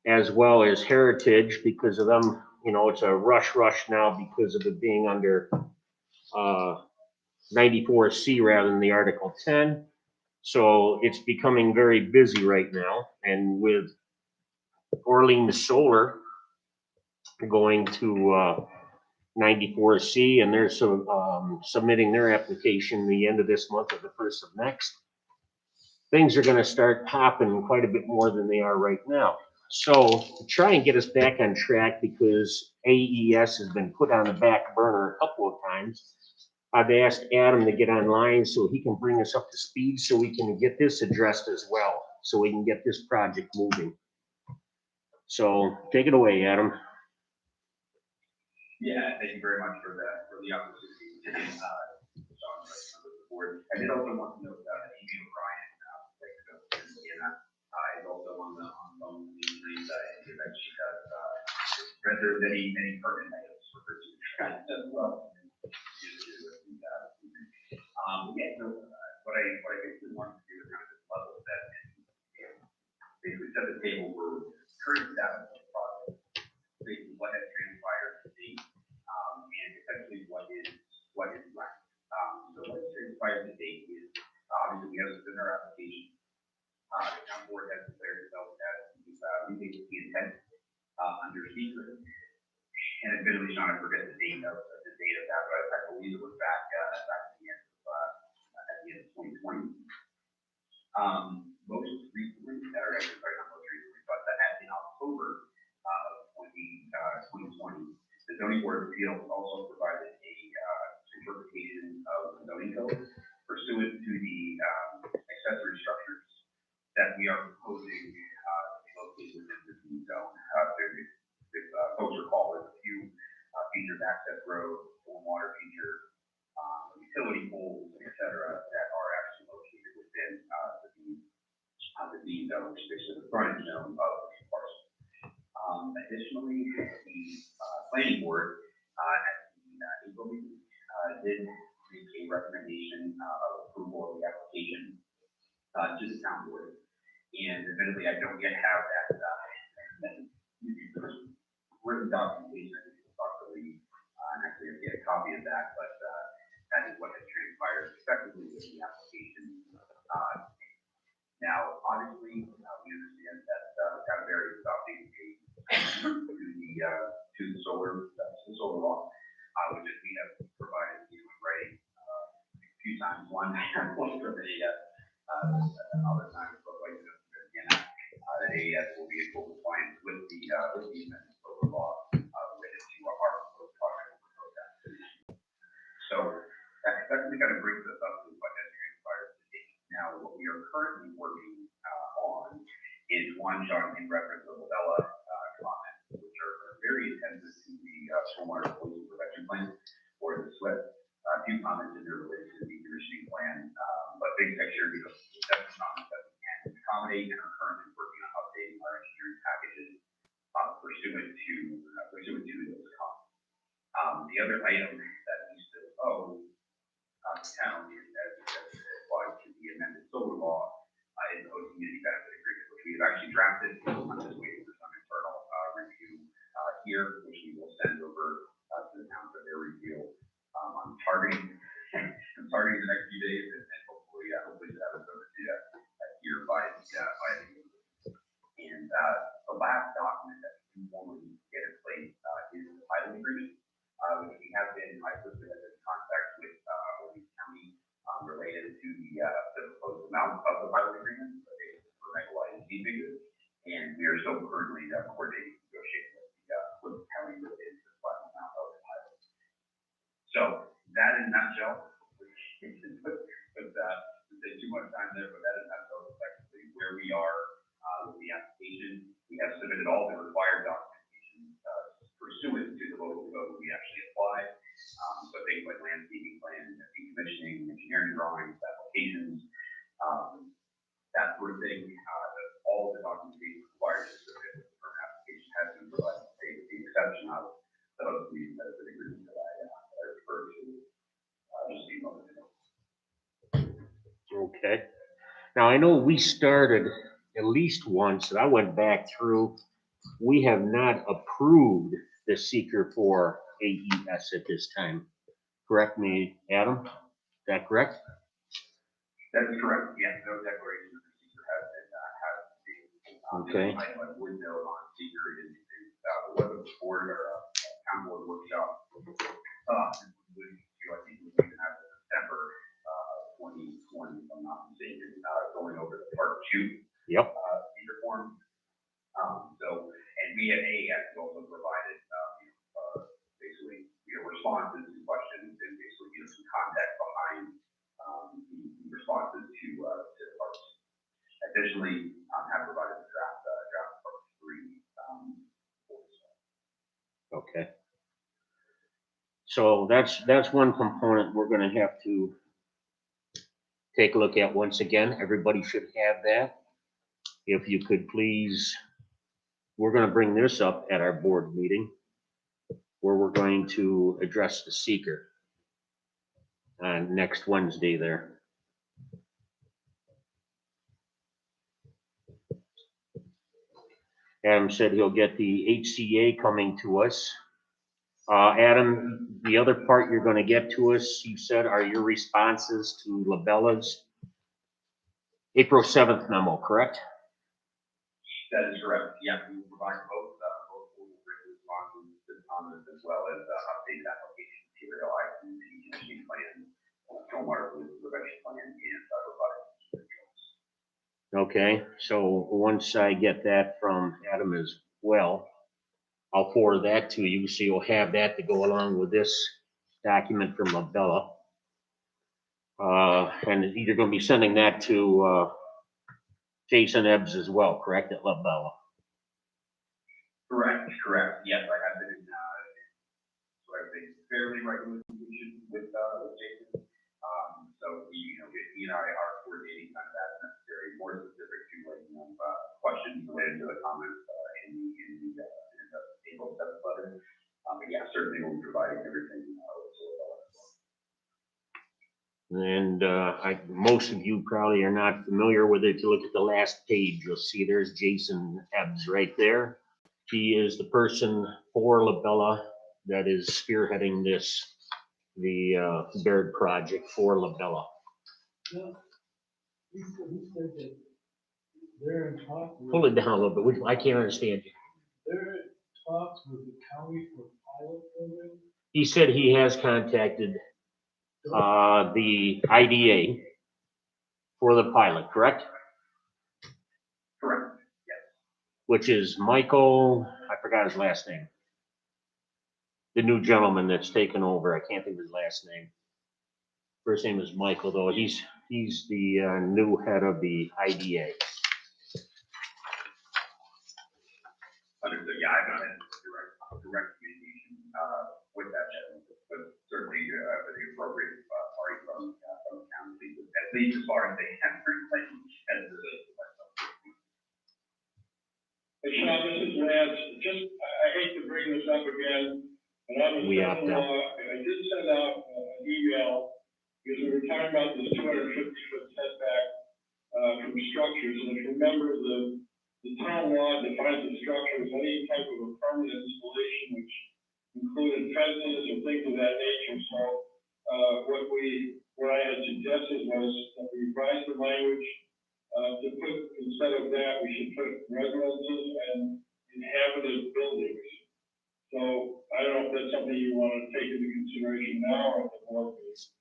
As well as Heritage, because of them, you know, it's a rush now because of it being under 94C rather than the Article 10. So it's becoming very busy right now. And with Orleans Solar going to 94C, and they're submitting their application the end of this month or the first of next, things are going to start popping quite a bit more than they are right now. So to try and get us back on track, because AES has been put on the back burner a couple of times, I've asked Adam to get online so he can bring us up to speed so we can get this addressed as well, so we can get this project moving. So take it away, Adam. Yeah, thank you very much for the opportunity to, Sean, members of the board. I did also want to note that Amy O'Brien, Indiana, is also on the phone, that she does, render many pertinent items for her to track as well. Yeah, so, what I basically wanted to do is kind of just level set and basically set the table for current status of the project, basically what has transpired to date, and essentially what is left. So what has transpired to date is, obviously we have submitted our application. The town board has declared itself as, we think the intent, under secret. And admittedly, Sean, I forget the date of that, but I believe it was back at the end of 2020. Most recently, or actually, sorry, not most recently, but in October of 2020, the zoning board of appeals also provided a interpretation of the zoning code pursuant to the accessory structures that we are proposing to be located within the B zone. If folks recall, there's a few features, access roads, stormwater feature, utility poles, et cetera, that are actually located within the B zone, which is basically the frontage zone of the parcel. Additionally, the planning board at the April meeting did make a recommendation of approval of the application to the town board. And admittedly, I don't yet have that written documentation. I think we'll talk to Lee and actually get a copy of that, but that is what has transpired effectively with the application. Now, obviously, we understand that kind of varies about being paid to the solar law, which is we have provided you in writing a few times. One from other times, but like again, that AES will be in full compliance with the amendment solar law related to our proposed project. So that effectively kind of brings us up to what has transpired to date. Now, what we are currently working on is one, Sean, in reference to the Labella comments, which are very attentive to the stormwater pollution prevention plan, or the SWIP. A few comments in there related to the decommissioning plan, but big picture, that's comments that we can accommodate and are currently working on updating our engineering packages pursuant to those comments. The other item that we still owe the town is as applied to the amended solar law is the host community benefit agreement, which we have actually drafted. I'm just waiting for some internal review here, which we will send over to the town for their review. I'm targeting the next few days, and hopefully have it over to you here by the end. And the last document that we formally get in place is the pilot agreement, which we have been, I personally have been in contact with Orange County related to the proposed amount of the pilot agreement for megawatt and figures, and we are still currently coordinating negotiating with the county related to the final amount of the pilot. So that in a nutshell, which take too much time there, but that in a nutshell is effectively where we are with the application. We have submitted all the required documentation pursuant to the local code we actually applied. So things like landscaping plan, decommissioning, engineering drawings, applications, that sort of thing. All the documentation required to submit the current application has been provided, with the exception of the host community benefit agreement that I referred to just a few moments ago. Okay. Now, I know we started at least once, and I went back through. We have not approved the seeker for AES at this time. Correct me, Adam? Is that correct? That is correct. Yes, no declaration of the seeker has been Okay. I would note on seeker is the weather board or town board workshop. I think we even have in September 2020, if I'm not mistaken, going over the part 2. Yep. Seeker form. And we at AES also provided basically responses to questions and basically some context Additionally, have provided the draft part three, for this. Okay. So that's one component we're gonna have to take a look at once again. Everybody should have that. If you could please, we're gonna bring this up at our board meeting where we're going to address the seeker on next Wednesday there. Adam said he'll get the HCA coming to us. Adam, the other part you're gonna get to us, you said, are your responses to Labella's April 7th memo, correct? That is correct. Yeah, we will provide both written responses on this as well as updated application material items, the plan, stormwater prevention plan, and robotic materials. Okay, so once I get that from Adam as well, I'll forward that to you, so you'll have that to go along with this document from Labella. And you're gonna be sending that to, Jason Ebbs as well, correct, at Labella? Correct. Yes, I have been in, so I think fairly regular communication with Jason. So he and I are coordinating kind of as necessary, more specific to questions related to the comments in the April 7th letter. But yeah, certainly we'll be providing everything. And most of you probably are not familiar with it. If you look at the last page, you'll see there's Jason Ebbs right there. He is the person for Labella that is spearheading the Baird project for Labella. He said that they're in talks. Pull it down a little bit. I can't understand you. They're in talks with the county for pilot program. He said he has contacted the IDA for the pilot, correct? Correct. Yes. Which is Michael, I forgot his last name. The new gentleman that's taken over, I can't think of his last name. First name is Michael, though. He's the new head of the IDA. Understood. Yeah, I've not had direct communication with that gentleman, but certainly with the appropriate party from the county, at least as far as they have as the. Hey, Sean, this is Lance. I hate to bring this up again, but I was We opt out. I did send out an email because we were talking about this 250-foot setback from structures. And if you remember, the town law defines the structure as any type of a permanent installation, which included fences or things of that nature. So what I had suggested was that we revise the language to put, instead of that, we should put residences and inhabited buildings. So I don't know if that's something you want to take into consideration now or at the board meeting.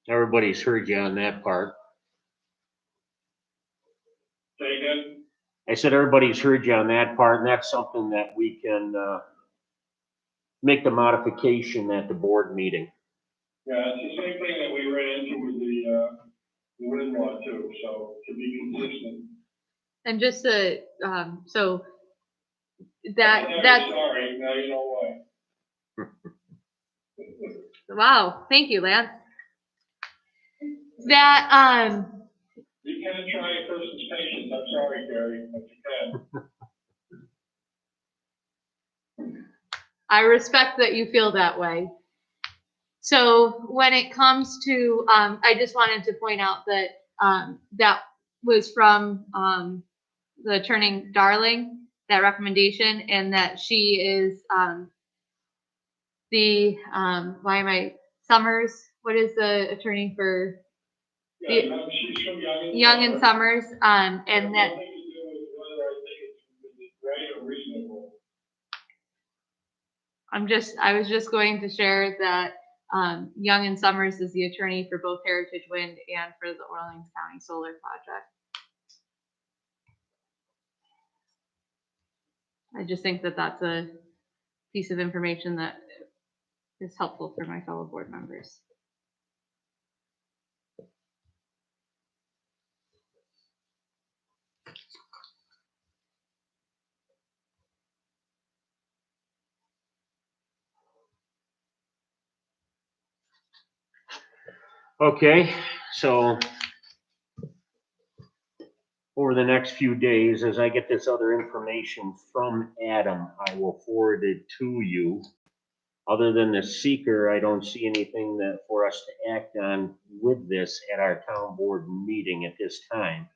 Everybody's heard you on that part. Say again? I said everybody's heard you on that part, and that's something that we can make the modification at the board meeting. Yeah, it's the same thing that we ran into with the wind law too, so to be consistent. And just to, so I'm that's, sorry, now you know why. wow, thank you, Lance. That, You can try a person's patience, I'm sorry, Gary, but you can. I respect that you feel that way. So when it comes to, I just wanted to point out that that was from the Attorney Darling, that recommendation, and that she is Summers, what is the attorney for Yeah, no, she's from Young and Summers, and that. Nothing to do with whether I think it's right or reasonable. I was just going to share that Young and Summers is the attorney for both Heritage Wind and for the Orleans County Solar Project. I just think that that's a piece of information that is helpful for my fellow board members. Okay, so over the next few days, as I get this other information from Adam, I will forward it to you. Other than the seeker, I don't see anything that for us to act on with this at our town board meeting at this time.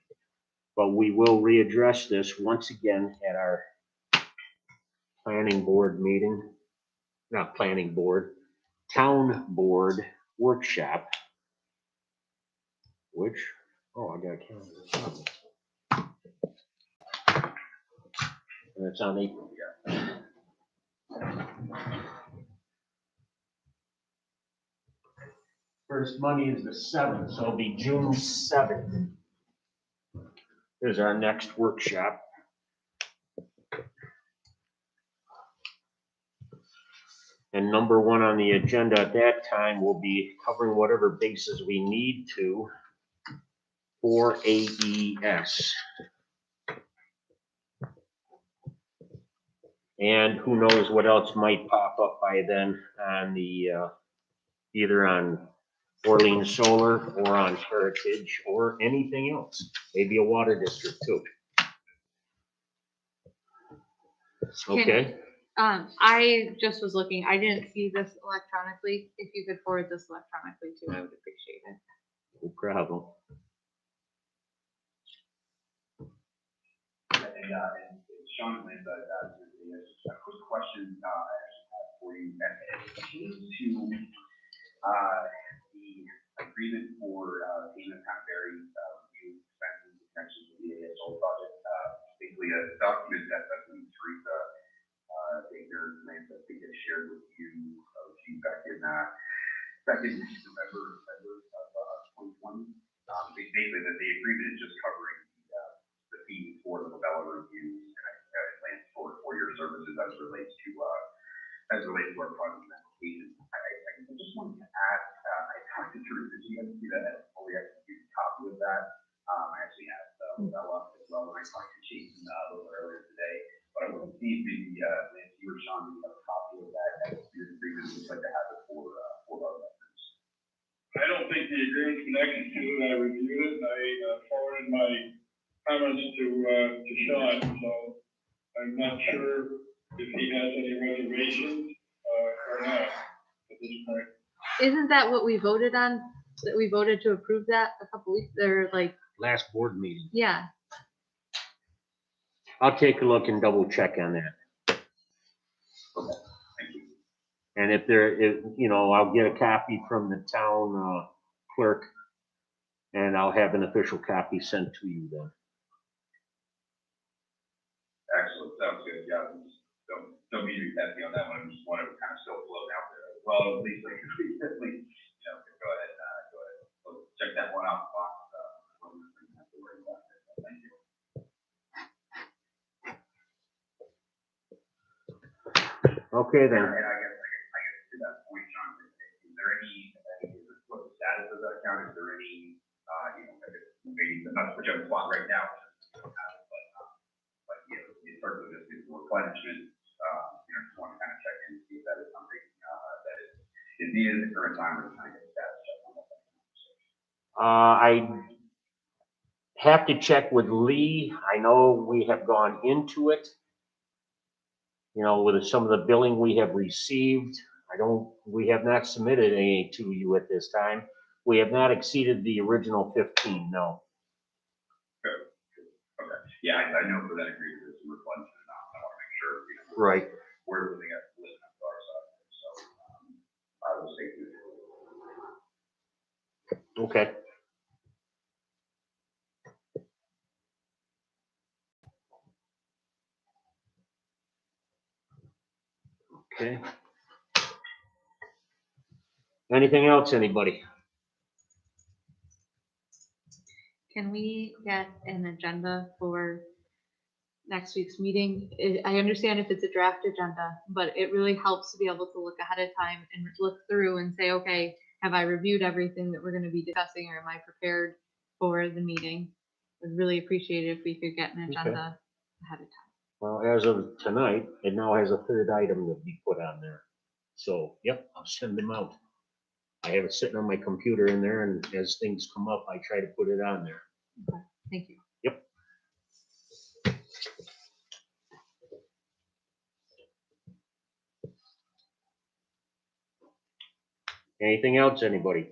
But we will readdress this once again at our planning board meeting, not planning board, town board workshop, which, oh, I got a calendar. And it's on April, yeah. First Monday is the 7th, so it'll be June 7th. Is our next workshop. And number one on the agenda at that time will be covering whatever bases we need to for AES. And who knows what else might pop up by then on the, either on Orleans Solar or on Heritage or anything else. Maybe a water district too. Okay, I just was looking, I didn't see this electronically. If you could forward this electronically too, I would appreciate it. no problem. And Sean and Linda, a quick question, I actually have for you. As it came to, the agreement for, payment of Canterbury, review expenses, connections with the ASO project, basically a document that, Teresa, Baker, Lance, I think I shared with you, back in November of 2020. Basically, that the agreement is just covering the fee for the Labella reviews and Lance for your services as it relates to our project application. I just wanted to ask, I talked to Teresa, she had to see that as a fully executed copy of that. I actually asked Labella as well when I talked to Jason a little earlier today. But I want to see if maybe Lance, you or Sean, you have a copy of that executed agreement. We'd like to have it for our records. I don't think the agreement's been executed. I reviewed it and I forwarded my comments to Sean, so I'm not sure if he has any reservations or not at this point. Isn't that what we voted on? That we voted to approve that a couple weeks, or like, Last board meeting. yeah, I'll take a look and double check on that. Thank you. And if I'll get a copy from the town clerk and I'll have an official copy sent to you then. Excellent, sounds good, yeah, don't mean to be testy on that one, I just wanted to kind of still float out there as well, at least, like, at least, go ahead, check that one out, box, have to worry about it, thank you. Okay then. And I guess to that point, John, is there what's the status of that account, is there any, maybe, not to put you on the spot right now, but in terms of this replenishment, just want to kind of check in and see if that is something that is needed at the current time, or kind of get a status check on that. I have to check with Lee. I know we have gone into it. With some of the billing we have received, we have not submitted any to you at this time. We have not exceeded the original 15, no. Okay, yeah, I know for that agreement, there's some replenishment, and I want to make sure, Right. we're living at the limit of our side, so, I will stay tuned. Okay. Okay. Anything else, anybody? can we get an agenda for next week's meeting? I understand if it's a draft agenda, but it really helps to be able to look ahead of time and look through and say, okay, have I reviewed everything that we're going to be discussing, or am I prepared for the meeting? I'd really appreciate it if we could get an agenda ahead of time. Well, as of tonight, it now has a third item to be put on there. So, yep, I'll send them out. I have it sitting on my computer in there, and as things come up, I try to put it on there. Thank you. Anything else, anybody?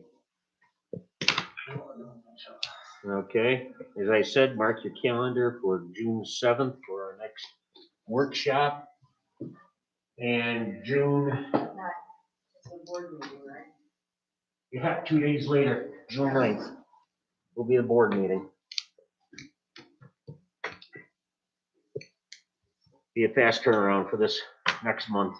Okay, as I said, mark your calendar for June 7th for our next workshop. And June, yeah, 2 days later, June 9th, will be the board meeting. Be a fast turnaround for this next month.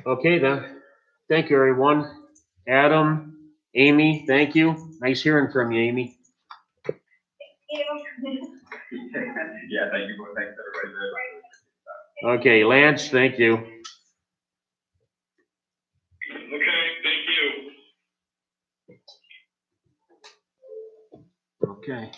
Okay then, thank you, everyone. Adam, Amy, thank you. Nice hearing from you, Amy. Yeah, thank you, thanks everybody very much. Okay, Lance, thank you. Okay, thank you. Okay.